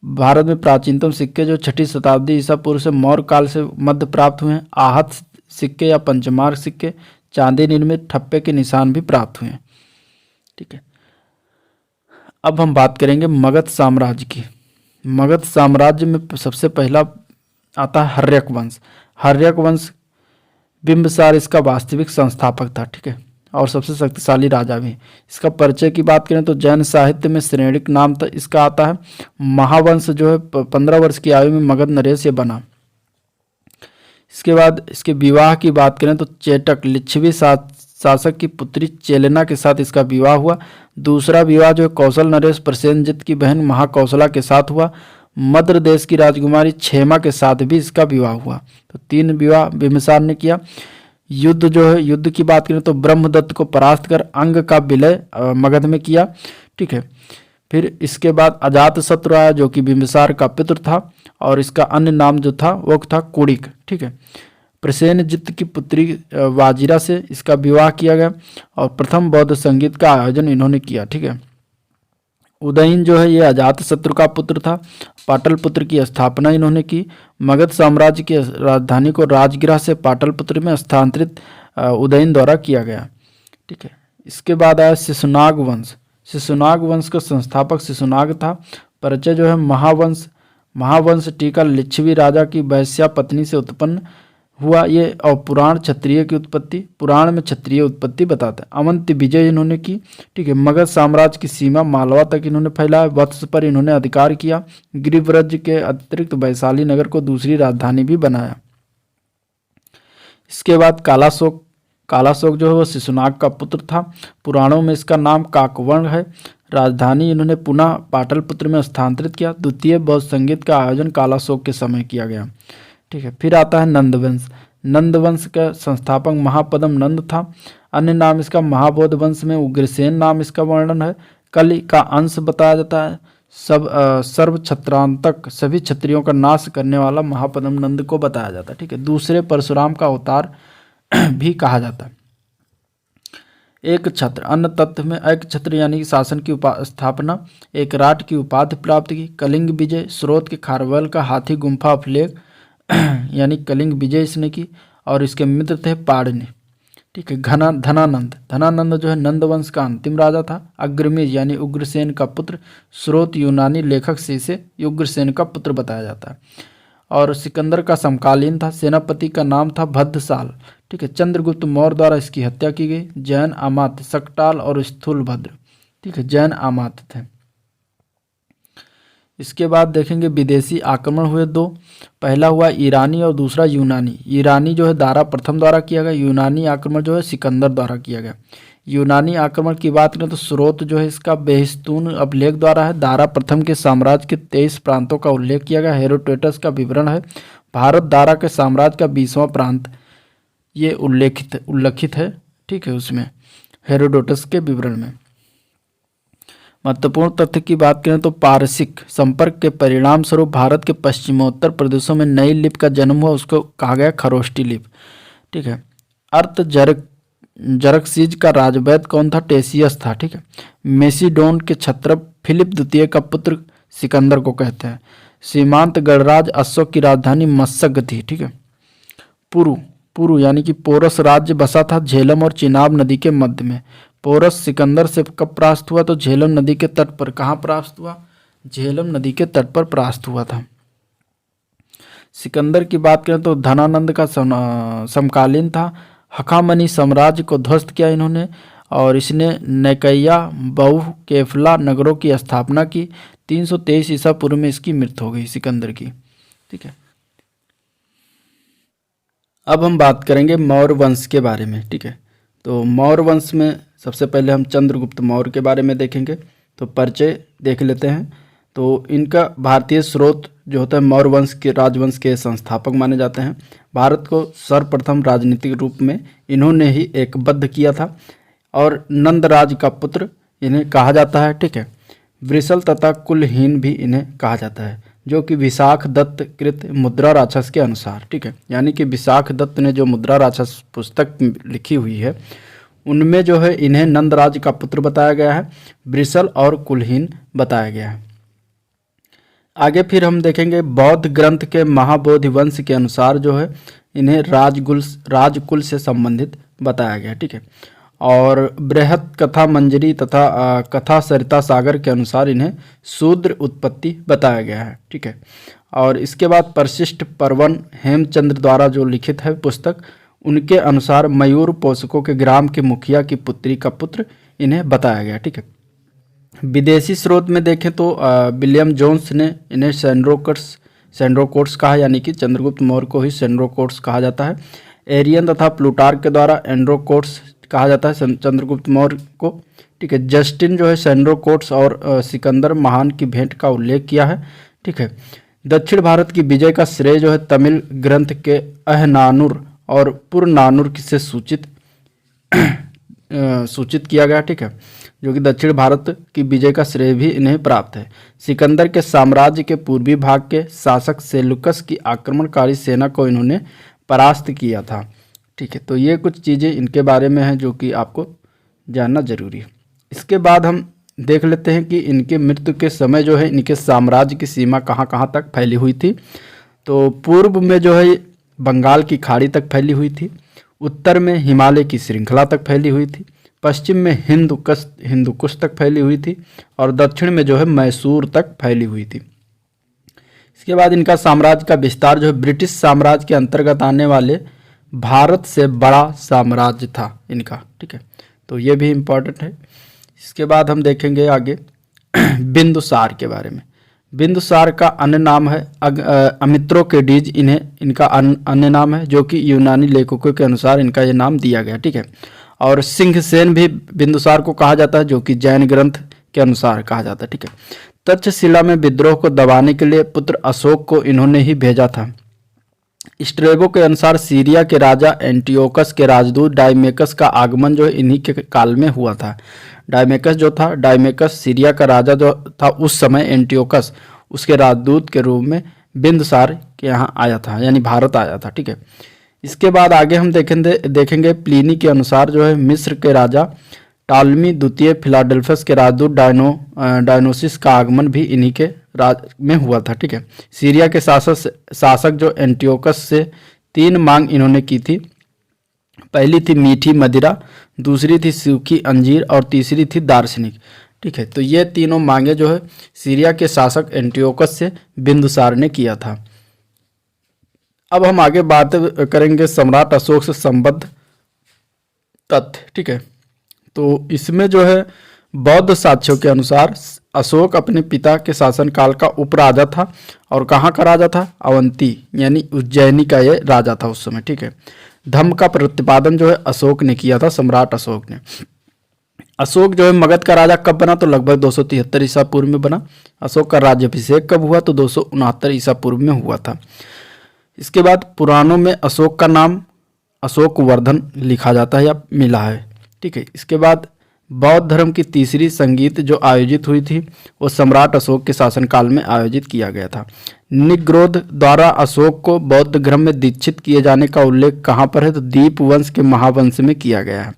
भारत में प्राचीनतम सिक्के जो 6ठी शताब्दी ईसा पूर्व से मौर्य काल से मध्य प्राप्त हुए हैं। आहत सिक्के या पंचमार्क सिक्के, चांदी निर्मित ठप्पे के निशान भी प्राप्त हुए हैं। ठीक है, अब हम बात करेंगे मगध साम्राज्य की। मगध साम्राज्य में सबसे पहला आता है हर्यक वंश। हर्यक वंश बिंबिसार इसका वास्तविक संस्थापक था। ठीक है, और सबसे शक्तिशाली राजा भी। इसका परिचय की बात करें तो जैन साहित्य में श्रेणिक नाम इसका आता है। महावंश जो है 15 वर्ष की आयु में मगध नरेश ये बना। इसके बाद इसके विवाह की बात करें तो चेटक लिच्छवी शासक की पुत्री चेलेना के साथ इसका विवाह हुआ। दूसरा विवाह जो है कौशल नरेश प्रसेनजित की बहन महाकौशला के साथ हुआ। मद्र देश की राजकुमारी क्षेमा के साथ भी इसका विवाह हुआ। तो 3 विवाह बिंबिसार ने किया। युद्ध जो है, युद्ध की बात करें तो ब्रह्मदत्त को परास्त कर अंग का विलय मगध में किया। ठीक है, फिर इसके बाद अजातशत्रु आया जो कि बिंबिसार का पुत्र था और इसका अन्य नाम जो था वो था कुड़िक। ठीक है, प्रसेनजित की पुत्री वाजिरा से इसका विवाह किया गया और प्रथम बौद्ध संगीत का आयोजन इन्होंने किया। ठीक है, उदयन जो है ये अजातशत्रु का पुत्र था। पाटलिपुत्र की स्थापना इन्होंने की। मगध साम्राज्य की राजधानी को राजगृह से पाटलिपुत्र में स्थानांतरित उदयन द्वारा किया गया। ठीक है, इसके बाद आया शिशुनाग वंश। शिशुनाग वंश का संस्थापक शिशुनाग था। परिचय जो है महावंश टीका लिच्छवी राजा की वैश्या पत्नी से उत्पन्न हुआ ये, और पुराण क्षत्रिय की उत्पत्ति, पुराण में क्षत्रिय उत्पत्ति बताता है। अवंती विजय इन्होंने की। ठीक है, मगध साम्राज्य की सीमा मालवा तक इन्होंने फैलाया। वत्स पर इन्होंने अधिकार किया। गिरिव्रज के अतिरिक्त वैशाली नगर को दूसरी राजधानी भी बनाया। इसके बाद कालाशोक जो है वो शिशुनाग का पुत्र था। पुराणों में इसका नाम काकवर्ण है। राजधानी इन्होंने पुनः पाटलिपुत्र में स्थानांतरित किया। द्वितीय बौद्ध संगीत का आयोजन कालाशोक के समय किया गया। ठीक है, फिर आता है नंदवंश। नंदवंश का संस्थापक महापद्म नंद था। अन्य नाम इसका महाबोध वंश में उग्रसेन नाम इसका वर्णन है। कलि का अंश बताया जाता है। सर्व छत्रांतक सभी क्षत्रियों का नाश करने वाला महापद्म नंद को बताया जाता है। ठीक है, दूसरे परशुराम का अवतार भी कहा जाता है। एक छत्र, अन्य तत्व में एक छत्र यानी कि शासन की स्थापना, एक राट की उपाधि प्राप्त की। कलिंग विजय, स्रोत के खारवेल का हाथी गुम्फा अफलेख यानी कलिंग विजय इसने की और इसके मित्र थे पाड़ने। ठीक है, धनानंद जो है नंदवंश का अंतिम राजा था। अग्रमीज यानी उग्रसेन का पुत्र। स्रोत यूनानी लेखक से उग्रसेन का पुत्र बताया जाता है और सिकंदर का समकालीन था। सेनापति का नाम था भद्रसाल। ठीक है, चंद्रगुप्त मौर्य द्वारा इसकी हत्या की गई। जैन अमात्य सकटाल और स्थूलभद्र। ठीक है, जैन अमात्य थे। इसके बाद देखेंगे विदेशी आक्रमण हुए 2। पहला हुआ ईरानी और दूसरा यूनानी। ईरानी जो है दारा प्रथम द्वारा किया गया। यूनानी आक्रमण जो है सिकंदर द्वारा किया गया। यूनानी आक्रमण की बात करें तो स्रोत जो है इसका बेहिस्तून अभिलेख द्वारा है। दारा प्रथम के साम्राज्य के 23 प्रांतों का उल्लेख किया गया। हेरोडोटस का विवरण है। भारत दारा के साम्राज्य का 20वां प्रांत ये उल्लेखित है, ठीक है, उसमें हेरोडोटस के विवरण में। महत्वपूर्ण तथ्य की बात करें तो पारसिक संपर्क के परिणाम स्वरूप भारत के पश्चिमोत्तर प्रदेशों में नई लिपि का जन्म हुआ, उसको कहा गया खरोष्टी लिपि, ठीक है। अर्थ जरक्सीज का राजवैद्य कौन था? टेसियस था, ठीक है। मेसिडोन के क्षत्रप फिलिप द्वितीय का पुत्र सिकंदर को कहते हैं। सीमांत गणराज्य अशोक की राजधानी मस्सग थी, ठीक है। पुरु यानी कि पोरस राज्य बसा था झेलम और चिनाब नदी के मध्य में। पोरस सिकंदर से कब परास्त हुआ? तो झेलम नदी के तट पर। कहाँ परास्त हुआ? झेलम नदी के तट पर परास्त हुआ था। सिकंदर की बात करें तो धनानंद का समकालीन था। हखामनी साम्राज्य को ध्वस्त किया इन्होंने और इसने नैकैया बहु केफला नगरों की स्थापना की। 323 ईसा पूर्व में इसकी मृत्यु हो गई सिकंदर की, ठीक है। अब हम बात करेंगे मौर्य वंश के बारे में, ठीक है। तो मौर्य वंश में सबसे पहले हम चंद्रगुप्त मौर्य के बारे में देखेंगे। तो परिचय देख लेते हैं। तो इनका भारतीय स्रोत जो होता है मौर्य वंश के राजवंश के संस्थापक माने जाते हैं। भारत को सर्वप्रथम राजनीतिक रूप में इन्होंने ही एकबद्ध किया था और नंदराज का पुत्र इन्हें कहा जाता है, ठीक है। वृषल तथा कुलहीन भी इन्हें कहा जाता है, जो कि विशाख दत्त कृत मुद्रा राक्षस के अनुसार, ठीक है। यानी कि विशाख दत्त ने जो मुद्रा राक्षस पुस्तक लिखी हुई है उनमें जो है इन्हें नंदराज का पुत्र बताया गया है, वृषल और कुलहीन बताया गया है। आगे फिर हम देखेंगे बौद्ध ग्रंथ के महाबोधि वंश के अनुसार जो है इन्हें राजकुल से संबंधित बताया गया, ठीक है। और बृहत कथा मंजरी तथा कथा सरिता सागर के अनुसार इन्हें शूद्र उत्पत्ति बताया गया है, ठीक है। और इसके बाद परिशिष्ट पर्वन हेमचंद्र द्वारा जो लिखित है पुस्तक, उनके अनुसार मयूर पोषकों के ग्राम के मुखिया की पुत्री का पुत्र इन्हें बताया गया, ठीक है। विदेशी स्रोत में देखें तो विलियम जोन्स ने इन्हें सेंड्रोकोट्स कहा, यानी कि चंद्रगुप्त मौर्य को ही सेंड्रोकोट्स कहा जाता है। एरियन तथा प्लूटार्क के द्वारा एंड्रोकोट्स कहा जाता है चंद्रगुप्त मौर्य को, ठीक है। जस्टिन जो है सेंड्रोकोट्स और सिकंदर महान की भेंट का उल्लेख किया है, ठीक है। दक्षिण भारत की विजय का श्रेय जो है तमिल ग्रंथ के अहनानुर और पुरनानुर से सूचित किया गया, ठीक है, जो कि दक्षिण भारत की विजय का श्रेय भी इन्हें प्राप्त है। सिकंदर के साम्राज्य के पूर्वी भाग के शासक सेलुकस की आक्रमणकारी सेना को इन्होंने परास्त किया था, ठीक है। तो ये कुछ चीज़ें इनके बारे में हैं जो कि आपको जानना जरूरी है। इसके बाद हम देख लेते हैं कि इनके मृत्यु के समय जो है इनके साम्राज्य की सीमा कहाँ कहाँ तक फैली हुई थी। तो पूर्व में जो है बंगाल की खाड़ी तक फैली हुई थी, उत्तर में हिमालय की श्रृंखला तक फैली हुई थी, पश्चिम में हिंदुकुश तक फैली हुई थी और दक्षिण में जो है मैसूर तक फैली हुई थी। इसके बाद इनका साम्राज्य का विस्तार जो है ब्रिटिश साम्राज्य के अंतर्गत आने वाले भारत से बड़ा साम्राज्य था इनका, ठीक है। तो ये भी इम्पोर्टेंट है। इसके बाद हम देखेंगे आगे बिंदुसार के बारे में। बिंदुसार का अन्य नाम है अमित्रोकेडीज, इनका अन्य नाम है, जो कि यूनानी लेखकों के अनुसार इनका ये नाम दिया गया, ठीक है। और सिंहसेन भी बिंदुसार को कहा जाता है, जो कि जैन ग्रंथ के अनुसार कहा जाता है, ठीक है। तक्षशिला में विद्रोह को दबाने के लिए पुत्र अशोक को इन्होंने ही भेजा था। स्ट्रेबो के अनुसार सीरिया के राजा एंटियोकस के राजदूत डायमेकस का आगमन जो इन्हीं के काल में हुआ था। डायमेकस सीरिया का राजा जो था उस समय, एंटियोकस उसके राजदूत के रूप में बिंदुसार के यहाँ आया था, यानी भारत आया था, ठीक है। इसके बाद आगे हम देखेंगे प्लिनी के अनुसार जो है मिस्र के राजा टालमी द्वितीय फिलाडेल्फस के राजदूत डायनोसिस का आगमन भी इन्हीं के राज में हुआ था, ठीक है। सीरिया के शासक जो एंटियोकस से 3 मांग इन्होंने की थी। पहली थी मीठी मदिरा, दूसरी थी सूखी अंजीर और तीसरी थी दार्शनिक, ठीक है। तो ये तीनों मांगे जो है सीरिया के शासक एंटियोकस से बिंदुसार ने किया था। अब हम आगे बात करेंगे सम्राट अशोक से संबद्ध तथ्य, ठीक है। तो इसमें जो है बौद्ध साक्ष्यों के अनुसार अशोक अपने पिता के शासनकाल का उपराजा था। और कहाँ का राजा था? अवंती यानी उज्जैनी का ये राजा था उस समय, ठीक है। धम्म का प्रतिपादन जो है अशोक ने किया था, सम्राट अशोक ने। अशोक जो है मगध का राजा कब बना, तो लगभग 273 ईसा पूर्व में बना। अशोक का राज्याभिषेक कब हुआ, तो 269 ईसा पूर्व में हुआ था। इसके बाद पुराणों में अशोक का नाम अशोक वर्धन लिखा जाता है या मिला है, ठीक है। इसके बाद बौद्ध धर्म की तीसरी संगीत जो आयोजित हुई थी वो सम्राट अशोक के शासनकाल में आयोजित किया गया था। निग्रोध द्वारा अशोक को बौद्ध धर्म में दीक्षित किए जाने का उल्लेख कहाँ पर है, तो दीप वंश के महावंश में किया गया है।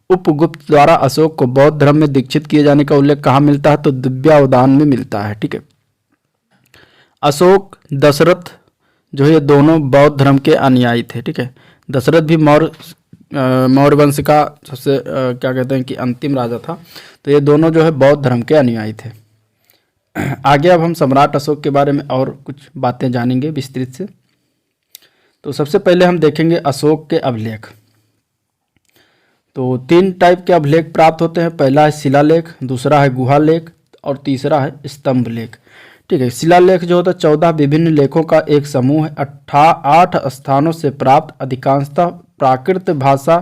उपगुप्त द्वारा अशोक को बौद्ध धर्म में दीक्षित किए जाने का उल्लेख कहाँ मिलता है, तो दिव्यावदान में मिलता है, ठीक है। अशोक दशरथ जो है ये दोनों बौद्ध धर्म के अनुयायी थे, ठीक है। दशरथ भी मौर्य वंश का सबसे क्या कहते हैं कि अंतिम राजा था, तो ये दोनों जो है बौद्ध धर्म के अनुयायी थे। आगे अब हम सम्राट अशोक के बारे में और कुछ बातें जानेंगे विस्तृत से। तो सबसे पहले हम देखेंगे अशोक के अभिलेख। तो 3 टाइप के अभिलेख प्राप्त होते हैं। पहला है शिलालेख, दूसरा है गुहा लेख और तीसरा है स्तंभ लेख, ठीक है। शिलालेख जो होता है 14 विभिन्न लेखों का एक समूह है। 8 स्थानों से प्राप्त, अधिकांशतः प्राकृत भाषा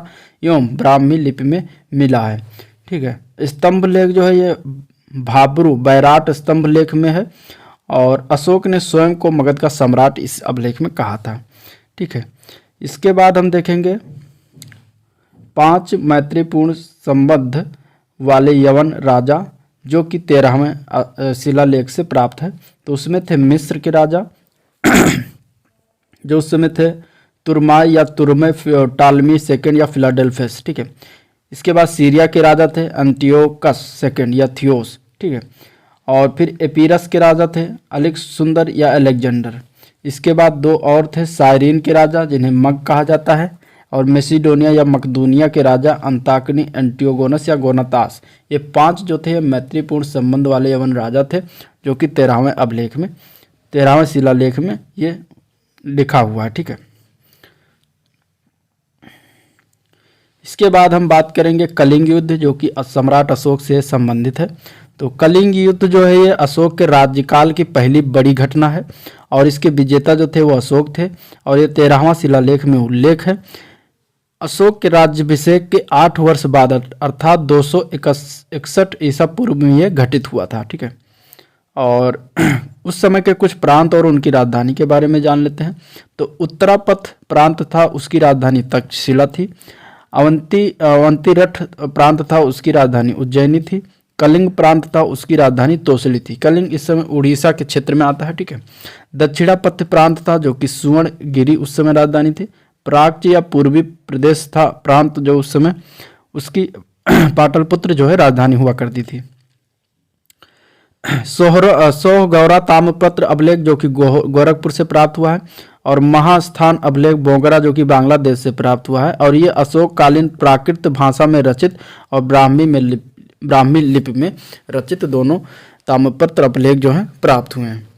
एवं ब्राह्मी लिपि में मिला है, ठीक है। स्तंभ लेख जो है ये भाब्रू बैराट स्तंभ लेख में है और अशोक ने स्वयं को मगध का सम्राट इस अभिलेख में कहा था, ठीक है। इसके बाद हम देखेंगे 5 मैत्रीपूर्ण संबंध वाले यवन राजा जो कि 13वें शिलालेख से प्राप्त है। तो उसमें थे मिस्र के राजा जो उस समय थे तुर्माई या तुर्मे टालमी सेकंड या फिलाडेल्फस, ठीक है। इसके बाद सीरिया के राजा थे एंटियोकस सेकंड या थियोस, ठीक है। और फिर एपीरस के राजा थे अलेक्सुंदर या अलेक्जेंडर। इसके बाद 2 और थे साइरीन के राजा जिन्हें मग कहा जाता है, और मैसिडोनिया या मकदूनिया के राजा अंताकनी एंटियोगोनस या गोनातास। ये 5 जो थे मैत्रीपूर्ण संबंध वाले यवन राजा थे जो कि 13वें शिलालेख में ये लिखा हुआ है, ठीक है। इसके बाद हम बात करेंगे कलिंग युद्ध जो कि सम्राट अशोक से संबंधित है। तो कलिंग युद्ध जो है ये अशोक के राज्यकाल की पहली बड़ी घटना है और इसके विजेता जो थे वो अशोक थे और ये 13वां शिलालेख में उल्लेख है। अशोक के राज्याभिषेक के 8 वर्ष बाद अर्थात 261 ईसा पूर्व में ये घटित हुआ था, ठीक है। और उस समय के कुछ प्रांत और उनकी राजधानी के बारे में जान लेते हैं। तो उत्तरापथ प्रांत था, उसकी राजधानी तक्षशिला थी। अवंतीरठ प्रांत था, उसकी राजधानी उज्जैनी थी। कलिंग प्रांत था, उसकी राजधानी तोसली थी। कलिंग इस समय उड़ीसा के क्षेत्र में आता है, ठीक है। दक्षिणापथ प्रांत था जो कि सुवर्णगिरी उस समय राजधानी थी। प्राच्य या पूर्वी प्रदेश था प्रांत जो उस समय उसकी पाटलिपुत्र जो है राजधानी हुआ करती थी। सोह गौरा ताम्रपत्र अभिलेख जो कि गोरखपुर से प्राप्त हुआ है और महास्थान अभिलेख बोगरा जो कि बांग्लादेश से प्राप्त हुआ है और ये अशोक कालीन प्राकृत भाषा में रचित और ब्राह्मी लिपि में रचित दोनों ताम्रपत्र अभिलेख जो हैं प्राप्त हुए हैं।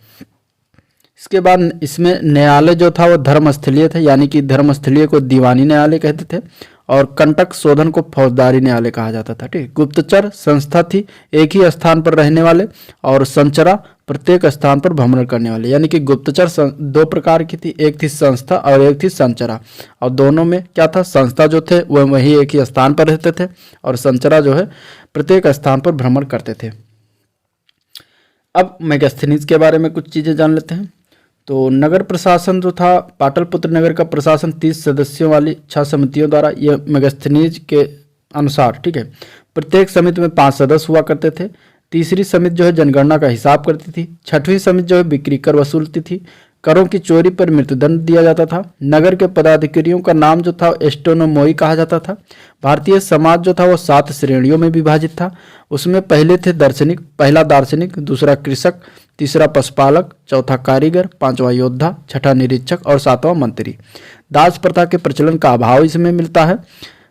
इसके बाद इसमें न्यायालय जो था वो धर्मस्थलीय थे, यानी कि धर्मस्थलीय को दीवानी न्यायालय कहते थे और कंटक शोधन को फौजदारी न्यायालय कहा जाता था, ठीक। गुप्तचर संस्था थी, एक ही स्थान पर रहने वाले, और संचरा प्रत्येक स्थान पर भ्रमण करने वाले, यानी कि गुप्तचर 2 प्रकार की थी, एक थी संस्था और एक थी संचरा। और दोनों में क्या था, संस्था जो थे वह वही एक ही स्थान पर रहते थे और संचरा जो है प्रत्येक स्थान पर भ्रमण करते थे। अब मेगास्थनीज के बारे में कुछ चीज़ें जान लेते हैं। तो नगर प्रशासन जो था पाटलिपुत्र नगर का प्रशासन 30 सदस्यों वाली 6 समितियों द्वारा ये मेगास्थनीज के अनुसार, ठीक है। प्रत्येक समिति में 5 सदस्य हुआ करते थे। तीसरी समिति जो है जनगणना का हिसाब करती थी। 6वीं समिति जो है बिक्री कर वसूलती थी। करों की चोरी पर मृत्युदंड दिया जाता था। नगर के पदाधिकारियों का नाम जो था एस्टोनोमोई कहा जाता था। भारतीय समाज जो था वो 7 श्रेणियों में विभाजित था। उसमें पहले थे दार्शनिक, पहला दार्शनिक, दूसरा कृषक, तीसरा पशुपालक, चौथा कारीगर, 5वां योद्धा, 6ठा निरीक्षक और 7वां मंत्री। दास प्रथा के प्रचलन का अभाव इसमें मिलता है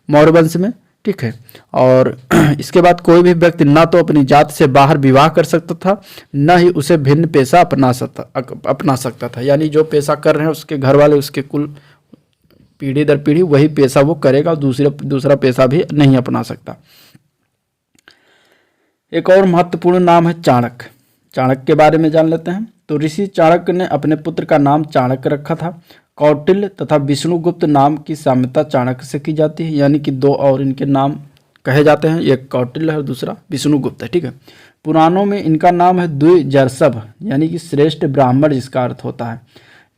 मौर्य वंश में, ठीक है। और इसके बाद कोई भी व्यक्ति ना तो अपनी जात से बाहर विवाह कर सकता था, न ही उसे भिन्न पेशा अपना सकता था, यानी जो पेशा कर रहे हैं उसके घर वाले, उसके कुल पीढ़ी दर पीढ़ी वही पेशा वो करेगा, दूसरा पेशा भी नहीं अपना सकता। एक और महत्वपूर्ण नाम है चाणक्य। चाणक्य के बारे में जान लेते हैं। तो ऋषि चाणक्य ने अपने पुत्र का नाम चाणक्य रखा था। कौटिल्य तथा विष्णुगुप्त नाम की साम्यता चाणक्य से की जाती है, यानी कि 2 और इनके नाम कहे जाते हैं, एक कौटिल्य है और दूसरा विष्णुगुप्त है। ठीक है, पुराणों में इनका नाम है द्विजर्षभ, यानी कि श्रेष्ठ ब्राह्मण जिसका अर्थ होता है।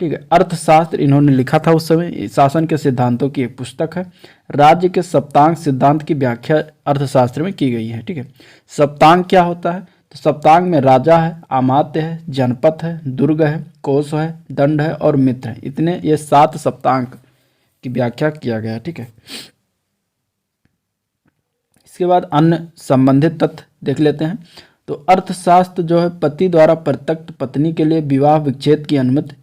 ठीक है, अर्थशास्त्र इन्होंने लिखा था उस समय, शासन के सिद्धांतों की एक पुस्तक है। राज्य के सप्तांग सिद्धांत की व्याख्या अर्थशास्त्र में की गई है। ठीक है, सप्तांग क्या होता है? तो सप्तांग में राजा है, अमात्य है, जनपद है, दुर्ग है, कोष है, दंड है और मित्र है। इतने ये 7 सप्तांग की व्याख्या किया गया है। ठीक है, इसके बाद अन्य संबंधित तथ्य देख लेते हैं। तो अर्थशास्त्र जो है पति द्वारा प्रत्यक्त पत्नी के लिए विवाह विच्छेद की अनुमति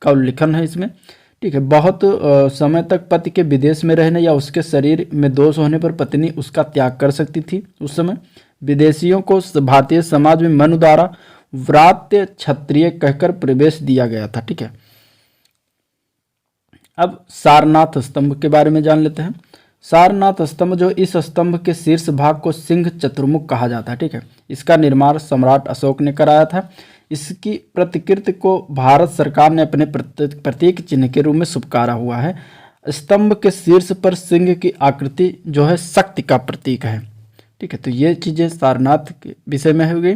का उल्लेखन है इसमें। ठीक है, बहुत समय तक पति के विदेश में रहने या उसके शरीर में दोष होने पर पत्नी उसका त्याग कर सकती थी। उस समय विदेशियों को भारतीय समाज में मनु द्वारा व्रात्य क्षत्रिय कहकर प्रवेश दिया गया था। ठीक है, अब सारनाथ स्तंभ के बारे में जान लेते हैं। सारनाथ स्तंभ जो, इस स्तंभ के शीर्ष भाग को सिंह चतुर्मुख कहा जाता है। ठीक है, इसका निर्माण सम्राट अशोक ने कराया था। इसकी प्रतिकृति को भारत सरकार ने अपने प्रतीक चिन्ह के रूप में स्वीकारा हुआ है। स्तंभ के शीर्ष पर सिंह की आकृति जो है शक्ति का प्रतीक है। ठीक है, तो ये चीजें सारनाथ के विषय में हो गई।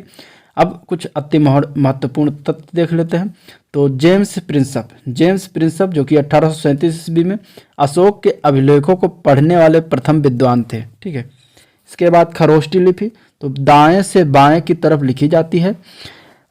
अब कुछ अति महत्वपूर्ण तथ्य देख लेते हैं। तो जेम्स प्रिंसप जो कि 1837 ईस्वी में अशोक के अभिलेखों को पढ़ने वाले प्रथम विद्वान थे। ठीक है, इसके बाद खरोष्टी लिपि तो दाएं से बाएं की तरफ लिखी जाती है।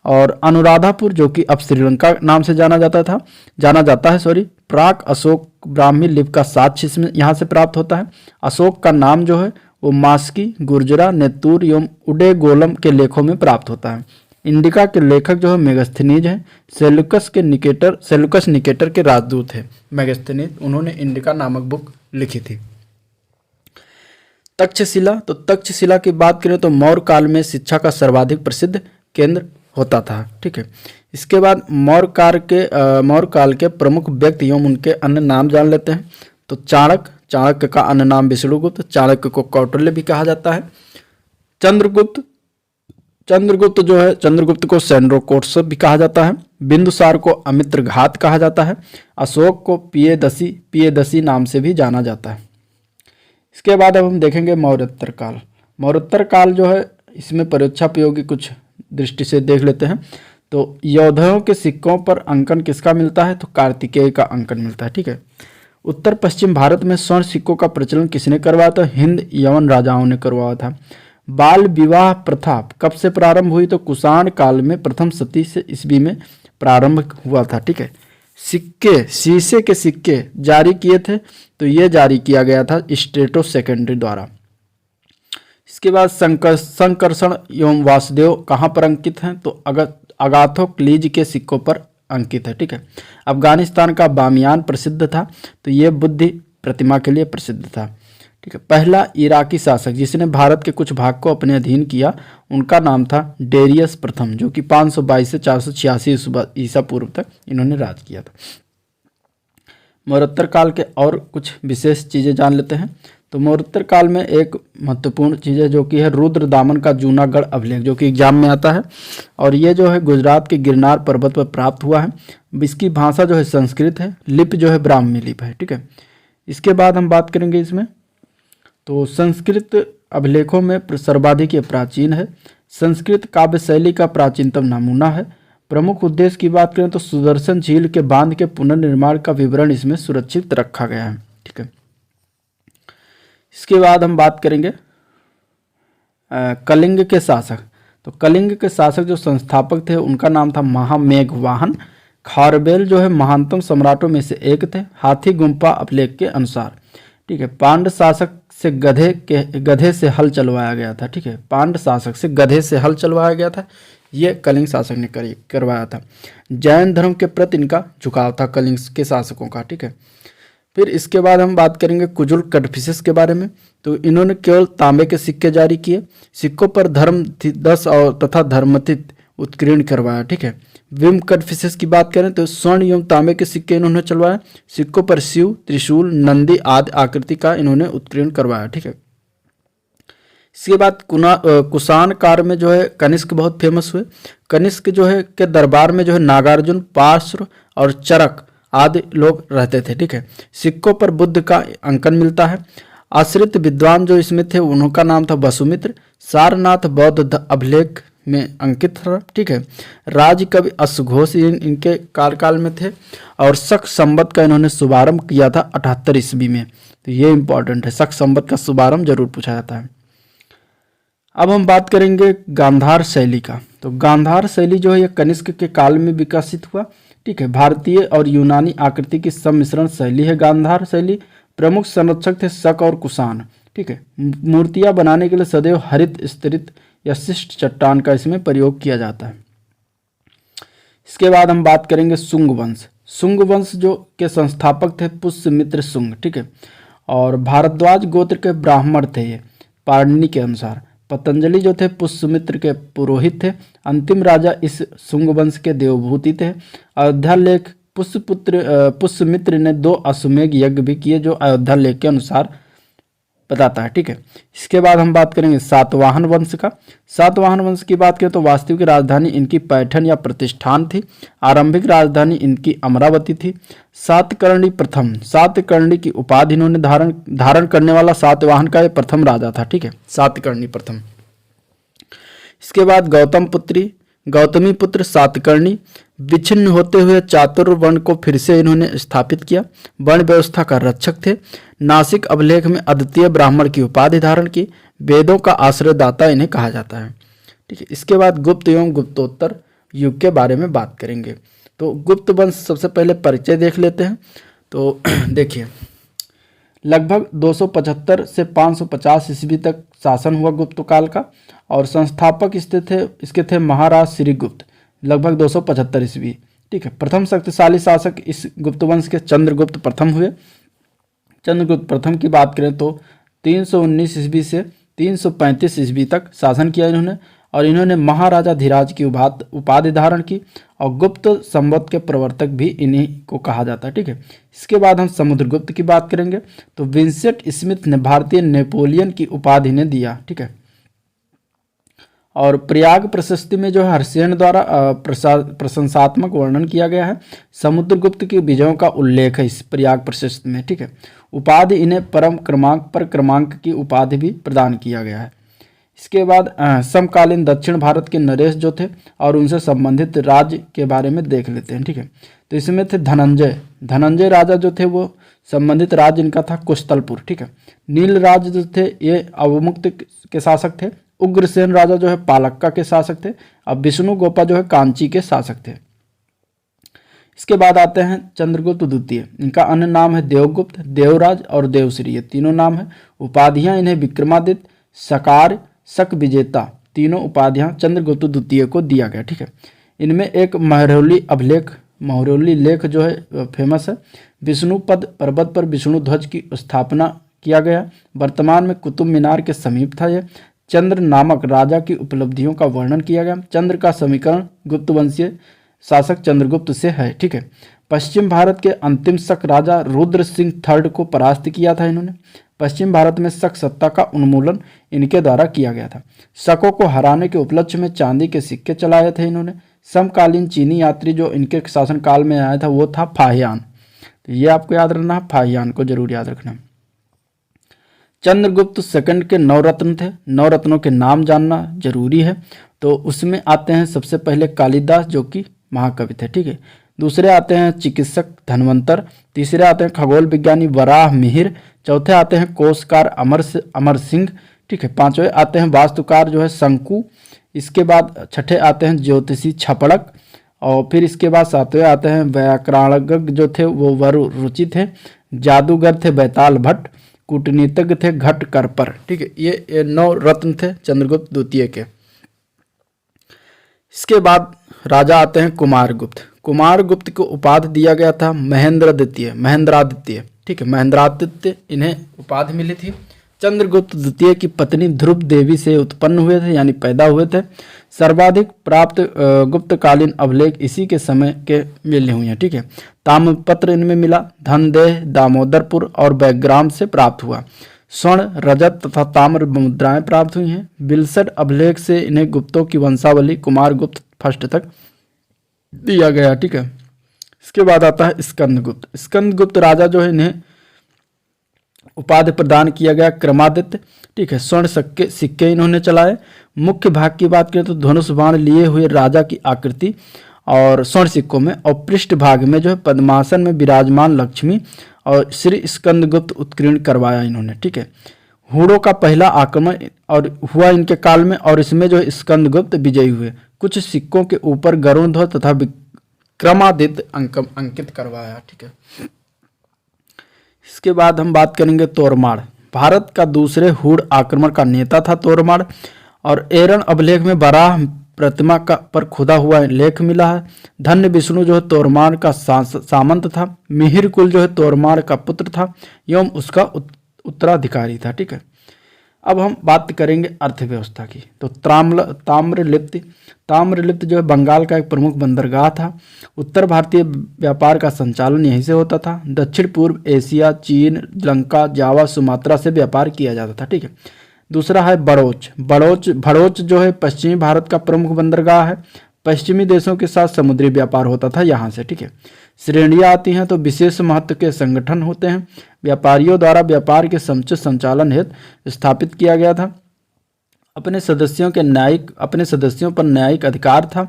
और अनुराधापुर जो कि अब श्रीलंका नाम से जाना जाता है प्राक अशोक ब्राह्मी लिपि का साक्ष्य इसमें यहाँ से प्राप्त होता है। अशोक का नाम जो है वो मास्की, गुर्जरा, नेतूर एवं उडेगोलम के लेखों में प्राप्त होता है। इंडिका के लेखक जो है मेगस्थनीज हैं। सेलुकस निकेटर के राजदूत हैं मेगस्थनीज, उन्होंने इंडिका नामक बुक लिखी थी। तक्षशिला, तो तक्षशिला की बात करें तो मौर्य काल में शिक्षा का सर्वाधिक प्रसिद्ध केंद्र होता था। ठीक है, इसके बाद मौर्य काल के प्रमुख व्यक्ति एवं उनके अन्य नाम जान लेते हैं। तो चाणक्य का अन्य नाम विष्णुगुप्त, चाणक्य को कौटिल्य भी कहा जाता है। चंद्रगुप्त को सैंड्रोकोट्स भी कहा जाता है। बिंदुसार को अमित्रघात कहा जाता है। अशोक को पियदसी नाम से भी जाना जाता है। इसके बाद अब हम देखेंगे मौर्योत्तर काल जो है, इसमें परीक्षापयोगी कुछ दृष्टि से देख लेते हैं। तो योद्धाओं के सिक्कों पर अंकन किसका मिलता है? तो कार्तिकेय का अंकन मिलता है। ठीक है, उत्तर पश्चिम भारत में स्वर्ण सिक्कों का प्रचलन किसने करवाया था? हिंद यवन राजाओं ने करवाया था। बाल विवाह प्रथा कब से प्रारंभ हुई? तो कुषाण काल में प्रथम शती से ईस्वी में प्रारंभ हुआ था। ठीक है, शीशे के सिक्के जारी किए थे, तो ये जारी किया गया था स्टेटो सेकेंडरी द्वारा। इसके बाद संकर्षण एवं वासुदेव कहाँ पर अंकित हैं? तो अगाथो क्लीज के सिक्कों पर अंकित है। ठीक है, अफगानिस्तान का बामियान प्रसिद्ध था, तो ये बुद्ध प्रतिमा के लिए प्रसिद्ध था। ठीक है, पहला इराकी शासक जिसने भारत के कुछ भाग को अपने अधीन किया, उनका नाम था डेरियस प्रथम, जो कि 522 से 486 ईसा पूर्व तक इन्होंने राज किया था। मौर्योत्तर काल के और कुछ विशेष चीज़ें जान लेते हैं। तो मौर्योत्तर काल में एक महत्वपूर्ण चीज़ है जो कि है रुद्रदामन का जूनागढ़ अभिलेख, जो कि एग्जाम में आता है, और ये जो है गुजरात के गिरनार पर्वत पर प्राप्त हुआ है। इसकी भाषा जो है संस्कृत है, लिपि जो है ब्राह्मी लिपि है। ठीक है, इसके बाद हम बात करेंगे इसमें। तो संस्कृत अभिलेखों में सर्वाधिक प्राचीन है। संस्कृत काव्य शैली का प्राचीनतम नमूना है। प्रमुख उद्देश्य की बात करें तो सुदर्शन झील के बांध के पुनर्निर्माण का विवरण इसमें सुरक्षित रखा गया है। ठीक है, इसके बाद हम बात करेंगे कलिंग के शासक। तो कलिंग के शासक जो संस्थापक थे उनका नाम था महामेघवाहन। खारवेल जो है महानतम सम्राटों में से एक थे, हाथी गुम्फा अभिलेख के अनुसार। ठीक है, पांड्य शासक से गधे से हल चलवाया गया था। ठीक है, पांड्य शासक से गधे से हल चलवाया गया था, ये कलिंग शासक ने करवाया था। जैन धर्म के प्रति इनका झुकाव था कलिंग के शासकों का। ठीक है, फिर इसके बाद हम बात करेंगे कुजुल कटफिसेस के बारे में। तो इन्होंने केवल तांबे के सिक्के जारी किए, सिक्कों पर धर्म 10 और तथा धर्मथित उत्कीर्ण करवाया। ठीक है, विम कटफिसेस की बात करें तो स्वर्ण एवं तांबे के सिक्के इन्होंने चलवाए, सिक्कों पर शिव, त्रिशूल, नंदी आदि आकृति का इन्होंने उत्कीर्ण करवाया। ठीक है, इसके बाद कुषाण काल में जो है कनिष्क बहुत फेमस हुए। कनिष्क जो है के दरबार में जो है नागार्जुन, पार्श्व और चरक आदि लोग रहते थे। ठीक है, सिक्कों पर बुद्ध का अंकन मिलता है। आश्रित विद्वान जो इसमें थे उनका नाम था वसुमित्र। सारनाथ बौद्ध अभिलेख में अंकित था, ठीक है। राज कवि अश्वघोष इनके कार्यकाल में थे, और शक संवत का इन्होंने शुभारंभ किया था 78 ईस्वी में। तो ये इंपॉर्टेंट है, शक संवत का शुभारंभ जरूर पूछा जाता है। अब हम बात करेंगे गांधार शैली का। तो गांधार शैली जो है ये कनिष्क के काल में विकसित हुआ, ठीक है। भारतीय और यूनानी आकृति की सम्मिश्रण शैली है गांधार शैली। प्रमुख संरक्षक थे शक और कुषाण, ठीक है। मूर्तियां बनाने के लिए सदैव हरित स्तरित या शिष्ट चट्टान का इसमें प्रयोग किया जाता है। इसके बाद हम बात करेंगे शुंग वंश। शुंग वंश जो के संस्थापक थे पुष्यमित्र शुंग, ठीक है। और भारद्वाज गोत्र के ब्राह्मण थे ये पाणिनि के अनुसार। पतंजलि जो थे पुष्यमित्र के पुरोहित थे। अंतिम राजा इस शुंग वंश के देवभूति थे। अयोध्या लेख पुष्यमित्र ने 2 अश्वमेध यज्ञ भी किए, जो अयोध्या लेख के अनुसार बताता है, ठीक है। इसके बाद हम बात करेंगे सातवाहन वंश का। सातवाहन वंश की बात करें तो वास्तविक राजधानी इनकी पैठन या प्रतिष्ठान थी। आरंभिक राजधानी इनकी अमरावती थी। सातकर्णी प्रथम, सातकर्णी की उपाधि इन्होंने धारण करने वाला सातवाहन का ये प्रथम राजा था, ठीक है, सातकर्णी प्रथम। इसके बाद गौतमी पुत्र सातकर्णी विच्छिन्न होते हुए चातुर्वर्ण को फिर से इन्होंने स्थापित किया। वर्ण व्यवस्था का रक्षक थे। नासिक अभिलेख में अद्वितीय ब्राह्मण की उपाधि धारण की। वेदों का आश्रयदाता इन्हें कहा जाता है, ठीक है। इसके बाद गुप्त एवं गुप्तोत्तर युग के बारे में बात करेंगे। तो गुप्त वंश सबसे पहले परिचय देख लेते हैं। तो देखिए, लगभग 275 से 550 ईस्वी तक शासन हुआ गुप्त काल का, और संस्थापक इसके थे महाराज श्रीगुप्त, लगभग 275 ईस्वी, ठीक है। प्रथम शक्तिशाली शासक इस गुप्त वंश के चंद्रगुप्त प्रथम हुए। चंद्रगुप्त प्रथम की बात करें तो 319 ईस्वी से 335 ईस्वी तक शासन किया इन्होंने, और इन्होंने महाराजाधिराज की उपाधि धारण की, और गुप्त संवत के प्रवर्तक भी इन्हीं को कहा जाता है, ठीक है। इसके बाद हम समुद्रगुप्त की बात करेंगे। तो विंसेंट स्मिथ ने भारतीय नेपोलियन की उपाधि ने दिया, ठीक है। और प्रयाग प्रशस्ति में जो है हर्षेन द्वारा प्रशंसात्मक वर्णन किया गया है। समुद्रगुप्त की विजयों का उल्लेख है इस प्रयाग प्रशस्ति में, ठीक है। उपाधि इन्हें परम क्रमांक पर क्रमांक की उपाधि भी प्रदान किया गया है। इसके बाद समकालीन दक्षिण भारत के नरेश जो थे और उनसे संबंधित राज्य के बारे में देख लेते हैं, ठीक है। तो इसमें थे धनंजय राजा जो थे वो संबंधित राज्य इनका था कुशतलपुर, ठीक है। नील राज जो थे ये अवमुक्त के शासक थे। उग्रसेन राजा जो है पालक्का के शासक थे। अब विष्णु गोपा जो है कांची के शासक थे। इसके बाद आते हैं चंद्रगुप्त द्वितीय। इनका अन्य नाम है देवगुप्त, देवराज और देवश्री, ये तीनों नाम है। उपाधियां इन्हें विक्रमादित्य, सकार, शक विजेता, तीनों उपाधियां चंद्रगुप्त द्वितीय को दिया गया, ठीक है। इनमें एक महरौली लेख जो है फेमस है। विष्णुपद पर्वत पर विष्णु ध्वज की स्थापना किया गया। वर्तमान में कुतुब मीनार के समीप था यह। चंद्र नामक राजा की उपलब्धियों का वर्णन किया गया। चंद्र का समीकरण गुप्त वंशीय शासक चंद्रगुप्त से है, ठीक है। पश्चिम भारत के अंतिम शक राजा रुद्र सिंह थर्ड को परास्त किया था इन्होंने। पश्चिम भारत में शक सत्ता का उन्मूलन इनके द्वारा किया गया था। शकों को हराने के उपलक्ष्य में चांदी के सिक्के चलाए थे इन्होंने। समकालीन चीनी यात्री जो इनके शासनकाल में आया था वो था फाहियान। तो ये आपको याद रखना है, फाहियान को जरूर याद रखना। चंद्रगुप्त सेकंड के 9 रत्न थे। 9 रत्नों के नाम जानना जरूरी है। तो उसमें आते हैं सबसे पहले कालिदास जो कि महाकवि थे, ठीक है। दूसरे आते हैं चिकित्सक धनवंतर। तीसरे आते हैं खगोल विज्ञानी वराह मिहिर। चौथे आते हैं कोशकार अमर सिंह, ठीक है। पांचवें आते हैं वास्तुकार जो है शंकु। इसके बाद छठे आते हैं ज्योतिषी छपड़क, और फिर इसके बाद सातवें आते हैं व्याकरणज्ञ जो थे वो वरु रुचि थे। जादूगर थे बैताल भट्ट। कूटनीतिज्ञ थे घट करपर, ठीक है। ये 9 रत्न थे चंद्रगुप्त द्वितीय के। इसके बाद राजा आते हैं कुमारगुप्त। कुमारगुप्त को उपाधि दिया गया था महेंद्रादित्य, ठीक है। महेंद्रादित्य इन्हें उपाधि मिली थी। चंद्रगुप्त द्वितीय की पत्नी ध्रुव देवी से उत्पन्न हुए थे, यानी पैदा हुए थे। सर्वाधिक प्राप्त गुप्तकालीन अभिलेख इसी के समय के मिले हुए हैं, ठीक है। ताम्रपत्र इनमें मिला। धनदेह, दामोदरपुर और बैग्राम से प्राप्त हुआ। स्वर्ण, रजत तथा ताम्र मुद्राएं प्राप्त हुई हैं। बिलसठ अभिलेख से इन्हें गुप्तों की वंशावली कुमारगुप्त फर्स्ट तक दिया गया, ठीक है। इसके बाद आता है स्कंदगुप्त। स्कंदगुप्त राजा जो है इन्हें उपाधि प्रदान किया गया क्रमादित्य। ठीक है, स्वर्ण सिक्के सिक्के इन्होंने चलाए। मुख्य भाग की बात करें तो धनुष बाण लिए हुए राजा की आकृति और स्वर्ण सिक्कों में, और पृष्ठ भाग में जो है पद्मासन में विराजमान लक्ष्मी और श्री स्कंदगुप्त उत्कीर्ण करवाया इन्होंने। ठीक है, हुड़ों का पहला आक्रमण और हुआ इनके काल में, और इसमें जो है स्कंदगुप्त विजयी हुए। कुछ सिक्कों के ऊपर गरुण ध्वज तथा विक्रमादित्य अंकित करवाया। ठीक है, इसके बाद हम बात करेंगे तोरमाड़। भारत का दूसरे हुड़ आक्रमण का नेता था तोरमाड़, और एरन अभिलेख में बराह प्रतिमा का पर खुदा हुआ लेख मिला है। धन्य विष्णु जो है तोरमाड़ का सामंत था। मिहिर कुल जो है तोरमाड़ का पुत्र था एवं उसका उत्तराधिकारी था। ठीक है, अब हम बात करेंगे अर्थव्यवस्था की। तो ताम्रलिप्त जो है बंगाल का एक प्रमुख बंदरगाह था। उत्तर भारतीय व्यापार का संचालन यहीं से होता था। दक्षिण पूर्व एशिया, चीन, लंका, जावा, सुमात्रा से व्यापार किया जाता था। ठीक है, दूसरा है भड़ोच जो है पश्चिमी भारत का प्रमुख बंदरगाह है। पश्चिमी देशों के साथ समुद्री व्यापार होता था यहाँ से। ठीक है, श्रेणियाँ आती हैं तो विशेष महत्व के संगठन होते हैं। व्यापारियों द्वारा व्यापार के समुचित संचालन हेतु स्थापित किया गया था। अपने सदस्यों पर न्यायिक अधिकार था।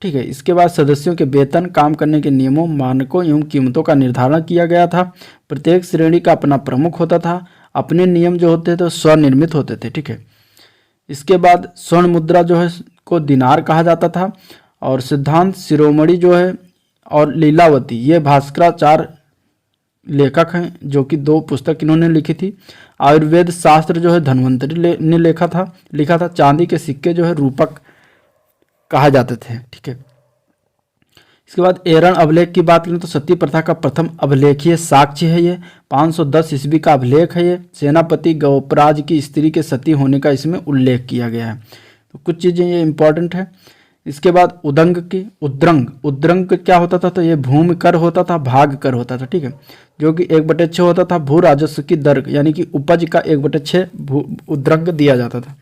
ठीक है, इसके बाद सदस्यों के वेतन, काम करने के नियमों, मानकों एवं कीमतों का निर्धारण किया गया था। प्रत्येक श्रेणी का अपना प्रमुख होता था। अपने नियम जो होते थे तो स्वनिर्मित होते थे। ठीक है, इसके बाद स्वर्ण मुद्रा जो है को दिनार कहा जाता था। और सिद्धांत शिरोमणि जो है और लीलावती ये भास्कराचार्य लेखक हैं, जो कि 2 पुस्तक इन्होंने लिखी थी। आयुर्वेद शास्त्र जो है धन्वंतरि ने लिखा था। चांदी के सिक्के जो है रूपक कहा जाते थे। ठीक है, इसके बाद एरन अभिलेख की बात करें तो सती प्रथा का प्रथम अभिलेखीय साक्ष्य है ये। 510 ईस्वी का अभिलेख है ये। सेनापति गौपराज की स्त्री के सती होने का इसमें उल्लेख किया गया है। तो कुछ चीज़ें ये इंपॉर्टेंट है। इसके बाद उद्रंग क्या होता था, तो ये भूमि कर होता था, भाग कर होता था। ठीक है, जो कि 1/6 होता था। भू राजस्व की दर यानी कि उपज का 1/6 उद्रंग दिया जाता था।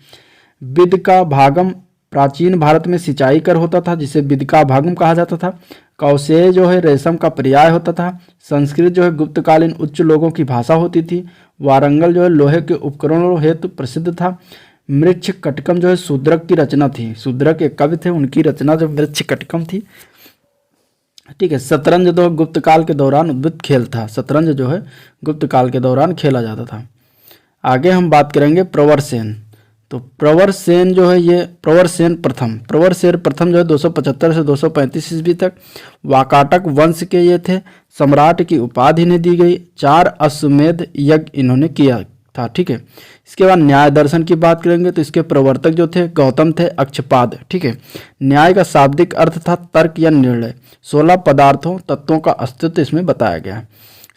विद का भागम प्राचीन भारत में सिंचाई कर होता था, जिसे विद का भागम कहा जाता था। कौशेय जो है रेशम का पर्याय होता था। संस्कृत जो है गुप्तकालीन उच्च लोगों की भाषा होती थी। वारंगल जो है लोहे के उपकरणों हेतु प्रसिद्ध था। मृच्छ कटकम जो है शूद्रक की रचना थी। शूद्रक एक कवि थे, उनकी रचना जो मृच्छ कटकम थी। ठीक है, शतरंज जो गुप्त काल के दौरान उद्भिद खेल था। शतरंज जो है गुप्त काल के दौरान खेला जाता था। आगे हम बात करेंगे प्रवरसेन। तो प्रवरसेन जो है ये प्रवरसेन प्रथम जो है 275 से 235 ईस्वी तक वाकाटक वंश के ये थे। सम्राट की उपाधि इन्हें दी गई। 4 अश्वमेध यज्ञ इन्होंने किया था। ठीक है, इसके बाद न्याय दर्शन की बात करेंगे तो इसके प्रवर्तक जो थे गौतम थे अक्षपाद। ठीक है, न्याय का शाब्दिक अर्थ था तर्क या निर्णय। 16 पदार्थों तत्वों का अस्तित्व इसमें बताया गया है।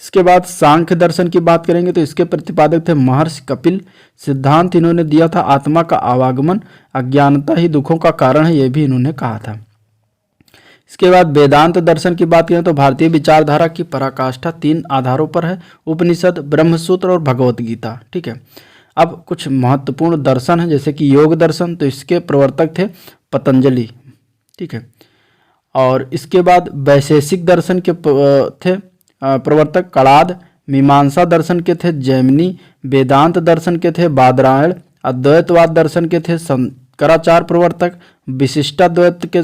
इसके बाद सांख्य दर्शन की बात करेंगे तो इसके प्रतिपादक थे महर्षि कपिल। सिद्धांत इन्होंने दिया था आत्मा का आवागमन, अज्ञानता ही दुखों का कारण है, ये भी इन्होंने कहा था। इसके बाद वेदांत दर्शन की बात करें तो भारतीय विचारधारा की पराकाष्ठा 3 आधारों पर है। उपनिषद, ब्रह्मसूत्र और भगवत गीता। ठीक है, अब कुछ महत्वपूर्ण दर्शन है जैसे कि योग दर्शन, तो इसके प्रवर्तक थे पतंजलि। ठीक है, और इसके बाद वैशेषिक दर्शन के थे प्रवर्तक कणाद। मीमांसा दर्शन के थे जैमिनी। वेदांत दर्शन के थे बादरायण। अद्वैतवाद दर्शन के थे शंकराचार्य प्रवर्तक। विशिष्टाद्वैत के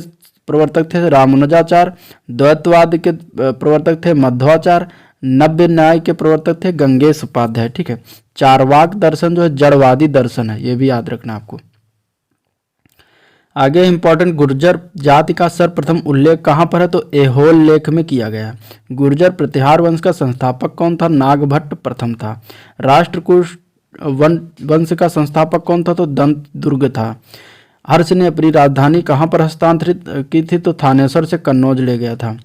प्रवर्तक थे रामानुजाचार्य। द्वैतवाद के प्रवर्तक थे मध्वाचार्य। नव्य न्याय के प्रवर्तक थे गंगेश उपाध्याय। ठीक है, चारवाक दर्शन जो है जड़वादी दर्शन है, ये भी याद रखना आपको। आगे इंपॉर्टेंट गुर्जर जाति का सर्वप्रथम उल्लेख कहाँ पर है, तो ऐहोल लेख में किया गया है। गुर्जर प्रतिहार वंश का संस्थापक कौन था, नागभट्ट प्रथम था। राष्ट्रकूट वंश का संस्थापक कौन था, तो दंत दुर्ग था। हर्ष ने अपनी राजधानी कहाँ पर हस्तांतरित की थी, तो थानेश्वर से कन्नौज ले गया था।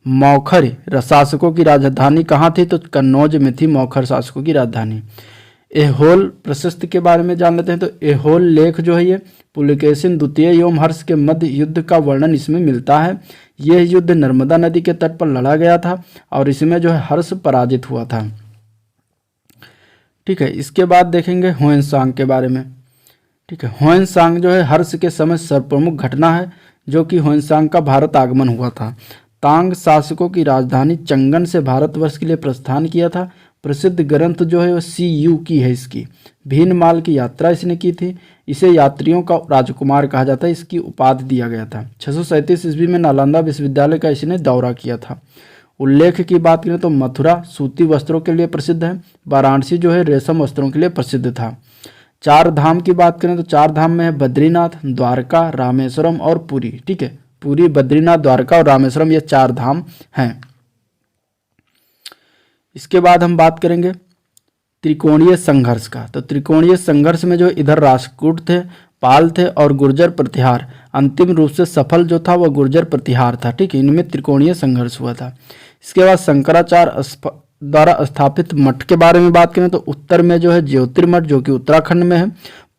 मौखर शासकों की राजधानी कहाँ थी, तो कन्नौज में थी मौखर शासकों की राजधानी। ऐहोल प्रशस्त के बारे में जान लेते हैं। तो ऐहोल लेख जो है ये पुलकेशिन द्वितीय एवं हर्ष के मध्य युद्ध का वर्णन इसमें मिलता है। यह युद्ध नर्मदा नदी के तट पर लड़ा गया था और इसमें जो है हर्ष पराजित हुआ था। ठीक है, इसके बाद देखेंगे ह्वेनसांग के बारे में। ठीक है, ह्वेनसांग जो है हर्ष के समय सर्वप्रमुख घटना है, जो कि ह्वेनसांग का भारत आगमन हुआ था। तांग शासकों की राजधानी चंगन से भारतवर्ष के लिए प्रस्थान किया था। प्रसिद्ध ग्रंथ जो है वो CU की है इसकी। भीनमाल की यात्रा इसने की थी। इसे यात्रियों का राजकुमार कहा जाता है, इसकी उपाधि दिया गया था। 637 ईस्वी में नालंदा विश्वविद्यालय का इसने दौरा किया था। उल्लेख की बात करें तो मथुरा सूती वस्त्रों के लिए प्रसिद्ध है। वाराणसी जो है रेशम वस्त्रों के लिए प्रसिद्ध था। चार धाम की बात करें तो चार धाम में है बद्रीनाथ, द्वारका, रामेश्वरम और पुरी। ठीक है, पुरी, बद्रीनाथ, द्वारका और रामेश्वरम ये चार धाम हैं। इसके बाद हम बात करेंगे त्रिकोणीय संघर्ष का। तो त्रिकोणीय संघर्ष में जो इधर राष्ट्रकूट थे, पाल थे और गुर्जर प्रतिहार, अंतिम रूप से सफल जो था वह गुर्जर प्रतिहार था। ठीक है, इनमें त्रिकोणीय संघर्ष हुआ था। इसके बाद शंकराचार्य द्वारा स्थापित मठ के बारे में बात करें तो उत्तर में जो है ज्योतिर्मठ जो कि उत्तराखंड में है,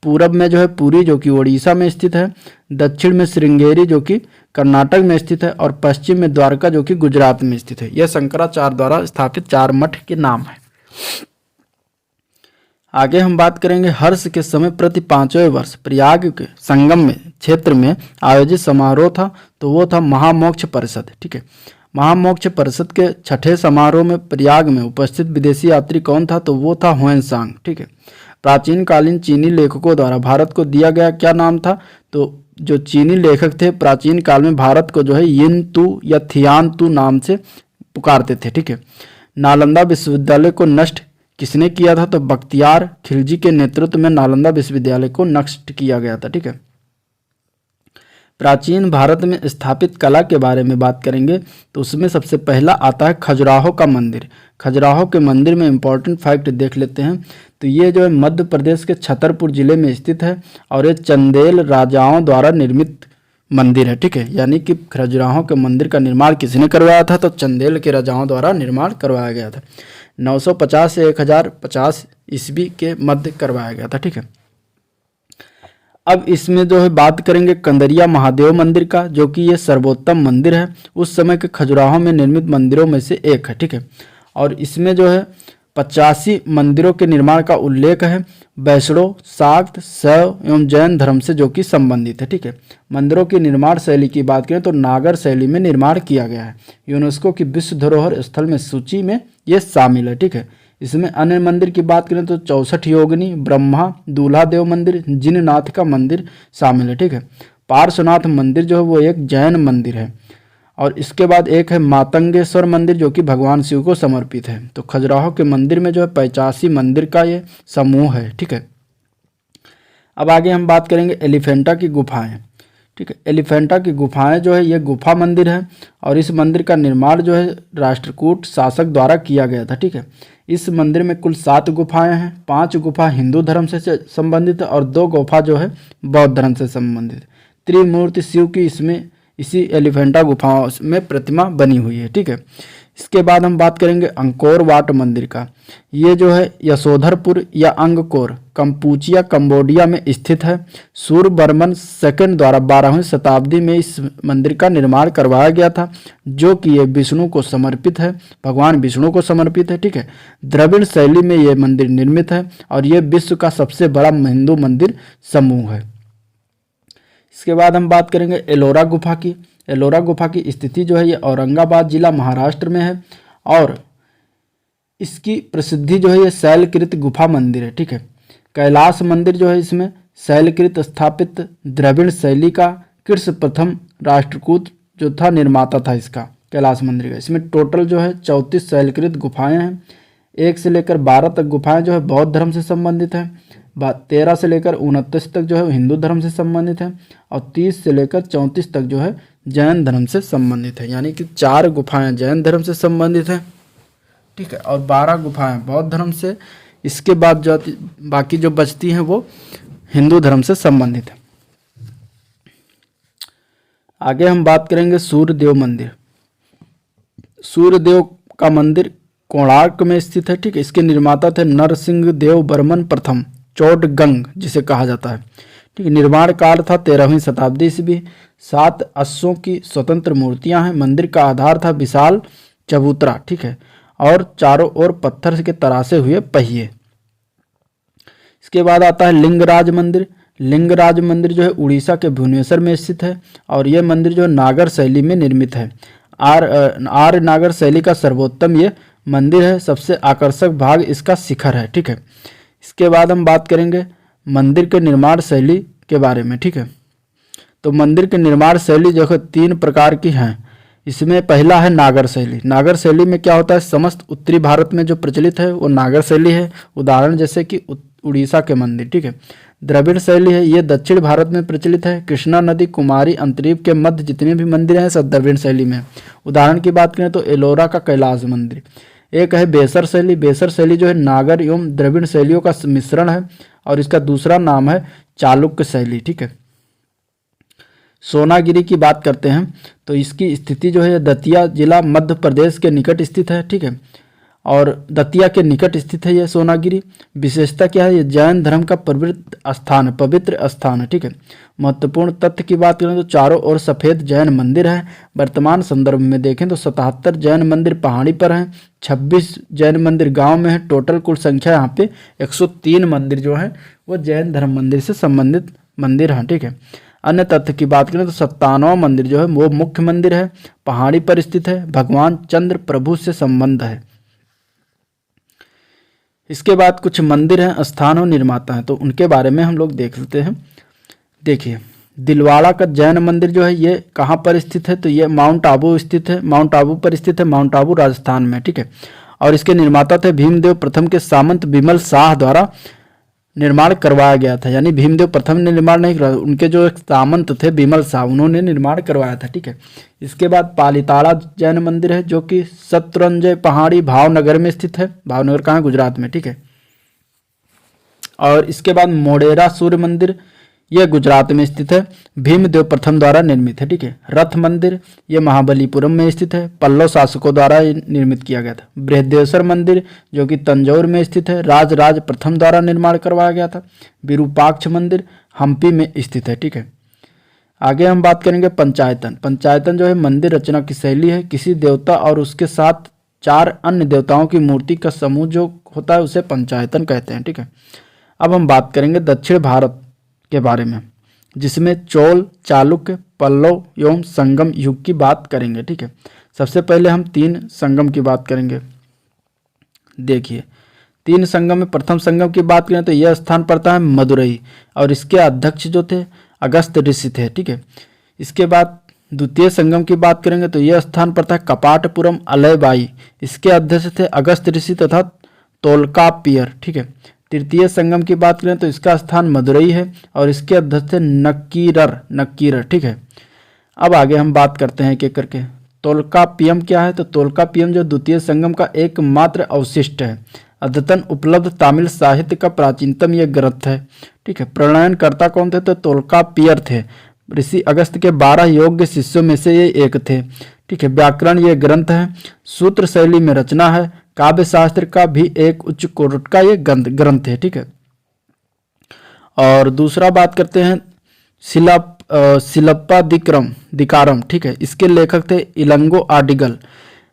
पूरब में जो है पुरी जो कि उड़ीसा में स्थित है, दक्षिण में श्रृंगेरी जो कि कर्नाटक में स्थित है और पश्चिम में द्वारका जो कि गुजरात में स्थित है। यह शंकराचार्य द्वारा स्थापित चार मठ के नाम है। आगे हम बात करेंगे हर्ष के समय प्रति 5वें वर्ष प्रयाग के संगम में क्षेत्र में आयोजित समारोह था, तो वो था महामोक्ष परिषद। ठीक है, महामोक्ष परिषद के छठे समारोह में प्रयाग में उपस्थित विदेशी यात्री कौन था, तो वो था हुएनसांग। ठीक है, प्राचीन कालीन चीनी लेखकों द्वारा भारत को दिया गया क्या नाम था, तो जो चीनी लेखक थे प्राचीन काल में भारत को जो है यिन तू या थियान तू नाम से पुकारते थे। ठीक है, नालंदा विश्वविद्यालय को नष्ट किसने किया था, तो बख्तियार खिलजी के नेतृत्व में नालंदा विश्वविद्यालय को नष्ट किया गया था। ठीक है, प्राचीन भारत में स्थापित कला के बारे में बात करेंगे तो उसमें सबसे पहला आता है खजुराहो का मंदिर। खजुराहो के मंदिर में इंपॉर्टेंट फैक्ट देख लेते हैं। तो ये जो है मध्य प्रदेश के छतरपुर जिले में स्थित है और ये चंदेल राजाओं द्वारा निर्मित मंदिर है। ठीक है, यानी कि खजुराहो के मंदिर का निर्माण किसने करवाया था, तो चंदेल के राजाओं द्वारा निर्माण करवाया गया था। 950 से 1050 ईस्वी के मध्य करवाया गया था। ठीक है, अब इसमें जो है बात करेंगे कंदरिया महादेव मंदिर का, जो कि ये सर्वोत्तम मंदिर है, उस समय के खजुराहो में निर्मित मंदिरों में से एक है। ठीक है, और इसमें जो है 85 मंदिरों के निर्माण का उल्लेख है। वैष्णव, शाक्त, शैव एवं जैन धर्म से जो कि संबंधित है। ठीक है, मंदिरों की निर्माण शैली की बात करें तो नागर शैली में निर्माण किया गया है। यूनेस्को की विश्व धरोहर स्थल में सूची में ये शामिल है। ठीक है, इसमें अन्य मंदिर की बात करें तो 64 योगिनी, ब्रह्मा, दूल्हा देव मंदिर, जिननाथ का मंदिर शामिल है। ठीक है, पार्श्वनाथ मंदिर जो है वो एक जैन मंदिर है और इसके बाद एक है मातंगेश्वर मंदिर जो कि भगवान शिव को समर्पित है। तो खजुराहो के मंदिर में जो है 85 मंदिर का ये समूह है। ठीक है, अब आगे हम बात करेंगे एलिफेंटा की गुफाएं। ठीक है, एलिफेंटा की गुफाएं जो है ये गुफा मंदिर है और इस मंदिर का निर्माण जो है राष्ट्रकूट शासक द्वारा किया गया था। ठीक है, इस मंदिर में कुल 7 गुफाएं हैं। 5 गुफा हिंदू धर्म से संबंधित है और 2 गुफा जो है बौद्ध धर्म से संबंधित। त्रिमूर्ति शिव की इसमें इसी एलिफेंटा गुफाओं में प्रतिमा बनी हुई है। ठीक है, इसके बाद हम बात करेंगे अंकोर वाट मंदिर का। ये जो है यशोधरपुर या अंगकोर कंपूचिया कंबोडिया में स्थित है। सूर्यवर्मन सेकंड द्वारा 12वीं शताब्दी में इस मंदिर का निर्माण करवाया गया था, जो कि ये विष्णु को समर्पित है, भगवान विष्णु को समर्पित है। ठीक है, द्रविड़ शैली में ये मंदिर निर्मित है और ये विश्व का सबसे बड़ा हिंदू मंदिर समूह है। इसके बाद हम बात करेंगे एलोरा गुफा की। एलोरा गुफा की स्थिति जो है ये औरंगाबाद जिला महाराष्ट्र में है और इसकी प्रसिद्धि जो है ये शैलकृत गुफा मंदिर है। ठीक है, कैलाश मंदिर जो है इसमें शैलकृत स्थापित द्रविड़ शैली का कृष्ण प्रथम राष्ट्रकूट जो था निर्माता था इसका कैलाश मंदिर का। इसमें टोटल जो है 34 शैलकृत गुफाएं हैं। 1 से लेकर 12 तक गुफाएं जो है बौद्ध धर्म से संबंधित है। 13 से लेकर 29 तक जो है हिंदू धर्म से संबंधित है और 30 से लेकर 34 तक जो है जैन धर्म से संबंधित है। यानी कि 4 गुफाएं जैन धर्म से संबंधित है। ठीक है, और 12 गुफाएं बौद्ध धर्म से। इसके बाद जो बाकी जो बचती हैं वो हिंदू धर्म से संबंधित है। आगे हम बात करेंगे सूर्यदेव मंदिर। सूर्यदेव का मंदिर कोणार्क में स्थित है। ठीक है, इसके निर्माता थे नरसिंह देव बर्मन प्रथम चौडगंग जिसे कहा जाता है। ठीक है, निर्माण काल था 13वीं शताब्दी ईस्वी। 7 अश्वों की स्वतंत्र मूर्तियां हैं। मंदिर का आधार था विशाल चबूतरा। ठीक है, और चारों ओर पत्थर के तरासे हुए पहिए। इसके बाद आता है लिंगराज मंदिर। लिंगराज मंदिर जो है उड़ीसा के भुवनेश्वर में स्थित है और यह मंदिर जो नागर शैली में निर्मित है। आर्य नागर शैली का सर्वोत्तम ये मंदिर है, सबसे आकर्षक भाग इसका शिखर है। ठीक है, इसके बाद हम बात करेंगे मंदिर के निर्माण शैली के बारे में। ठीक है, तो मंदिर की निर्माण शैली जो है 3 प्रकार की हैं। इसमें पहला है नागर शैली। नागर शैली में क्या होता है, समस्त उत्तरी भारत में जो प्रचलित है वो नागर शैली है। उदाहरण जैसे कि उड़ीसा के मंदिर। ठीक है, द्रविड़ शैली है, ये दक्षिण भारत में प्रचलित है। कृष्णा नदी, कुमारी, अंतरीप के मध्य जितने भी मंदिर हैं सब द्रविड़ शैली में। उदाहरण की बात करें तो एलोरा का कैलाश मंदिर। एक है बेसर शैली। बेसर शैली जो है नागर एवं द्रविड़ शैलियों का मिश्रण है और इसका दूसरा नाम है चालुक्य शैली। ठीक है, सोनागिरी की बात करते हैं तो इसकी स्थिति जो है दतिया जिला मध्य प्रदेश के निकट स्थित है। ठीक है, और दतिया के निकट स्थित है यह सोनागिरी। विशेषता क्या है, ये जैन धर्म का पवित्र स्थान है। ठीक है, महत्वपूर्ण तथ्य की बात करें तो चारों ओर सफ़ेद जैन मंदिर है। वर्तमान संदर्भ में देखें तो 77 जैन मंदिर पहाड़ी पर हैं, 26 जैन मंदिर गांव में है। टोटल कुल संख्या यहाँ पे 103 मंदिर जो है वो जैन धर्म मंदिर से संबंधित मंदिर हैं। ठीक है, अन्य तथ्य की बात करें तो 97वां मंदिर जो है वो मुख्य मंदिर है, पहाड़ी पर स्थित है, भगवान चंद्र प्रभु से संबंध है। इसके बाद कुछ मंदिर हैं, स्थान और निर्माता हैं, तो उनके बारे में हम लोग देख लेते हैं। देखिए, दिलवाड़ा का जैन मंदिर जो है ये कहाँ पर स्थित है, तो ये माउंट आबू स्थित है, माउंट आबू पर स्थित है, माउंट आबू राजस्थान में। ठीक है, और इसके निर्माता थे भीमदेव प्रथम के सामंत विमल शाह द्वारा निर्माण करवाया गया था। यानी भीमदेव प्रथम ने निर्माण नहीं करवाया, उनके जो एक सामंत थे विमल शाह, उन्होंने निर्माण करवाया था। ठीक है, इसके बाद पालीताड़ा जैन मंदिर है जो कि शत्रुंजय पहाड़ी भावनगर में स्थित है। भावनगर कहाँ है, गुजरात में। ठीक है, और इसके बाद मोढेरा सूर्य मंदिर, यह गुजरात में स्थित है, भीमदेव प्रथम द्वारा निर्मित है। ठीक है, रथ मंदिर ये महाबलीपुरम में स्थित है, पल्लव शासकों द्वारा निर्मित किया गया था। बृहदेश्वर मंदिर जो कि तंजौर में स्थित है, राजराज प्रथम द्वारा निर्माण करवाया गया था। विरूपाक्ष मंदिर हम्पी में स्थित है। ठीक है, आगे हम बात करेंगे पंचायतन। पंचायतन जो है मंदिर रचना की शैली है, किसी देवता और उसके साथ 4 अन्य देवताओं की मूर्ति का समूह जो होता है उसे पंचायतन कहते हैं। ठीक है, अब हम बात करेंगे दक्षिण भारत के बारे में, जिसमें चोल, चालुक्य, पल्लव एवं संगम युग की बात करेंगे। ठीक है, सबसे पहले हम 3 संगम की बात करेंगे। देखिए, 3 संगम में प्रथम संगम की बात करें तो यह स्थान पड़ता है मदुरई और इसके अध्यक्ष जो थे अगस्त ऋषि थे। ठीक है, इसके बाद द्वितीय संगम की बात करेंगे तो यह स्थान पड़ता है कपाटपुरम अलयबाई, इसके अध्यक्ष थे अगस्त ऋषि तथा तोलकापियर। ठीक है, तृतीय संगम की बात करें तो इसका स्थान मदुरई है और इसके अध्यक्ष थे नक्कीरर। ठीक है, अब आगे हम बात करते हैं एक एक करके। तोलकापियम क्या है, तो तोलकापियम जो द्वितीय संगम का एकमात्र अवशिष्ट है, अद्यतन उपलब्ध तमिल साहित्य का प्राचीनतम यह ग्रंथ है। ठीक है, प्रणयनकर्ता कौन थे, तो तोलकापियर थे, ऋषि अगस्त के 12 योग्य शिष्यों में से ये एक थे। ठीक है, व्याकरण ये ग्रंथ है, सूत्र शैली में रचना है, काव्य शास्त्र का भी एक उच्च कोटि का ये ग्रंथ है। ठीक है, और दूसरा बात करते हैं शिलप्पा दिकारम। ठीक है, इसके लेखक थे इलंगो आडिगल।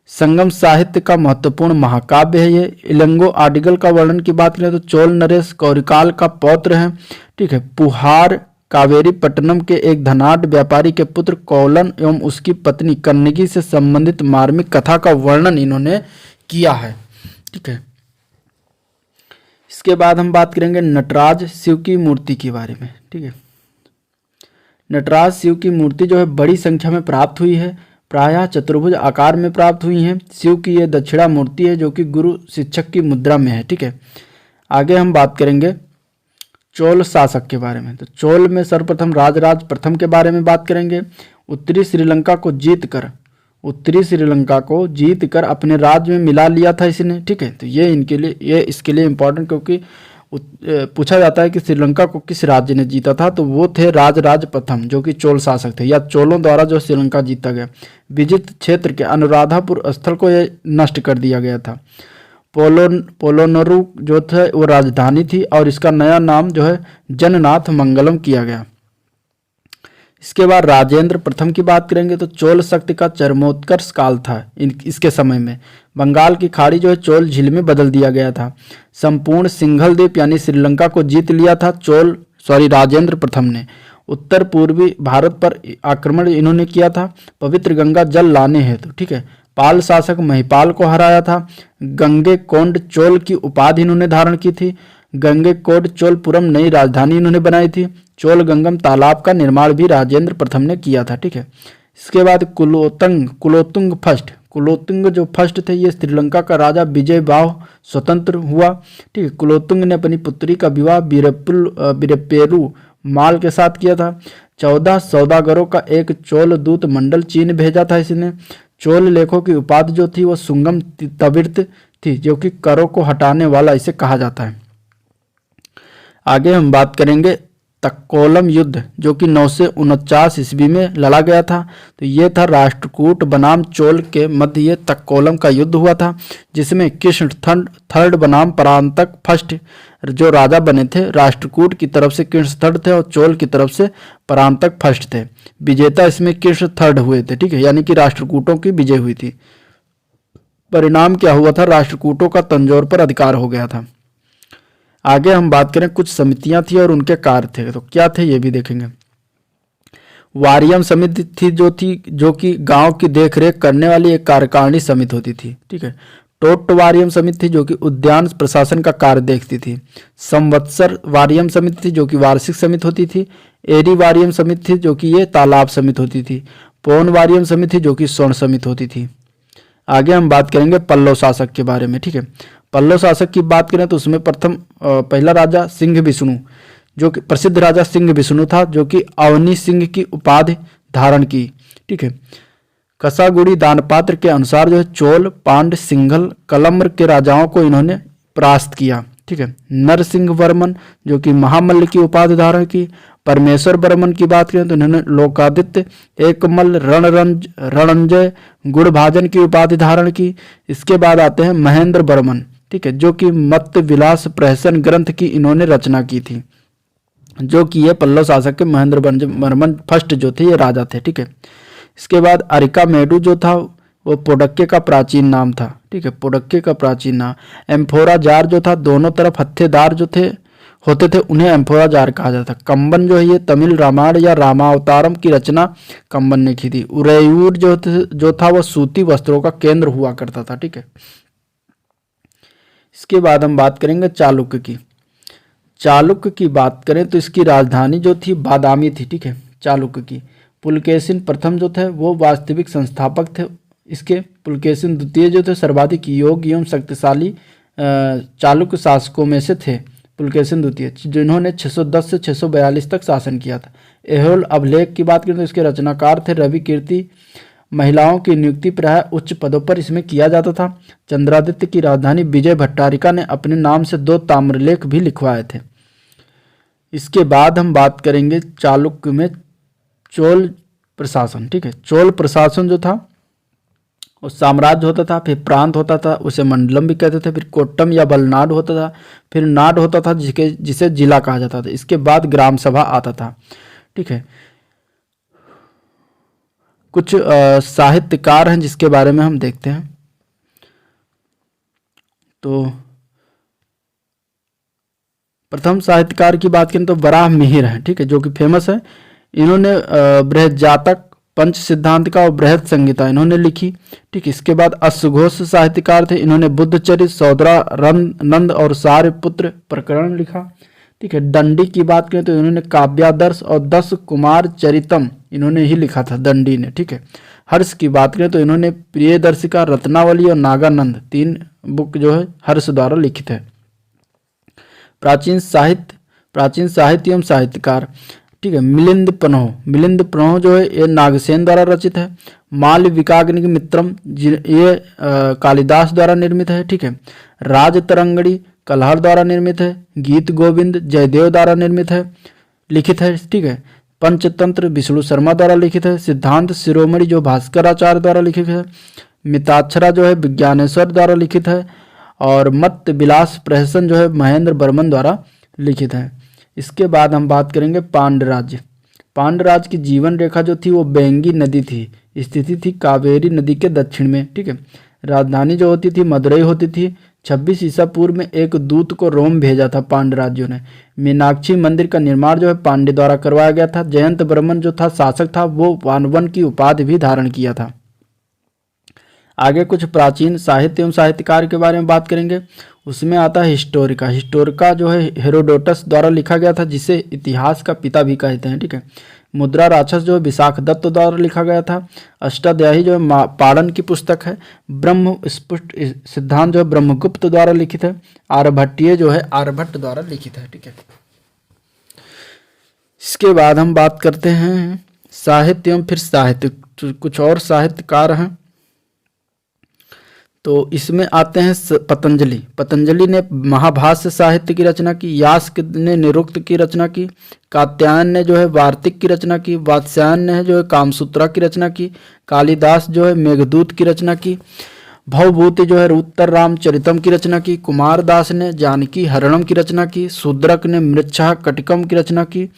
संगम साहित्य का महत्वपूर्ण महाकाव्य है ये। इलंगो आडिगल का वर्णन की बात करें तो चोल नरेश कौरिकाल का पौत्र है। ठीक है, पुहार कावेरी पट्टनम के एक धनाढ़ व्यापारी के पुत्र कौलन एवं उसकी पत्नी कन्नगी से संबंधित मार्मिक कथा का वर्णन इन्होंने किया है। ठीक है, इसके बाद हम बात करेंगे नटराज शिव की मूर्ति के बारे में। ठीक है, नटराज शिव की मूर्ति जो है बड़ी संख्या में प्राप्त हुई है, प्रायः चतुर्भुज आकार में प्राप्त हुई हैं। शिव की यह दक्षिणा मूर्ति है जो कि गुरु शिक्षक की मुद्रा में है। ठीक है, आगे हम बात करेंगे चोल शासक के बारे में। तो चोल में सर्वप्रथम राजराज प्रथम के बारे में बात करेंगे। उत्तरी श्रीलंका को जीत कर अपने राज्य में मिला लिया था इसने। ठीक है, तो ये इसके लिए इम्पोर्टेंट, क्योंकि पूछा जाता है कि श्रीलंका को किस राज्य ने जीता था, तो वो थे राजराज प्रथम जो कि चोल शासक थे, या चोलों द्वारा जो श्रीलंका जीता गया। विजित क्षेत्र के अनुराधापुर स्थल को यह नष्ट कर दिया गया था। पोलोनरू जो थे वो राजधानी थी और इसका नया नाम जो है जननाथ मंगलम किया गया। इसके बाद राजेंद्र प्रथम की बात करेंगे तो चोल शक्ति का चरमोत्कर्ष काल था। इसके समय में बंगाल की खाड़ी जो है चोल झील में बदल दिया गया था। संपूर्ण सिंघल द्वीप यानी श्रीलंका को जीत लिया था राजेंद्र प्रथम ने। उत्तर पूर्वी भारत पर आक्रमण इन्होंने किया था पवित्र गंगा जल लाने हेतु। ठीक है, पाल शासक महिपाल को हराया था। गंगेकोंड चोल की उपाधि इन्होंने धारण की थी। गंगेकोंड चोलपुरम नई राजधानी इन्होंने बनाई थी। चोल गंगम तालाब का निर्माण भी राजेंद्र प्रथम ने किया था, ठीक है। इसके बाद कुलोत्तुंग फर्स्ट, कुलोत्तुंग जो फर्स्ट थे ये श्रीलंका का राजा विजय बाह स्वतंत्र हुआ, ठीक है। कुलोत्तुंग ने अपनी पुत्री का विवाह बीरेप्पेरू माल के साथ किया था। 14 सौदागरों का एक चोल दूत मंडल चीन भेजा था इसने। चोल लेखों की उपाधि जो थी वो सुंगम तविर्त थी, जो कि करों को हटाने वाला इसे कहा जाता है। आगे हम बात करेंगे तक्कोलम युद्ध, जो कि 949 ईस्वी में लड़ा गया था। तो ये था राष्ट्रकूट बनाम चोल के मध्य ये तक्कोलम का युद्ध हुआ था, जिसमें कृष्ण थर्ड बनाम परांतक फर्स्ट जो राजा बने थे। राष्ट्रकूट की तरफ से कृष्ण थर्ड थे और चोल की तरफ से परांतक फर्स्ट थे। विजेता इसमें कृष्ण थर्ड हुए थे, ठीक है, यानी कि राष्ट्रकूटों की विजय हुई थी। परिणाम क्या हुआ था, राष्ट्रकूटों का तंजौर पर अधिकार हो गया था। आगे हम बात करें कुछ समितियां थी और उनके कार्य थे, तो क्या थे ये भी देखेंगे। वारियम समिति थी जो कि गांव की देखरेख करने वाली एक कार्यकारिणी समिति होती थी, ठीक है। टोट वारियम समिति थी जो कि उद्यान प्रशासन का कार्य देखती थी। संवत्सर वारियम समिति थी जो कि वार्षिक समिति होती थी। एरी वारियम समिति थी जो कि ये तालाब समिति होती थी। पौन वारियम समिति जो कि स्वर्ण समिति होती थी। आगे हम बात करेंगे पल्लव शासक के बारे में, ठीक है। पल्लव शासक की बात करें तो उसमें पहला राजा सिंह विष्णु, जो कि प्रसिद्ध राजा सिंह विष्णु था, जो कि अवनी सिंह की उपाधि धारण की, ठीक है। कसागुड़ी दानपात्र के अनुसार जो है चोल, पांड्य, सिंघल, कलम्र के राजाओं को इन्होंने परास्त किया, ठीक है। नरसिंह वर्मन जो कि महामल्ल की उपाधि धारण की। परमेश्वर वर्मन की बात करें तो इन्होंने लोकादित्य, एकमल्ल, रणंजय, गुणभाजन की उपाधि धारण की। इसके बाद आते हैं महेंद्र वर्मन, ठीक है, जो कि मत्त विलास प्रहसन ग्रंथ की इन्होंने रचना की थी, जो कि ये पल्लव शासक के महेंद्र वर्मन फर्स्ट जो थे ये राजा थे, ठीक है। इसके बाद अरिकामेडु जो था वो पोडक्के का प्राचीन नाम था, ठीक है, पोडक्के का प्राचीन नाम। एम्फोरा जार जो था, दोनों तरफ हत्थेदार जो थे होते थे उन्हें एम्फोरा जार कहा जाता था। कंबन जो है ये तमिल रामायण या रामावतारम की रचना कंबन ने की थी। उरैयूर जो था वो सूती वस्त्रों का केंद्र हुआ करता था, ठीक है। इसके बाद हम बात करेंगे चालुक्य की। चालुक्य की बात करें तो इसकी राजधानी जो थी बादामी थी, ठीक है, चालुक्य की। पुलकेशिन प्रथम जो थे वो वास्तविक संस्थापक थे इसके। पुलकेशिन द्वितीय जो थे सर्वाधिक योग्य एवं शक्तिशाली चालुक्य शासकों में से थे। पुलकेशिन द्वितीय जिन्होंने 610 से 642 तक शासन किया था। एहोल अभिलेख की बात करें तो इसके रचनाकार थे रवि कीर्ति। महिलाओं की नियुक्ति प्राय उच्च पदों पर इसमें किया जाता था। चंद्रादित्य की राजधानी विजय भट्टारिका ने अपने नाम से 2 ताम्रलेख भी लिखवाए थे। इसके बाद हम बात करेंगे चालुक्य में चोल प्रशासन, ठीक है। चोल प्रशासन जो था वो साम्राज्य होता था, फिर प्रांत होता था, उसे मंडलम भी कहते थे, फिर कोट्टम या बलनाड होता था, फिर नाड होता था जिसे जिला कहा जाता था। इसके बाद ग्राम सभा आता था, ठीक है। कुछ साहित्यकार हैं जिसके बारे में हम देखते हैं। तो प्रथम साहित्यकार की बात करें तो वराह मिहिर हैं, ठीक है, जो कि फेमस है। इन्होंने बृहद जातक, पंच सिद्धांतिका और बृहद संहिता इन्होंने लिखी, ठीक। इसके बाद अश्वघोष साहित्यकार थे। इन्होंने बुद्धचरित, सौदरा नंद और सार्यपुत्र प्रकरण लिखा, ठीक है। दंडी की बात करें तो इन्होंने काव्यादर्श और 10 कुमार चरितम इन्होंने ही लिखा था दंडी ने, ठीक है। हर्ष की बात करें तो इन्होंने प्रियदर्शिका, रत्नावली और नागानंद 3 बुक जो है हर्ष द्वारा लिखित है। प्राचीन साहित्य एवं साहित्यकार, ठीक है। मिलिंद पन्ह जो है ये नागसेन द्वारा रचित है। माल्य विकाग्नि मित्रम ये कालिदास द्वारा निर्मित है, ठीक है। राजतरंगड़ी कल्हड़ द्वारा निर्मित है। गीत गोविंद जयदेव द्वारा लिखित है, ठीक है। पंचतंत्र विष्णु शर्मा द्वारा लिखित है। सिद्धांत शिरोमणि जो भास्कराचार्य द्वारा लिखित है। मिताक्षरा जो है विज्ञानेश्वर द्वारा लिखित है। और मत्त विलास प्रहसन जो है महेंद्र वर्मन द्वारा लिखित है। इसके बाद हम बात करेंगे पांड्यराज की जीवन रेखा जो थी वो बेंगी नदी थी, स्थिति थी कावेरी नदी के दक्षिण में, ठीक है। राजधानी जो होती थी मदुरई होती थी। 26 ईसा पूर्व में एक दूत को रोम भेजा था पांड्यराज्यों ने। मीनाक्षी मंदिर का निर्माण जो है पांड्य द्वारा करवाया गया था। जयंत वर्मन जो था शासक था वो वानवन की उपाधि भी धारण किया था। आगे कुछ प्राचीन साहित्य एवं साहित्यकार के बारे में बात करेंगे। उसमें आता है हिस्टोरिका। हिस्टोरिका जो है हेरोडोटस द्वारा लिखा गया था, जिसे इतिहास का पिता भी कहते हैं, ठीक है। मुद्रा राक्षस जो है विशाख दत्त द्वारा लिखा गया था। अष्टाध्यायी जो है पाणन की पुस्तक है। ब्रह्म स्फुट सिद्धांत जो है ब्रह्मगुप्त द्वारा लिखित है। आर्यभट्टीय जो है आर्यभट्ट द्वारा लिखित है, ठीक है। इसके बाद हम बात करते हैं साहित्य एवं फिर साहित्य, कुछ और साहित्यकार हैं। तो इसमें आते हैं पतंजलि। पतंजलि ने महाभाष्य साहित्य की रचना की। यास्क ने निरुक्त की रचना की। कात्यायन ने जो है वार्तिक की रचना की। वात्स्यायन ने जो है कामसूत्रा की रचना की। कालिदास जो है मेघदूत की रचना की। भवभूति जो है उत्तर रामचरितम की रचना की। कुमार दास ने जानकी हरणम की रचना की। शूद्रक ने मृच्छा कटिकम की रचना की।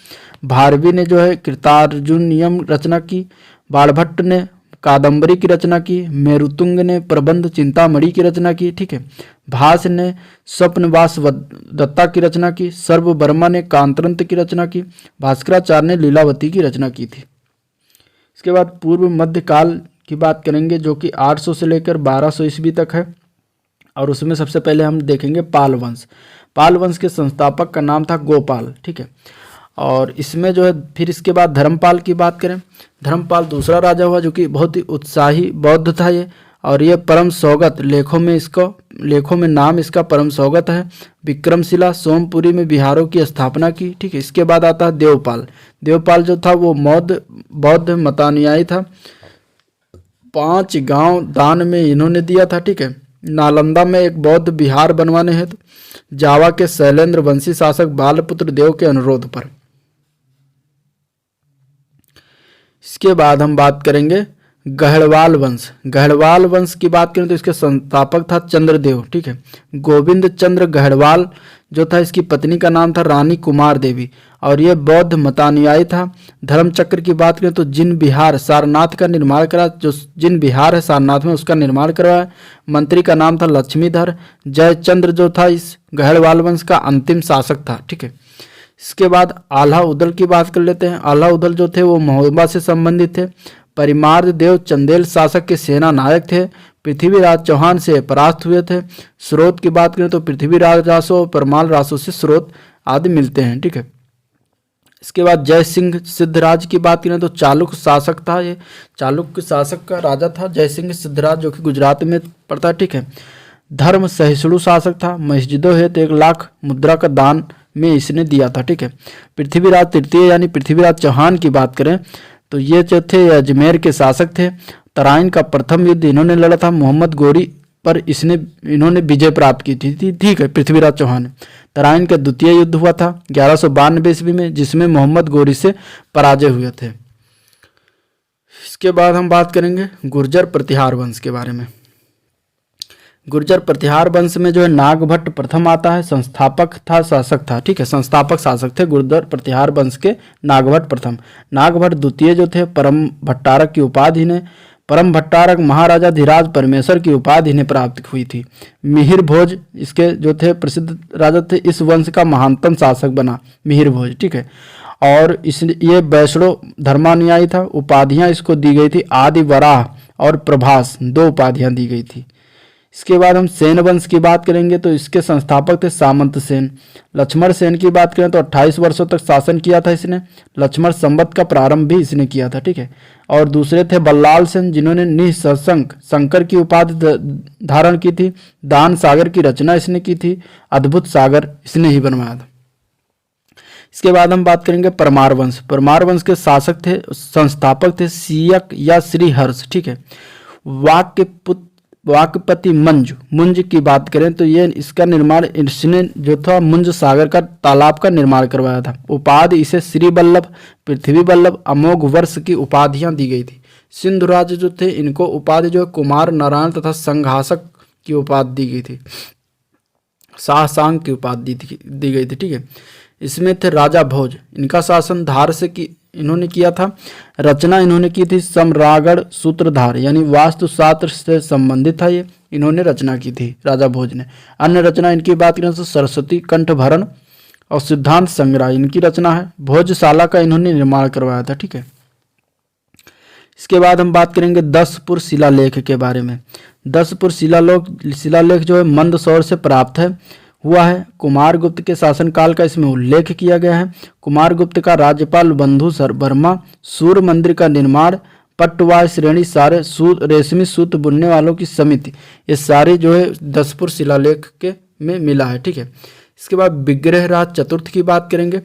भारवी ने जो है कृतार्जुनियम रचना की। बाणभट्ट ने कादम्बरी की रचना की। मेरुतुंग ने प्रबंध चिंतामणि की रचना की, ठीक है। भास ने स्वप्नवास दत्ता की रचना की। सर्ववर्मा ने कांतरंत की रचना की। भास्कराचार्य ने लीलावती की रचना की थी। इसके बाद पूर्व मध्यकाल की बात करेंगे, जो कि 800 से लेकर 1200 ईस्वी तक है। और उसमें सबसे पहले हम देखेंगे पाल वंश। पाल वंश के संस्थापक का नाम था गोपाल, ठीक है। और इसमें जो है फिर इसके बाद धर्मपाल की बात करें। धर्मपाल दूसरा राजा हुआ, जो कि बहुत ही उत्साही बौद्ध था ये। और ये परम सौगत लेखों में नाम इसका परम सौगत है। विक्रमशिला सोमपुरी में बिहारों की स्थापना की, ठीक है। इसके बाद आता है देवपाल। देवपाल जो था वो बौद्ध मतानुयायी था। 5 गांव दान में इन्होंने दिया था, ठीक है। नालंदा में एक बौद्ध विहार बनवाने हेतु जावा के शैलेंद्र वंशी शासक बालपुत्र देव के अनुरोध पर। इसके बाद हम बात करेंगे गहड़वाल वंश। गहड़वाल वंश की बात करें तो इसके संस्थापक था चंद्रदेव, ठीक है। गोविंद चंद्र गहड़वाल जो था, इसकी पत्नी का नाम था रानी कुमार देवी। और यह बौद्ध मतानुयायी था। धर्मचक्र की बात करें तो जिन बिहार सारनाथ का निर्माण करा, जो जिन बिहार है सारनाथ में उसका निर्माण करवाया। मंत्री का नाम था लक्ष्मीधर। जयचंद्र जो था इस गहड़वाल वंश का अंतिम शासक था, ठीक है। इसके बाद आल्हा उदल की बात कर लेते हैं। आल्हा उदल जो थे वो महोबा से संबंधित थे। परिमार्द देव चंदेल शासक के सेना नायक थे। पृथ्वीराज चौहान से परास्त हुए थे। स्रोत की बात करें तो पृथ्वीराज रासो और परमाल रासो से स्रोत आदि मिलते हैं, ठीक है। इसके बाद जय सिंह सिद्धराज की बात करें तो चालुक्य शासक था। ये चालुक्य शासक का राजा था जय सिंह सिद्धराज, जो कि गुजरात में पड़ता है, ठीक है। धर्म सहिष्णु शासक था। मस्जिदों हेतु 1 लाख मुद्रा का दान में इसने दिया था, ठीक है। पृथ्वीराज तृतीय यानी पृथ्वीराज चौहान की बात करें तो ये जो थे अजमेर के शासक थे। तराइन का प्रथम युद्ध इन्होंने लड़ा था। मोहम्मद गोरी पर इन्होंने विजय प्राप्त की थी, ठीक है, पृथ्वीराज चौहान। तराइन का द्वितीय युद्ध हुआ था 1192 ईस्वी में, जिसमें मोहम्मद गोरी से पराजय हुए थे। इसके बाद हम बात करेंगे गुर्जर प्रतिहार वंश के बारे में। गुर्जर प्रतिहार वंश में जो है नागभट्ट प्रथम आता है। संस्थापक था शासक था, ठीक है। संस्थापक शासक थे गुर्जर प्रतिहार वंश के नागभट्ट प्रथम। नागभट्ट द्वितीय जो थे परम भट्टारक की उपाधि ने परम भट्टारक महाराजा धीराज परमेश्वर की उपाधि इन्हें प्राप्त हुई थी। मिहिर भोज इसके जो थे प्रसिद्ध राजा थे। इस वंश का महानतम शासक बना मिहिर भोज, ठीक है। और ये वैष्णव धर्मानुयायी था। उपाधियां इसको दी गई थी आदि वराह और प्रभास, 2 उपाधियां दी गई थी। इसके बाद हम सेन वंश की बात करेंगे तो इसके संस्थापक थे सामंत सेन। लक्ष्मण सेन की बात करें तो 28 वर्षों तक शासन किया था इसने। लक्ष्मण संवत का प्रारंभ भी इसने किया था, ठीक है। और दूसरे थे बल्लाल सेन, जिन्होंने निःशंक शंकर की उपाधि धारण की थी। दान सागर की रचना इसने की थी। अद्भुत सागर इसने ही बनवाया था। इसके बाद हम बात करेंगे परमार वंश। परमार वंश के शासक थे संस्थापक थे सीयक या श्रीहर्ष, ठीक है। वाक्यपति मुंज की बात करें तो ये इसका निर्माण इसने जो था मुंज सागर का तालाब का निर्माण करवाया था। उपाधि इसे श्री वल्लभ, पृथ्वी वल्लभ, अमोघ वर्ष की उपाधियां दी गई थी। सिंधु राज्य जो थे इनको उपाधि जो है कुमार नारायण तथा संघासक की उपाधि दी गई थी। शाहसांग की उपाधि दी गई थी, ठीक है। इसमें थे राजा भोज, इनका शासन धार से इन्होंने किया था। रचना इन्होंने की थी सम्रागढ़ सूत्रधार, यानी वास्तुशास्त्र से संबंधित था। ये इन्होंने रचना की थी राजा भोज ने। अन्य रचना इनकी बात करें तो सरस्वती कंठभरण और सिद्धांत संग्रह इनकी रचना है। भोजशाला का इन्होंने निर्माण करवाया था, ठीक है। इसके बाद हम बात करेंगे 10पुर शिलालेख के बारे में। 10पुर शिलालेख जो है मंदसौर से प्राप्त हुआ है। कुमारगुप्त के शासनकाल का इसमें उल्लेख किया गया है। कुमारगुप्त का राज्यपाल बंधु वर्मा, सूर्य मंदिर का निर्माण, पट्टवाय श्रेणी, सारे रेशमी सूत बुनने वालों की समिति, ये सारे जो है 10पुर शिलालेख के में मिला है। ठीक है, इसके बाद विग्रहराज चतुर्थ की बात करेंगे।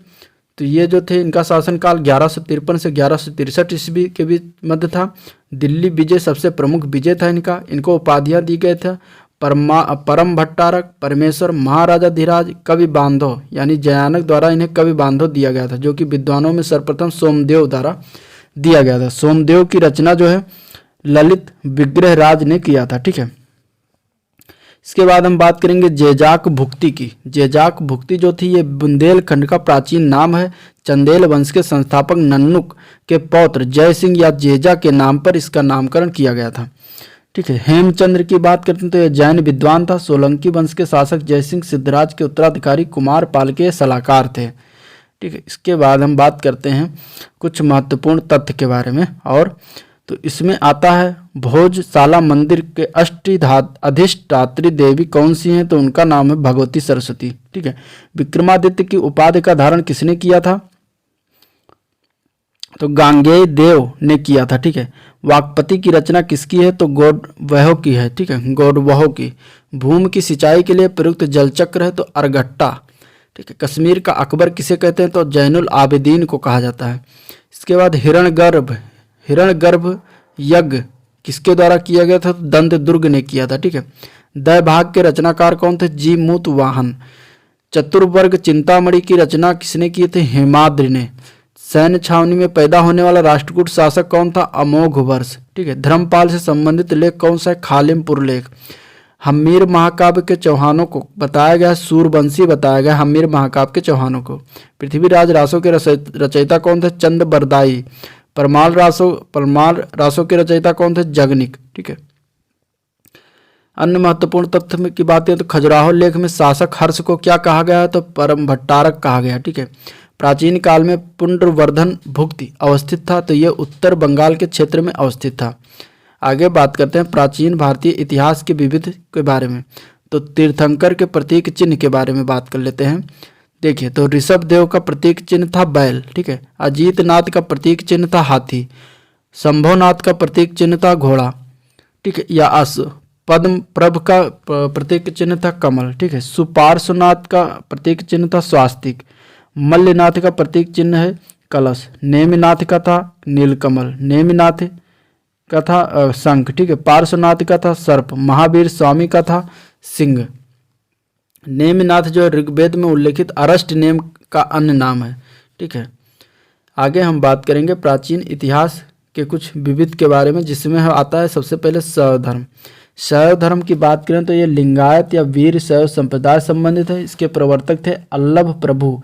तो ये जो थे इनका शासनकाल 1153 से 1163 ईस्वी के बीच मध्य था। दिल्ली विजय सबसे प्रमुख विजय था इनका। इनको उपाधियां दी गए थे परम भट्टारक, परमेश्वर, महाराजा धीराज, कवि बांधव, यानी जयानक द्वारा इन्हें कवि बांधव दिया गया था, जो कि विद्वानों में सर्वप्रथम सोमदेव द्वारा दिया गया था। सोमदेव की रचना जो है ललित विग्रहराज ने किया था। ठीक है, इसके बाद हम बात करेंगे जेजाक भुक्ति की। जेजाक भुक्ति जो थी ये बुंदेलखंड का प्राचीन नाम है। चंदेल वंश के संस्थापक नन्नुक के पौत्र जय सिंह या जेजा के नाम पर इसका नामकरण किया गया था। ठीक है, हेमचंद्र की बात करते हैं तो यह जैन विद्वान था। सोलंकी वंश के शासक जयसिंह सिद्धराज के उत्तराधिकारी कुमार पाल के सलाहकार थे। ठीक है, इसके बाद हम बात करते हैं कुछ महत्वपूर्ण तथ्य के बारे में। और तो इसमें आता है भोजशाला मंदिर के अधिष्ठात्री देवी कौन सी हैं, तो उनका नाम है भगवती सरस्वती। ठीक है, विक्रमादित्य की उपाधि का धारण किसने किया था, तो गांगेय देव ने किया था। ठीक है, वाक्पति की रचना किसकी है, तो गौडवह की है। ठीक है, गौडवह की। भूमि की सिंचाई के लिए प्रयुक्त जलचक्र है तो अरगट्टा। ठीक है, कश्मीर का अकबर किसे कहते हैं, तो जैनुल आबिदीन को कहा जाता है। इसके बाद हिरण्यगर्भ यज्ञ किसके द्वारा किया गया था, तो दंत दुर्ग ने किया था। ठीक है, दैभाग के रचनाकार कौन थे, जी मूत वाहन। चतुर्वर्ग चिंतामणि की रचना किसने की थी, हेमाद्रि ने। सैन्य छावनी में पैदा होने वाला राष्ट्रकूट शासक कौन था, अमोघ वर्ष। ठीक है, धर्मपाल से संबंधित लेख कौन सा है, खालिमपुर लेख। हम्मीर महाकाव्य के चौहानों को बताया गया, सूरवंशी बताया गया हम्मीर महाकाव्य के चौहानों को। पृथ्वीराज रासों के रचयिता कौन थे, चंद बरदाई। परमाल रासों के रचयिता कौन थे, जगनिक। ठीक है, अन्य महत्वपूर्ण तथ्य की बात है तो खजुराहो लेख में शासक हर्ष को क्या कहा गया है, तो परम भट्टारक कहा गया। ठीक है, प्राचीन काल में पुंड्रवर्धन भुक्ति अवस्थित था, तो यह उत्तर बंगाल के क्षेत्र में अवस्थित था। आगे बात करते हैं प्राचीन भारतीय इतिहास के विविध के बारे में। तो तीर्थंकर के प्रतीक चिन्ह के बारे में बात कर लेते हैं। देखिए, तो ऋषभ देव का प्रतीक चिन्ह था बैल। ठीक है, अजीतनाथ का प्रतीक चिन्ह था हाथी। शंभोनाथ का प्रतीक चिन्ह था घोड़ा। ठीक है, या अश्व। पद्म प्रभ का प्रतीक चिन्ह था कमल। ठीक है, सुपार्श्वनाथ का प्रतीक चिन्ह था स्वास्तिक। मल्लनाथ का प्रतीक चिन्ह है कलश। नेमिनाथ का था नीलकमल। नेमिनाथ का था शंख। ठीक है, पार्श्वनाथ का था सर्प। महावीर स्वामी का था सिंह। नेमिनाथ जो है ऋग्वेद में उल्लेखित अरष्ट नेम का अन्य नाम है। ठीक है, आगे हम बात करेंगे प्राचीन इतिहास के कुछ विविध के बारे में, जिसमें आता है सबसे पहले शैव धर्म। शैव धर्म की बात करें तो ये लिंगायत या वीर शैव संप्रदाय संबंधित है। इसके प्रवर्तक थे अल्लभ प्रभु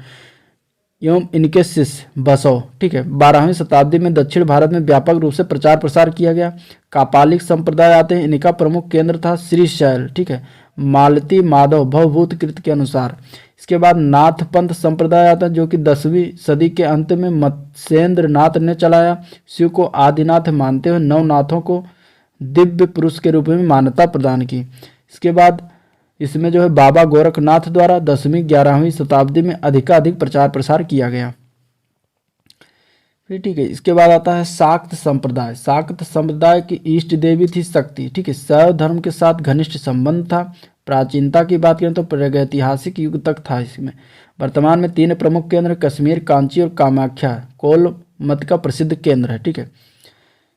एवं इनके शिष्य बसव। ठीक है, 12वीं शताब्दी में दक्षिण भारत में व्यापक रूप से प्रचार प्रसार किया गया। कापालिक संप्रदाय आते हैं, इनका प्रमुख केंद्र था श्रीशैल। ठीक है, मालती माधव भवभूत कृत के अनुसार। इसके बाद नाथ पंथ संप्रदाय आता है, जो कि 10वीं सदी के अंत में मत्स्येंद्र नाथ ने चलाया। शिव को आदिनाथ मानते हुए नवनाथों को दिव्य पुरुष के रूप में मान्यता प्रदान की। इसके बाद इसमें जो है बाबा गोरखनाथ द्वारा 10वीं 11वीं शताब्दी में अधिकाधिक प्रचार प्रसार किया गया। फिर ठीक है, इसके बाद आता है शाक्त संप्रदाय। शाक्त संप्रदाय की इष्ट देवी थी शक्ति। ठीक है, शैव धर्म के साथ घनिष्ठ संबंध था। प्राचीनता की बात करें तो प्रागैतिहासिक युग तक था। इसमें वर्तमान में 3 प्रमुख केंद्र कश्मीर, कांची और कामाख्या कोल मत का प्रसिद्ध केंद्र है। ठीक है,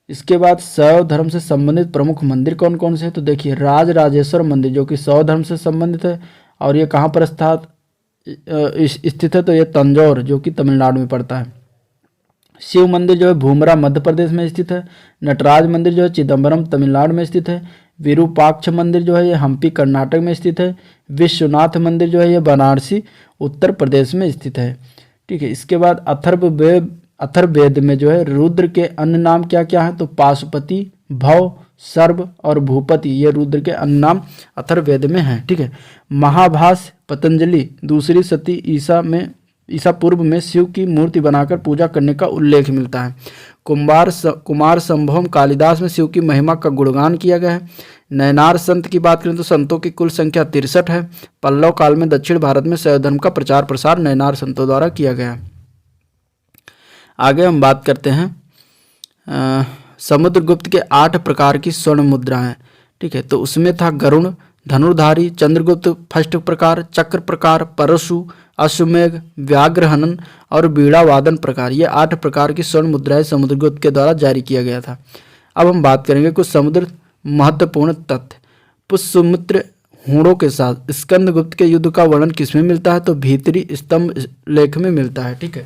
इसके बाद शैव धर्म से संबंधित प्रमुख मंदिर कौन कौन से हैं, तो देखिए राजराजेश्वर मंदिर जो कि शैव धर्म से संबंधित है, और ये कहाँ पर स्थित है, तो ये तंजौर जो कि तमिलनाडु में पड़ता है। शिव मंदिर जो है भूमरा मध्य प्रदेश में स्थित है। नटराज मंदिर जो है चिदम्बरम तमिलनाडु में स्थित है। विरूपाक्ष मंदिर जो है ये हम्पी कर्नाटक में स्थित है। विश्वनाथ मंदिर जो है ये बनारसी उत्तर प्रदेश में स्थित है। ठीक है, इसके बाद अथर्ववेद में जो है रुद्र के अन्य नाम क्या क्या है, तो पाशुपति, भव, सर्व और भूपति, ये रुद्र के अन्य नाम अथर्ववेद में हैं। ठीक है, महाभाष्य पतंजलि दूसरी शती ईसा पूर्व में शिव की मूर्ति बनाकर पूजा करने का उल्लेख मिलता है। कुमार संभवम कालिदास में शिव की महिमा का गुणगान किया गया है। नयनार संत की बात करें तो संतों की कुल संख्या 63 है। पल्लव काल में दक्षिण भारत में शैव धर्म का प्रचार प्रसार नयनार संतों द्वारा किया गया। आगे हम बात करते हैं समुद्रगुप्त के 8 प्रकार की स्वर्ण मुद्राएं। ठीक है, तो उसमें था गरुण, धनुर्धारी, चंद्रगुप्त फर्स्ट प्रकार, चक्र प्रकार, परशु, अश्वमेघ, व्याघ्रहनन और बीड़ा वादन प्रकार। ये 8 प्रकार की स्वर्ण मुद्राएं समुद्रगुप्त के द्वारा जारी किया गया था। अब हम बात करेंगे कुछ समुद्र महत्वपूर्ण तथ्य। पुष्यमित्र हूणों के साथ स्कंदगुप्त के युद्ध का वर्णन किसमें मिलता है? तो भीतरी स्तंभ लेख में मिलता है। ठीक है,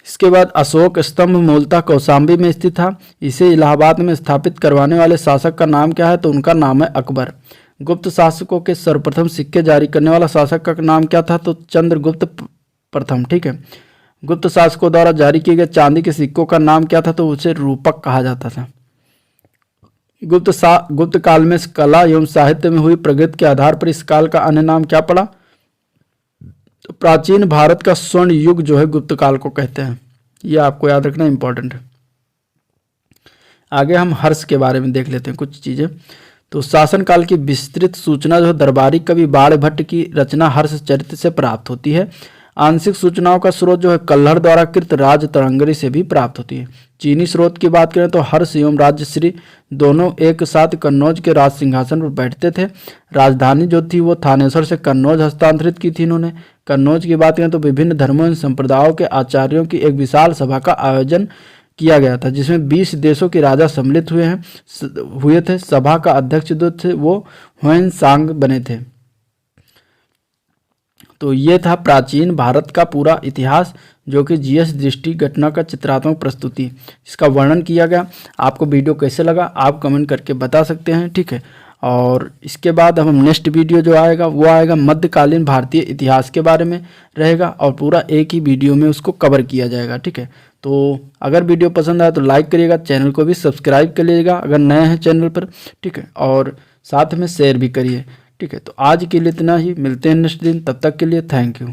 इसके बाद अशोक स्तंभ मूलतः कौशाम्बी में स्थित था। इसे इलाहाबाद में स्थापित करवाने वाले शासक का नाम क्या है? तो उनका नाम है अकबर। गुप्त शासकों के सर्वप्रथम सिक्के जारी करने वाला शासक का नाम क्या था? तो चंद्रगुप्त प्रथम। ठीक है, गुप्त शासकों द्वारा जारी किए गए चांदी के सिक्कों का नाम क्या था? तो उसे रूपक कहा जाता था। गुप्त काल में कला एवं साहित्य में हुई प्रगति के आधार पर इस काल का अन्य नाम क्या पड़ा? तो प्राचीन भारत का स्वर्ण युग जो है गुप्त काल को कहते हैं। यह आपको याद रखना इंपॉर्टेंट है। आगे हम हर्ष के बारे में देख लेते हैं कुछ चीजें। तो शासनकाल की विस्तृत सूचना जो है दरबारी कवि बाण भट्ट की रचना हर्ष चरित्र से प्राप्त होती है। आंशिक सूचनाओं का स्रोत जो है कल्हड़ द्वारा कृत राज तरंगरी से भी प्राप्त होती है। चीनी स्रोत की बात करें तो हर्ष एवं राजश्री दोनों एक साथ कन्नौज के राज सिंहासन पर बैठते थे। राजधानी जो थी वो थानेश्वर से कन्नौज हस्तांतरित की थी इन्होंने। कन्नौज की बात करें तो विभिन्न धर्मों एवं संप्रदायों के आचार्यों की एक विशाल सभा का आयोजन किया गया था, जिसमें 20 देशों के राजा सम्मिलित हुए थे। सभा का अध्यक्ष जो थे वो ह्वेनसांग बने थे। तो ये था प्राचीन भारत का पूरा इतिहास, जो कि जीएस दृष्टि घटना का चित्रात्मक प्रस्तुति, इसका वर्णन किया गया। आपको वीडियो कैसे लगा आप कमेंट करके बता सकते हैं। ठीक है, और इसके बाद हम नेक्स्ट वीडियो जो आएगा वो आएगा मध्यकालीन भारतीय इतिहास के बारे में रहेगा, और पूरा एक ही वीडियो में उसको कवर किया जाएगा। ठीक है, तो अगर वीडियो पसंद आए तो लाइक करिएगा, चैनल को भी सब्सक्राइब कर लीजिएगा अगर नए हैं चैनल पर। ठीक है, और साथ में शेयर भी करिए। ठीक है, तो आज के लिए इतना ही, मिलते हैं नेक्स्ट दिन, तब तक के लिए थैंक यू।